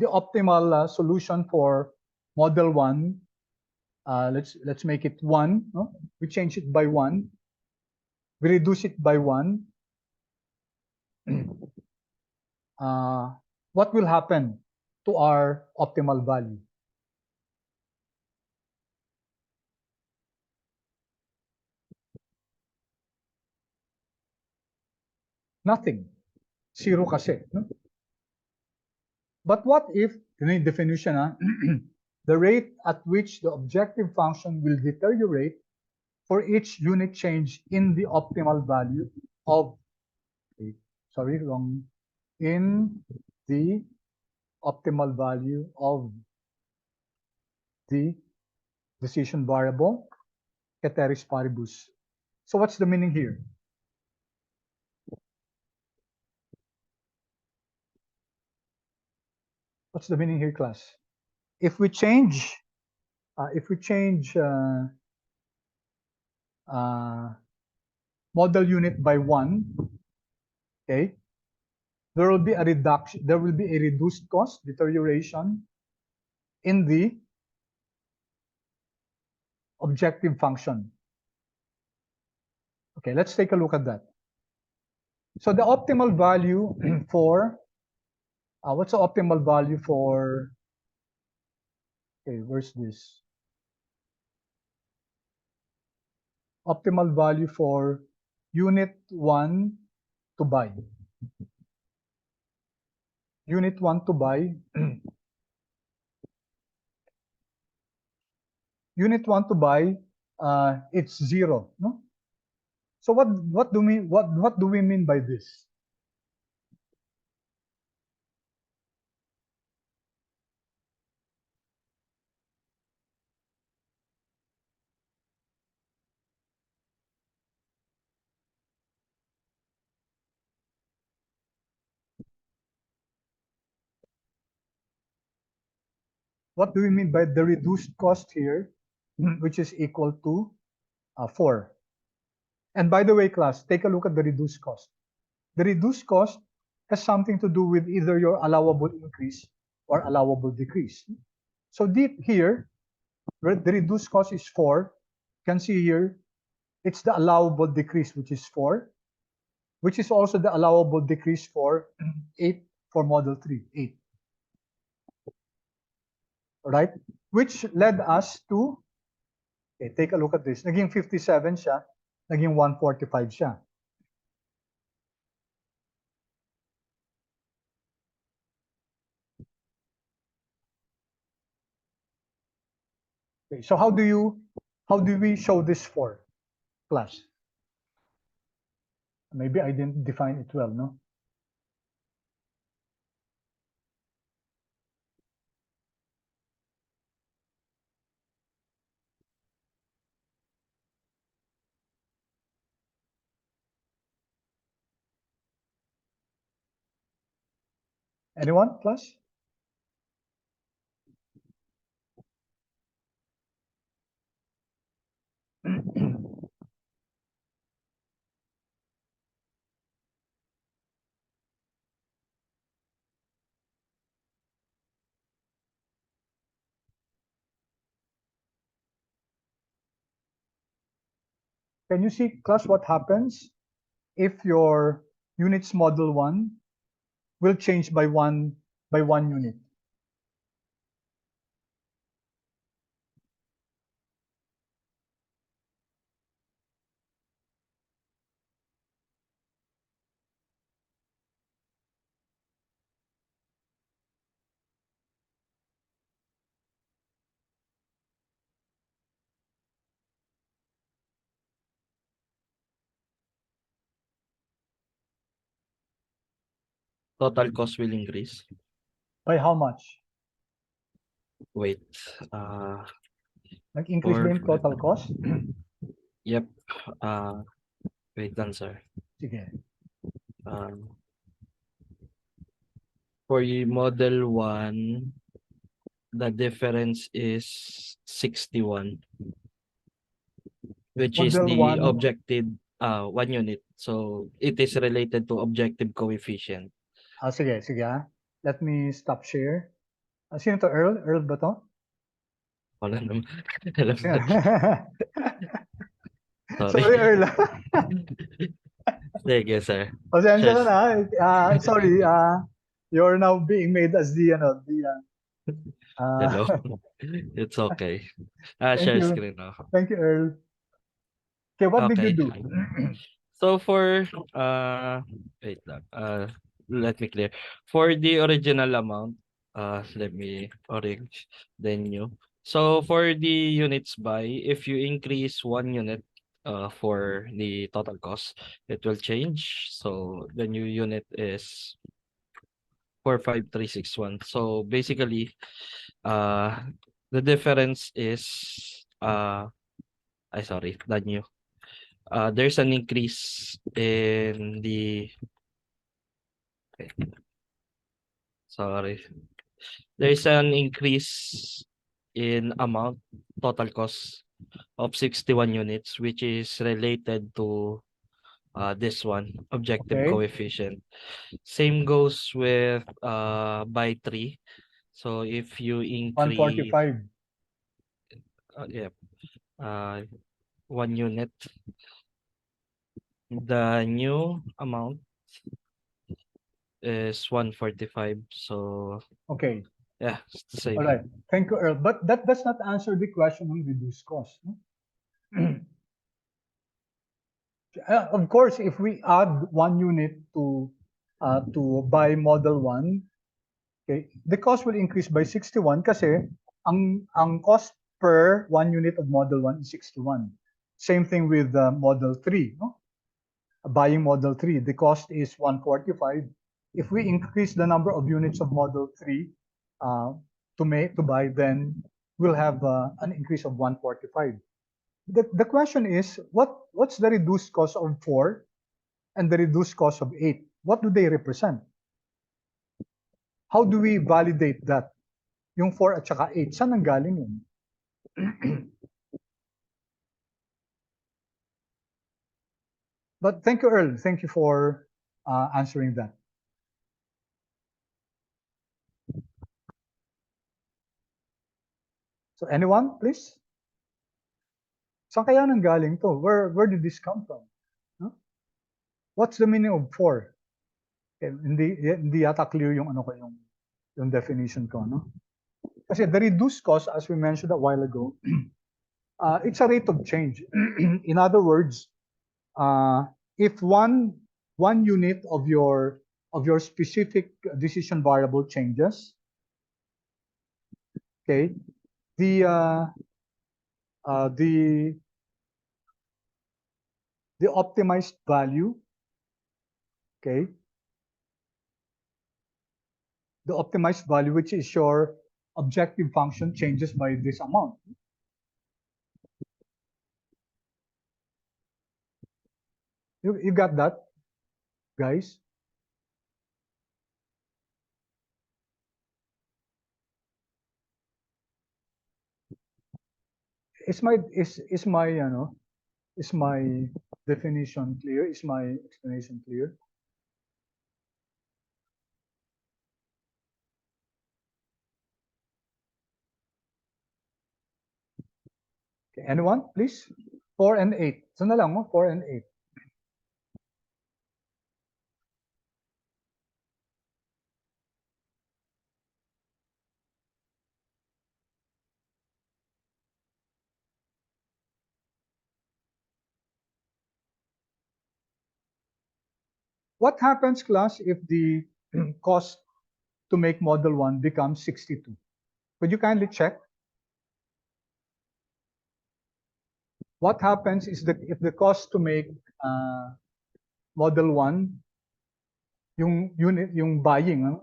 optimal solution for model 1, let's make it 1. No? We change it by 1. We reduce it by 1. What will happen to our optimal value? Nothing. Zero kasi. No? But what if, yung definition, the rate at which the objective function will deteriorate for each unit change in the optimal value of, sorry, wrong, in the optimal value of the decision variable, ceteris paribus. So what's the meaning here? What's the meaning here, class? If we change model unit by 1, okay, there will be a reduction, there will be a reduced cost deterioration in the objective function. Okay, let's take a look at that. So the optimal value for, what's the optimal value for, okay, where's this? Optimal value for unit 1 to buy. Unit 1 to buy. Unit 1 to buy, it's 0, no? So what do we mean by this? What do we mean by the reduced cost here, which is equal to 4? And by the way, class, take a look at the reduced cost. The reduced cost has something to do with either your allowable increase or allowable decrease. So deep here, where the reduced cost is 4, you can see here, it's the allowable decrease, which is 4, which is also the allowable decrease for 8 for model 3, 8. Right? Which led us to, okay, take a look at this. Naging 57 siya, naging 145 siya. Okay, so how do we show this for class? Maybe I didn't define it well, no? Anyone, class? Can you see, class, what happens if your units model 1 will change by one unit? Total cost will increase. By how much? Wait. Nag-increase ba yung total cost? Yep. Wait lang, sir. Sige. For model 1, the difference is 61, which is Model the 1. objective 1 unit. So it is related to objective coefficient. Sige, sige. Let me stop share. Sino to? Earl? Earl ba to? Wala naman. Alam Sige. Sorry. Sorry, Earl. Sige, sir. Pasensya Yes. ka na. Sorry. You're now being made as the Hello. It's okay. Thank Share you. screen ako. Thank you, Earl. Okay, what did you Okay. do? So for wait lang. Let me clear. For the original amount, let me orange then new. So for the units buy, if you increase 1 unit for the total cost, it will change. So the new unit is 45361. So basically, the difference is sorry, the new. There's an increase in the sorry. There's an increase in amount total cost of 61 units, which is related to this one, objective Okay. coefficient. Same goes with by 3. So if you increase 145. yeah, 1 unit, the new amount is 145. So Okay. yeah, it's the same. All right. Thank you, Earl. But that does not answer the question on reduced cost. No? Of course, if we add 1 unit to buy model 1, okay, the cost will increase by 61 kasi ang cost per 1 unit of model 1 is 61. Same thing with model 3, no? Buying model 3, the cost is 145. If we increase the number of units of model 3 to buy, then we'll have an increase of 145. The question is, what's the reduced cost of 4 and the reduced cost of 8? What do they represent? How do we validate that? Yung 4 at saka 8, saan ang galing yun? But thank you, Earl. Thank you for answering that. So anyone, please? Saan kaya nang galing to? Where did this come from? Huh? What's the meaning of 4? Okay, hindi yata clear yung ano ko yung definition ko, no? Kasi the reduced cost, as we mentioned a while ago, it's a rate of change. In other words, if one unit of your specific decision variable changes, okay, the optimized value, okay, the optimized value, which is your objective function, changes by this amount. You got that, guys? Is my definition clear? Is my explanation clear? Okay, anyone, please? 4 and 8. So na lang, 4 and 8. What happens, class, if the cost to make model 1 becomes 62? Could you kindly check? What happens is that if the cost to make model 1, yung unit, yung buying,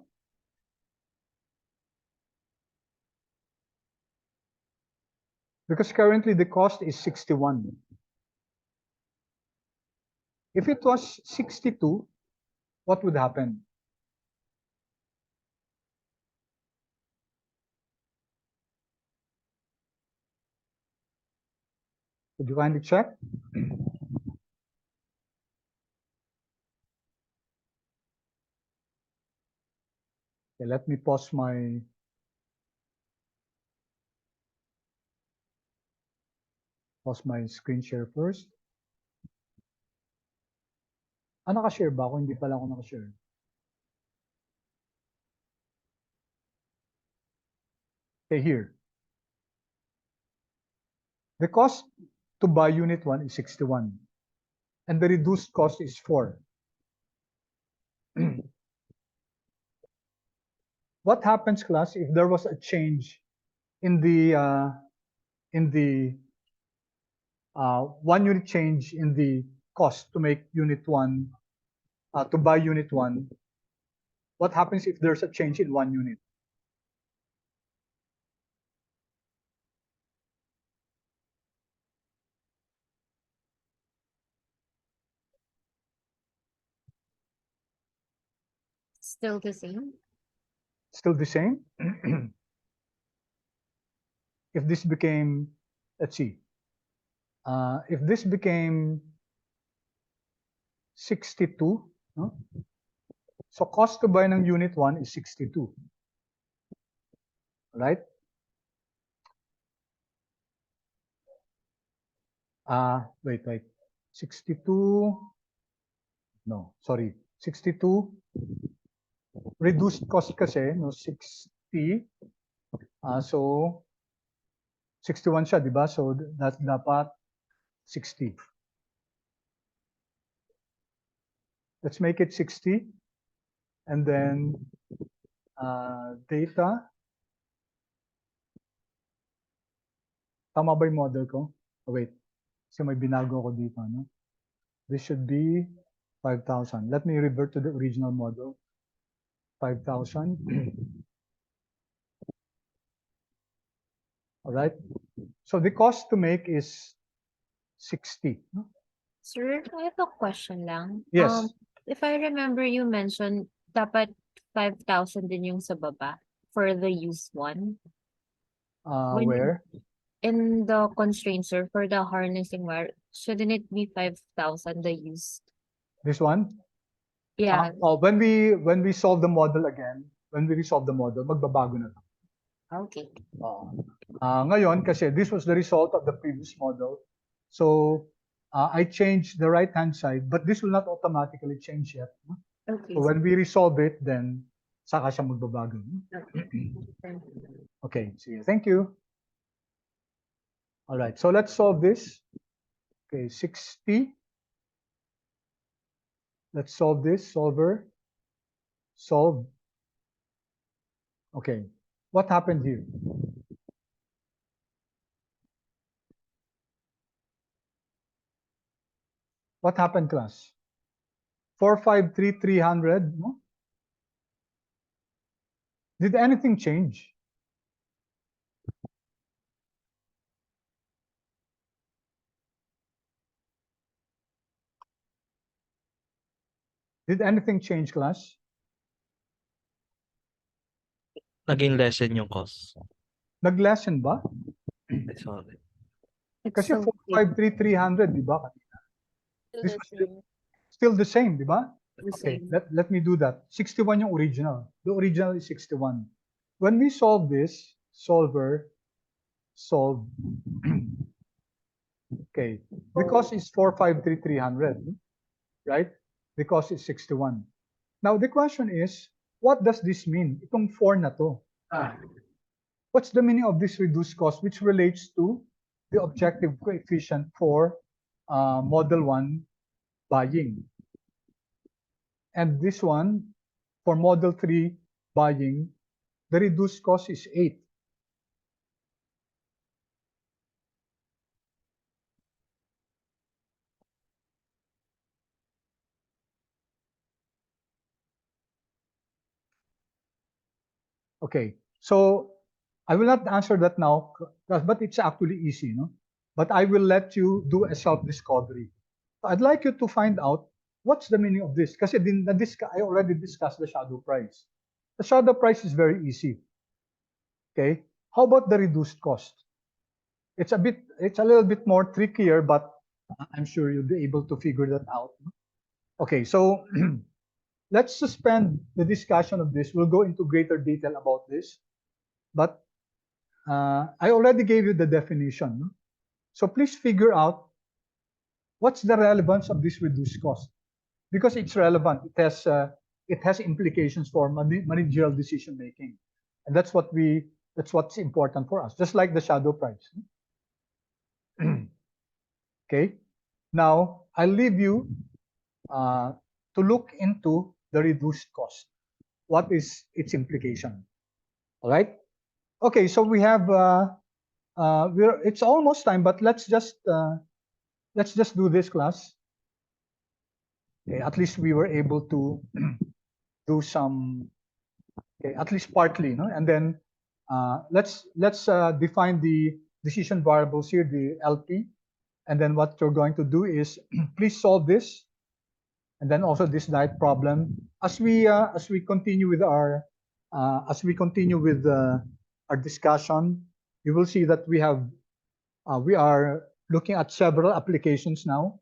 because currently the cost is 61. If it was 62, what would happen? Could you kindly check? Okay, let me pause my screen share first. Naka-share ba ako? Hindi pala ako naka-share. Okay, here. The cost to buy unit 1 is 61. And the reduced cost is 4. What happens, class, if there was a change in the 1 unit change in the cost to make unit 1, to buy unit 1? What happens if there's a change in 1 unit? Still the same? Still the same? If this became, let's see, if this became 62. No? So cost to buy ng unit 1 is 62. Right? Wait. 62. No, sorry. 62. Reduced cost kasi, no, 60. So 61 siya, di ba? So that dapat 60. Let's make it 60. And then data. Tama ba yung model ko? Oh, wait. Kasi may binago ko dito. No? This should be 5,000. Let me revert to the original model. 5,000. All right. So the cost to make is 60. No? Sir, I have a question lang. Yes. If I remember, you mentioned dapat 5,000 din yung sa baba for the used one. When- Where? In the constraint, sir, for the harnessing wire, shouldn't it be 5,000 the used? This one? Yeah, When we solve the model again, when we resolve the model, magbabago na to. okay. Ngayon, kasi this was the result of the previous model. So I changed the right-hand side, but this will not automatically change yet. No? Okay. So when we resolve it, then saka siya magbabago. No? Okay, sige. Thank you. All right, so let's solve this. Okay, 60. Let's solve this. Solver. Solve. Okay, what happened here? What happened, class? 453,300. No? Did anything change? Did anything change, class? Naging lesson yung cost. Nag-lessen ba? Sorry. It's Kasi so 453,300, di ba? This was still the same, di ba? Okay, let me do that. 61 yung original. The original is 61. When we solve this, solver, solve. Okay, because it's 453,300, right? Because it's 61. Now the question is, what does this mean? Itong 4 na to. What's the meaning of this reduced cost, which relates to the objective coefficient for model 1 buying? And this one, for model 3 buying, the reduced cost is 8. Okay, so I will not answer that now, but it's actually easy, no? But I will let you do a self-discovery. I'd like you to find out what's the meaning of this. Kasi I already discussed the shadow price. The shadow price is very easy. Okay, how about the reduced cost? It's a little bit more trickier, but I'm sure you'll be able to figure that out. Okay, so let's suspend the discussion of this. We'll go into greater detail about this. But I already gave you the definition. So please figure out what's the relevance of this reduced cost. Because it's relevant. It has implications for managerial decision making. And that's what's important for us, just like the shadow price. Okay. Now I'll leave you to look into the reduced cost. What is its implication? All right. Okay. So we have it's almost time, but let's just do this, class. Okay. At least we were able to do some. Okay, at least partly, no? And then let's define the decision variables here, the LP. And then what you're going to do is please solve this, and then also this diet problem. As we continue with our our discussion, you will see that we are looking at several applications now.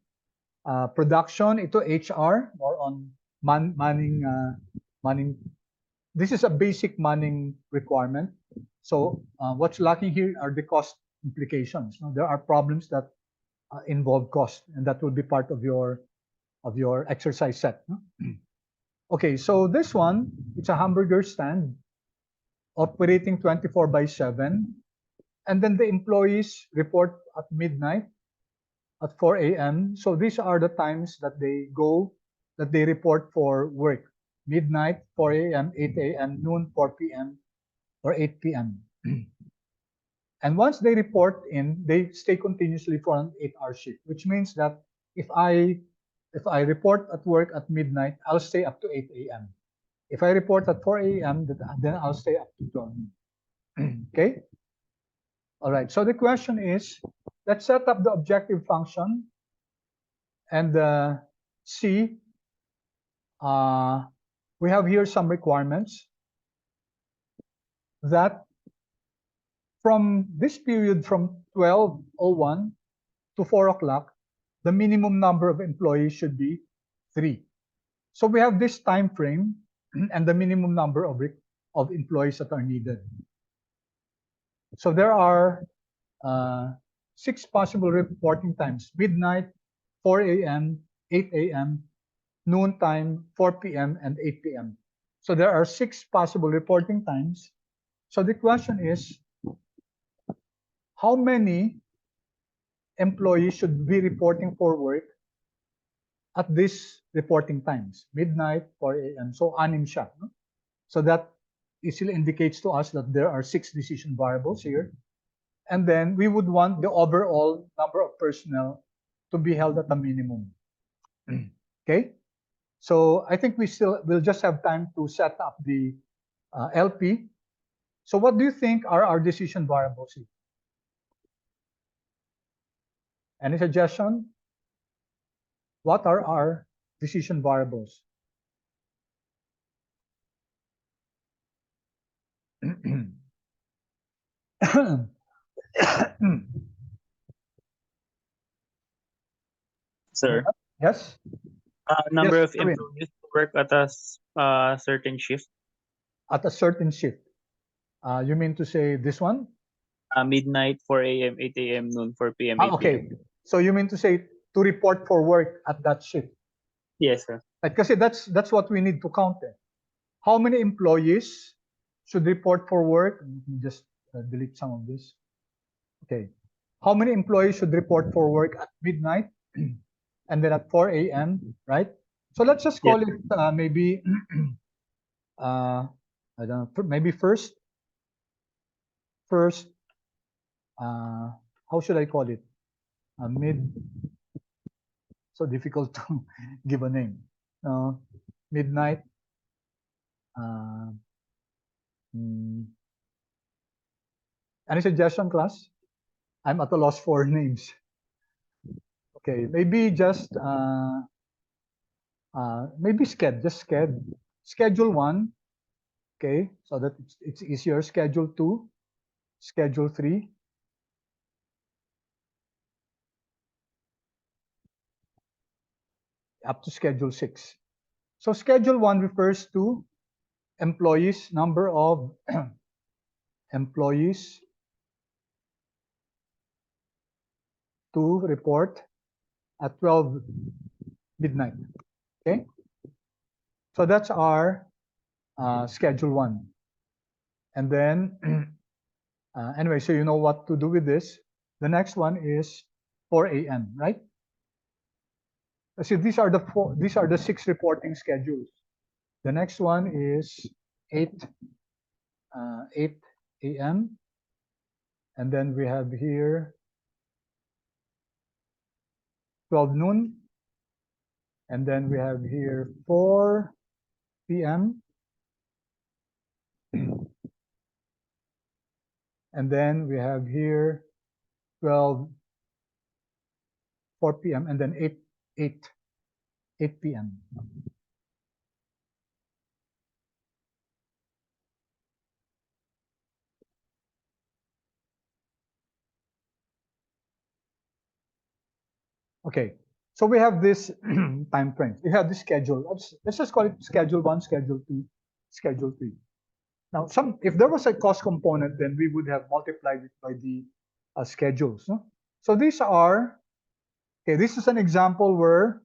Production, ito HR, more on manning. This is a basic manning requirement. So what's lacking here are the cost implications. No? There are problems that involve cost, and that will be part of your exercise set. No? Okay, so this one, it's a hamburger stand operating 24/7, and then the employees report at midnight at 4 a.m. So these are the times that they report for work: midnight, 4 a.m., 8 a.m., noon, 4 p.m., or 8 p.m. And once they report in, they stay continuously for an 8-hour shift, which means that if I report at work at midnight, I'll stay up to 8 a.m. If I report at 4 a.m., then I'll stay up to 12 noon. Okay? All right, so the question is, let's set up the objective function and see, we have here some requirements that from this period from 12:01 to 4 o'clock, the minimum number of employees should be 3. So we have this time frame and the minimum number of employees that are needed. So there are 6 possible reporting times: midnight, 4 a.m., 8 a.m., noon time, 4 p.m., and 8 p.m. So there are 6 possible reporting times. So the question is, how many employees should be reporting for work at these reporting times? Midnight, 4 a.m. So anim siya. No? So that easily indicates to us that there are 6 decision variables here. And then we would want the overall number of personnel to be held at a minimum. Okay? So I think we'll just have time to set up the LP. So what do you think are our decision variables here? Any suggestion? What are our decision variables? Sir, Yes? number Yes, of Erwin. employees to work at a certain shift. At a certain shift. You mean to say this one? Midnight, 4 a.m., 8 a.m., noon, 4 p.m., 8 Okay. p.m. So you mean to say to report for work at that shift? Yes, sir. Like, kasi that's what we need to count. How many employees should report for work? Let me just delete some of this. Okay. How many employees should report for work at midnight and then at 4 a.m., right? So let's just call it maybe, I don't know, maybe first, how should I call it? So difficult to give a name. Midnight. Any suggestion, class? I'm at a loss for names. Okay, maybe just maybe schedule 1. Okay, so that it's easier. Schedule 2, schedule 3, up to schedule 6. So schedule 1 refers to employees, number of employees to report at 12 midnight. Okay, so that's our schedule 1. And then anyway, so you know what to do with this. The next one is 4 a.m., right? See, these are the 6 reporting schedules. The next one is 8 a.m. and then we have here 12 noon, and then we have here 4 p.m. and then we have here 12 4 p.m. and then 8 p.m. Okay, So we have this time frames. We have this schedule. Let's just call it schedule 1, schedule 2, schedule 3. Now, if there was a cost component, then we would have multiplied it by the schedules. No? So these are, okay, this is an example where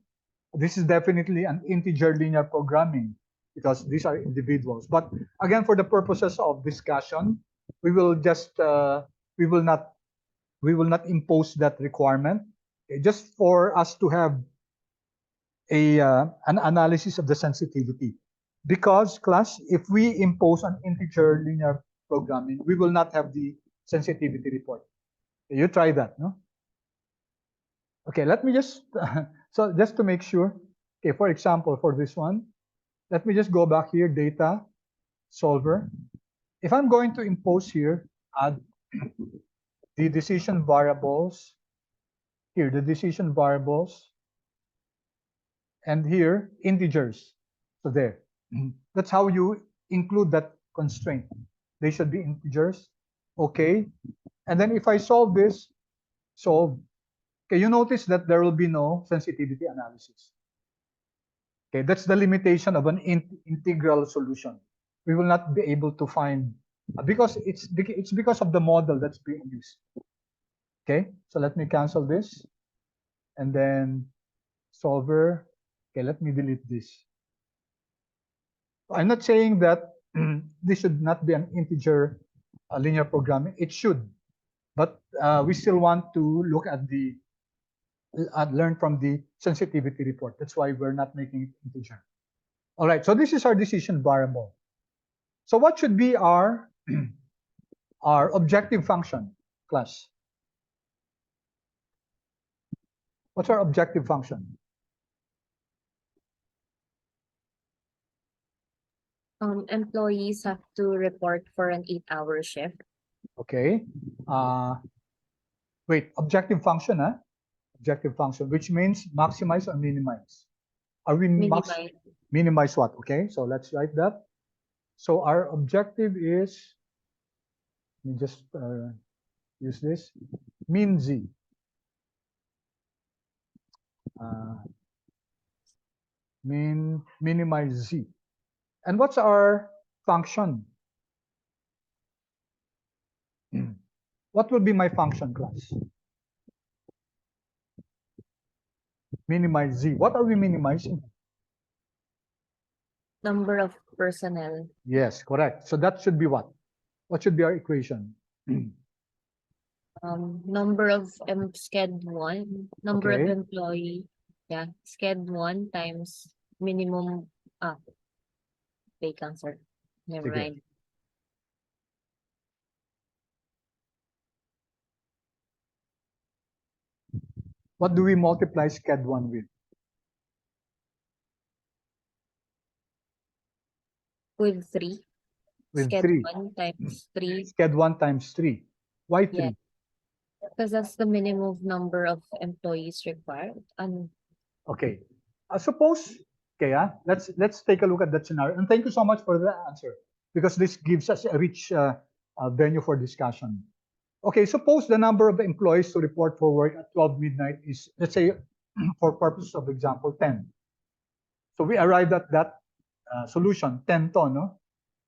this is definitely an integer linear programming because these are individuals. But again, for the purposes of discussion, we will just, we will not impose that requirement. Okay, just for us to have an analysis of the sensitivity. Because class, if we impose an integer linear programming, we will not have the sensitivity report. You try that, no? Okay, let me just, so just to make sure, okay, for example, for this one, let me just go back here, data, solver. If I'm going to impose here, add the decision variables, here, the decision variables, and here, integers. So there. That's how you include that constraint. They should be integers. Okay. And then if I solve this, solve. Okay, you notice that there will be no sensitivity analysis. Okay, that's the limitation of an integral solution. We will not be able to find because it's because of the model that's being used. Okay, so let me cancel this and then solver. Okay, let me delete this. I'm not saying that this should not be an integer linear programming. It should, but we still want to look at the learn from the sensitivity report. That's why we're not making it integer. All right, so this is our decision variable. So what should be our our objective function, class? What's our objective function? Employees have to report for an 8-hour shift. Okay. Wait, objective function, huh? Objective function, which means maximize or minimize. Are we minimize what? Okay, so let's write that. So our objective is, let me just use this, min z. Minimize z. And what's our function? What will be my function, class? Minimize z. What are we minimizing? Number of personnel. Yes, correct. So that should be what? What should be our equation? Number of sched 1, number of Okay. employee. Yeah, sched 1 times minimum. Wait, answer. Never Sige. mind. What do we multiply sched 1 with? With 3. With Sched 3. 1 times 3. Sched 1 times 3. Why 3? Yeah. Because that's the minimum number of employees required. Okay. Suppose, okay, let's take a look at that scenario. And thank you so much for the answer, because this gives us a rich venue for discussion. Okay, suppose the number of employees to report for work at 12 midnight is, let's say, for purposes of example, 10. So we arrived at that solution, 10 to, no?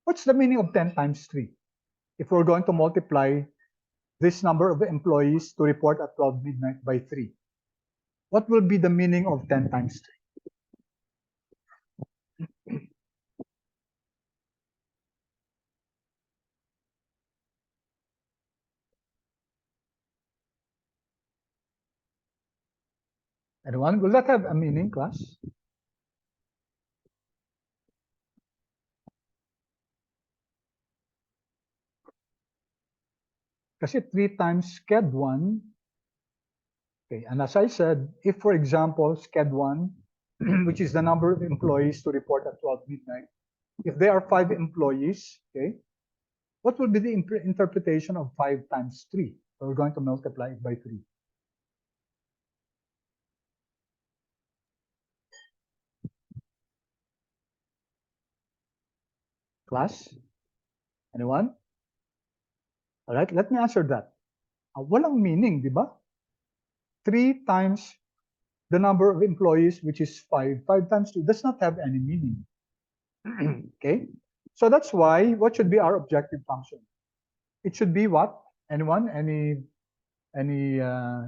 What's the meaning of 10 times 3? If we're going to multiply this number of employees to report at 12 midnight by 3, what will be the meaning of 10 times 3? Anyone? Will that have a meaning, class? Kasi 3 times sched 1. Okay, and as I said, if for example, sched 1, which is the number of employees to report at 12 midnight, if there are 5 employees, okay, what will be the interpretation of 5 times 3? So we're going to multiply it by 3. Class? Anyone? All right, let me answer that. Walang meaning, di ba? 3 times the number of employees, which is 5. 5 times 2 does not have any meaning. Okay? So that's why, what should be our objective function? It should be what? Anyone? Any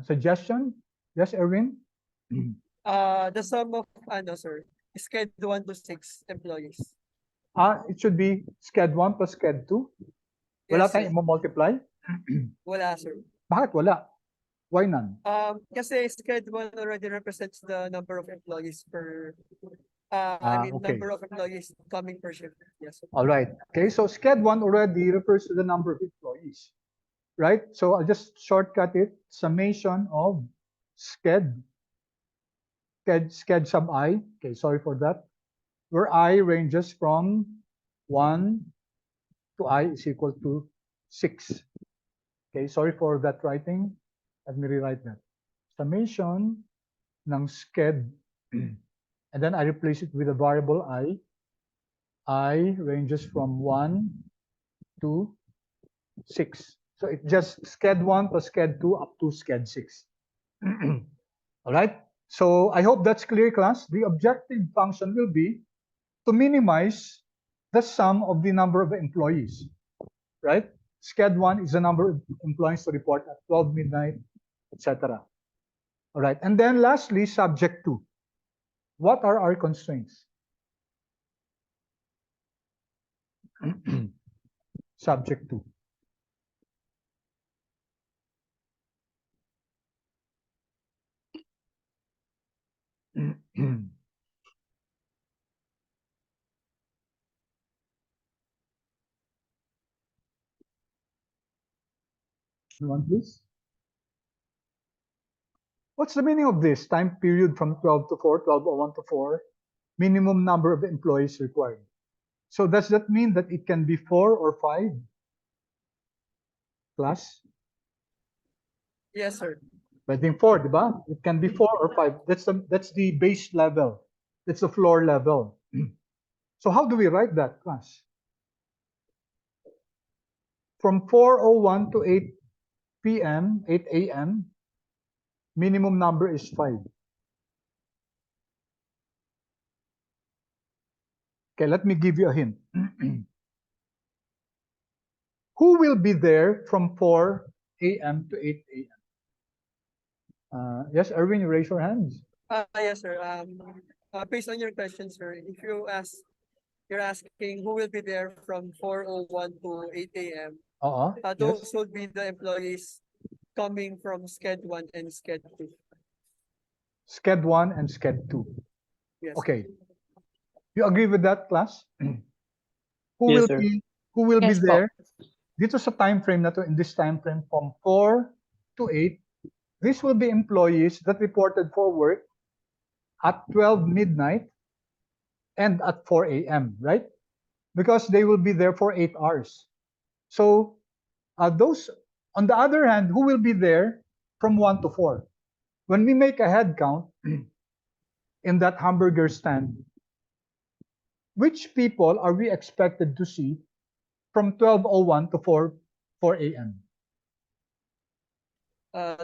suggestion? Yes, Erwin? The sum of, sir, sched 1 to 6 employees. It should be sched 1 plus sched 2. Wala Yes, sir. tayong i-multiply? Wala, sir. Bakit wala? Why none? Kasi sched 1 already represents the number of employees per, Okay. number of employees coming per shift. Yes, sir. All right. Okay, so sched 1 already refers to the number of employees, right? So I'll just shortcut it. Summation of sched sub I. Okay, sorry for that. Where I ranges from 1 to I is equal to 6. Okay, sorry for that writing. Let me rewrite that. Summation ng sched, and then I replace it with a variable I. I ranges from 1 to 6. So it just sched 1 plus sched 2 up to sched 6. All right. So I hope that's clear, class. The objective function will be to minimize the sum of the number of employees, right? Sched 1 is the number of employees to report at 12 midnight, etc. All right. And then lastly, subject 2. What are our constraints? Subject 2. One, please. What's the meaning of this? Time period from 12 to 4, 12:01 to 4, minimum number of employees required. So does that mean that it can be 4 or 5? Class? Yes, sir. Pwedeng 4, di ba? It can be 4 or 5. That's the base level. That's the floor level. So how do we write that, class? From 4:01 to 8 p.m., 8 a.m., minimum number is 5. Okay, let me give you a hint. Who will be there from 4 a.m. to 8 a.m.? Yes, Erwin, you raise your hands. Yes, sir. Based on your question, sir, if you're asking who will be there from 4:01 to 8 a.m. Those Yes. will be the employees coming from sched 1 and sched 2. Sched 1 and sched 2. Yes. Okay. You agree with that, class? Who Yes, will sir. be Yes po. there dito sa time frame na to, in this time frame from 4 to 8? These will be employees that reported for work at 12 midnight and at 4 a.m., right? Because they will be there for 8 hours. So those, on the other hand, who will be there from 1 to 4? When we make a head count in that hamburger stand, which people are we expected to see from 12:01 to 4 a.m.?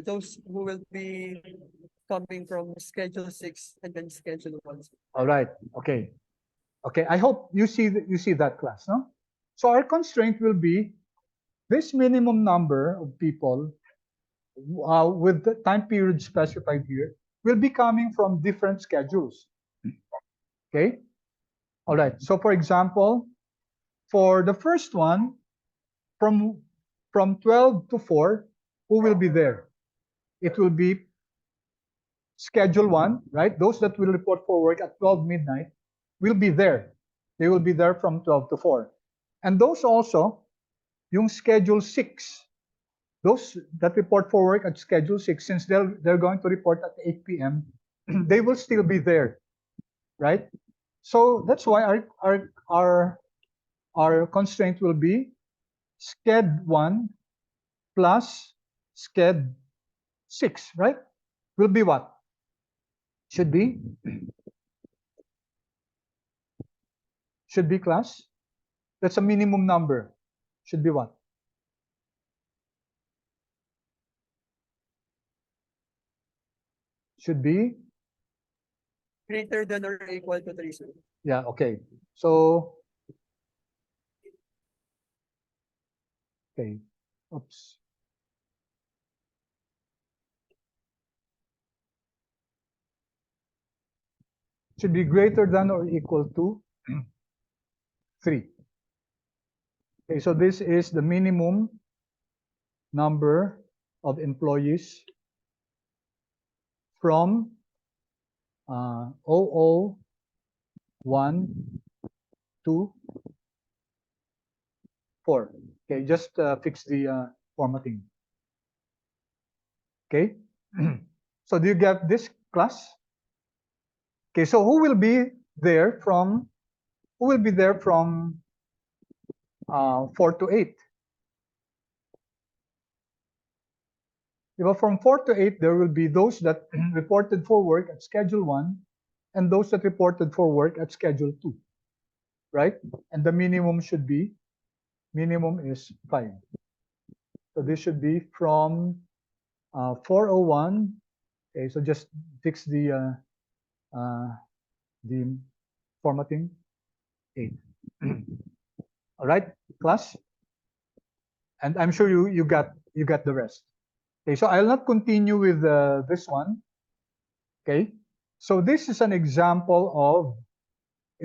Those who will be coming from schedule 6 and then schedule 1. All right. Okay. Okay. I hope you see that, class, no? So our constraint will be this minimum number of people with the time period specified here will be coming from different schedules. Okay. All right. So for example, for the first one, from 12 to 4, who will be there? It will be schedule 1, right? Those that will report for work at 12 midnight will be there. They will be there from 12 to 4. And those also, yung schedule 6, those that report for work at schedule 6, since they're going to report at 8 p.m., they will still be there, right? So that's why our constraint will be sched 1 plus sched 6, right? Will be what? Should be class. That's a minimum number. Should be what? Should be Greater than or equal to 3, sir. Yeah, okay. So, okay. Oops. Should be greater than or equal to 3. Okay, so this is the minimum number of employees from 001 to 4. Okay, just fix the formatting. Okay, so do you get this, class? Okay, so who will be there from 4 to 8? Well, from 4 to 8, there will be those that reported for work at Schedule 1 and those that reported for work at Schedule 2, right? And the minimum is 5. So this should be from 401. Okay, so just fix the formatting 8. All right, class? And I'm sure you got the rest. Okay, so I'll not continue with this one. Okay, so this is an example of,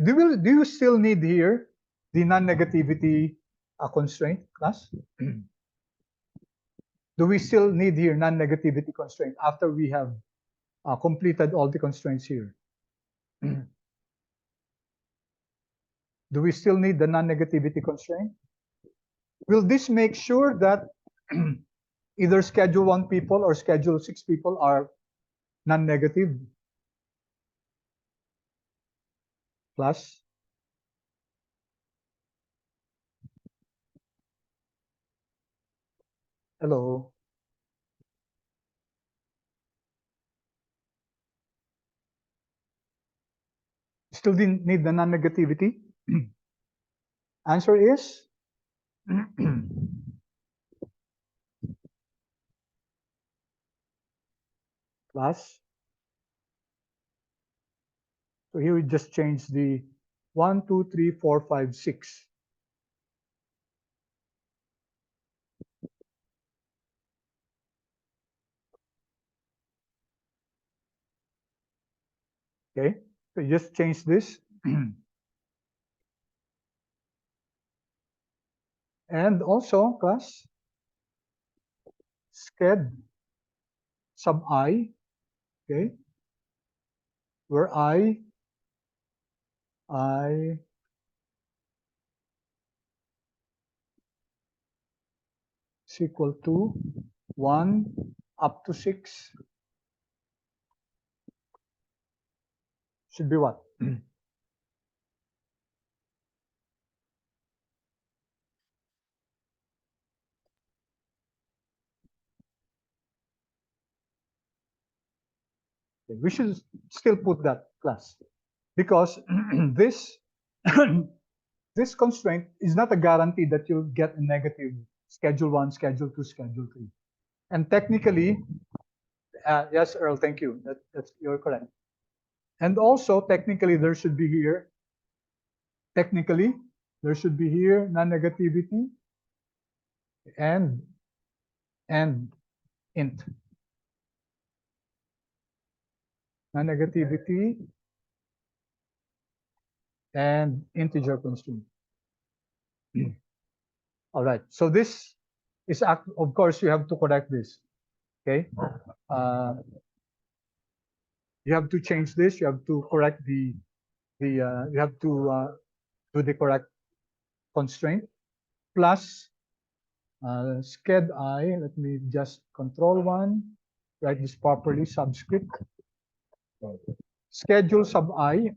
do you still need here the non-negativity constraint, class? Do we still need here non-negativity constraint after we have completed all the constraints here? Do we still need the non-negativity constraint? Will this make sure that either Schedule 1 people or Schedule 6 people are non-negative? Class? Hello? Still didn't need the non-negativity? Answer is class. So here we just change the 1, 2, 3, 4, 5, 6. Okay, so you just change this. And also, class, sched sub I, okay, where I is equal to 1 up to 6 should be what? Okay, we should still put that, class, because this this constraint is not a guarantee that you'll get a negative Schedule 1, Schedule 2, Schedule 3. And technically, yes, Earl, thank you. You're correct. And also, technically, there should be here non-negativity and int. Non-negativity and integer constraint. All right. So this is, of course, you have to correct this. Okay. You have to change this. You have to correct you have to do the correct constraint plus sched I. Let me just control-1, write this properly, subscript. Schedule sub I,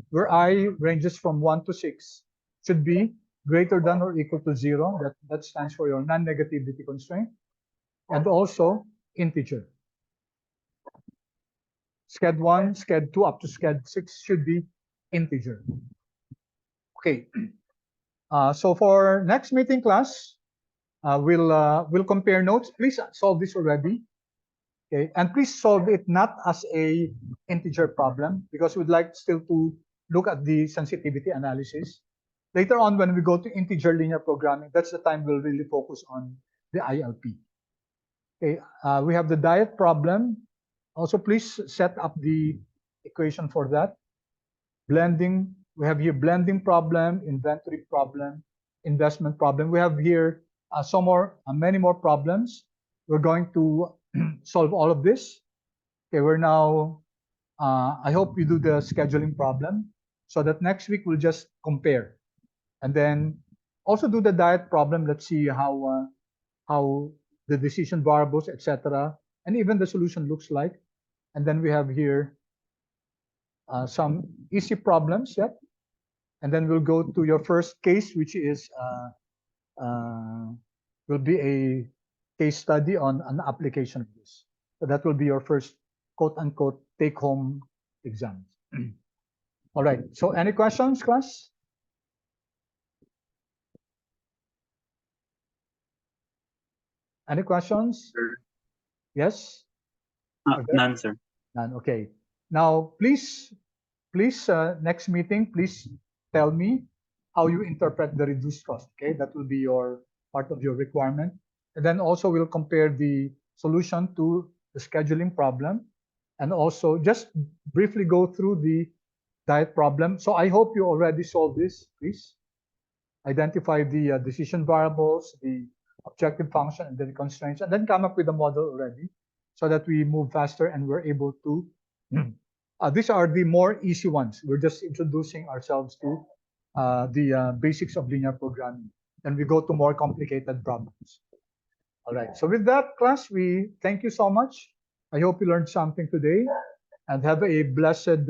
where I ranges from 1 to 6, should be greater than or equal to 0. That stands for your non-negativity constraint. And also integer. Sched 1, Sched 2, up to Sched 6 should be integer. Okay. So for next meeting, class, we'll compare notes. Please solve this already. Okay, and please solve it not as a integer problem, because we'd like still to look at the sensitivity analysis. Later on, when we go to integer linear programming, that's the time we'll really focus on the ILP. Okay, we have the diet problem. Also, please set up the equation for that. Blending, we have here blending problem, inventory problem, investment problem. We have here many more problems. We're going to solve all of this. Okay, we're now, I hope you do the scheduling problem so that next week we'll just compare. And then also do the diet problem. Let's see how the decision variables, etc., and even the solution looks like. And then we have here some easy problems yet. And then we'll go to your first case, which is will be a case study on an application of this. So that will be your first quote unquote take home exam. All right. So any questions, class? Any questions? Sir. Yes? Are there? None, sir. None. Okay. Now, please, next meeting, please tell me how you interpret the reduced cost. Okay, that will be your part of your requirement. And then also we'll compare the solution to the scheduling problem, and also just briefly go through the diet problem. So I hope you already solved this. Please identify the decision variables, the objective function, and then the constraints, and then come up with a model already, so that we move faster and we're able to. These are the more easy ones. We're just introducing ourselves to the basics of linear programming, and we go to more complicated problems. All right. So with that, class, we thank you so much. I hope you learned something today, and have a blessed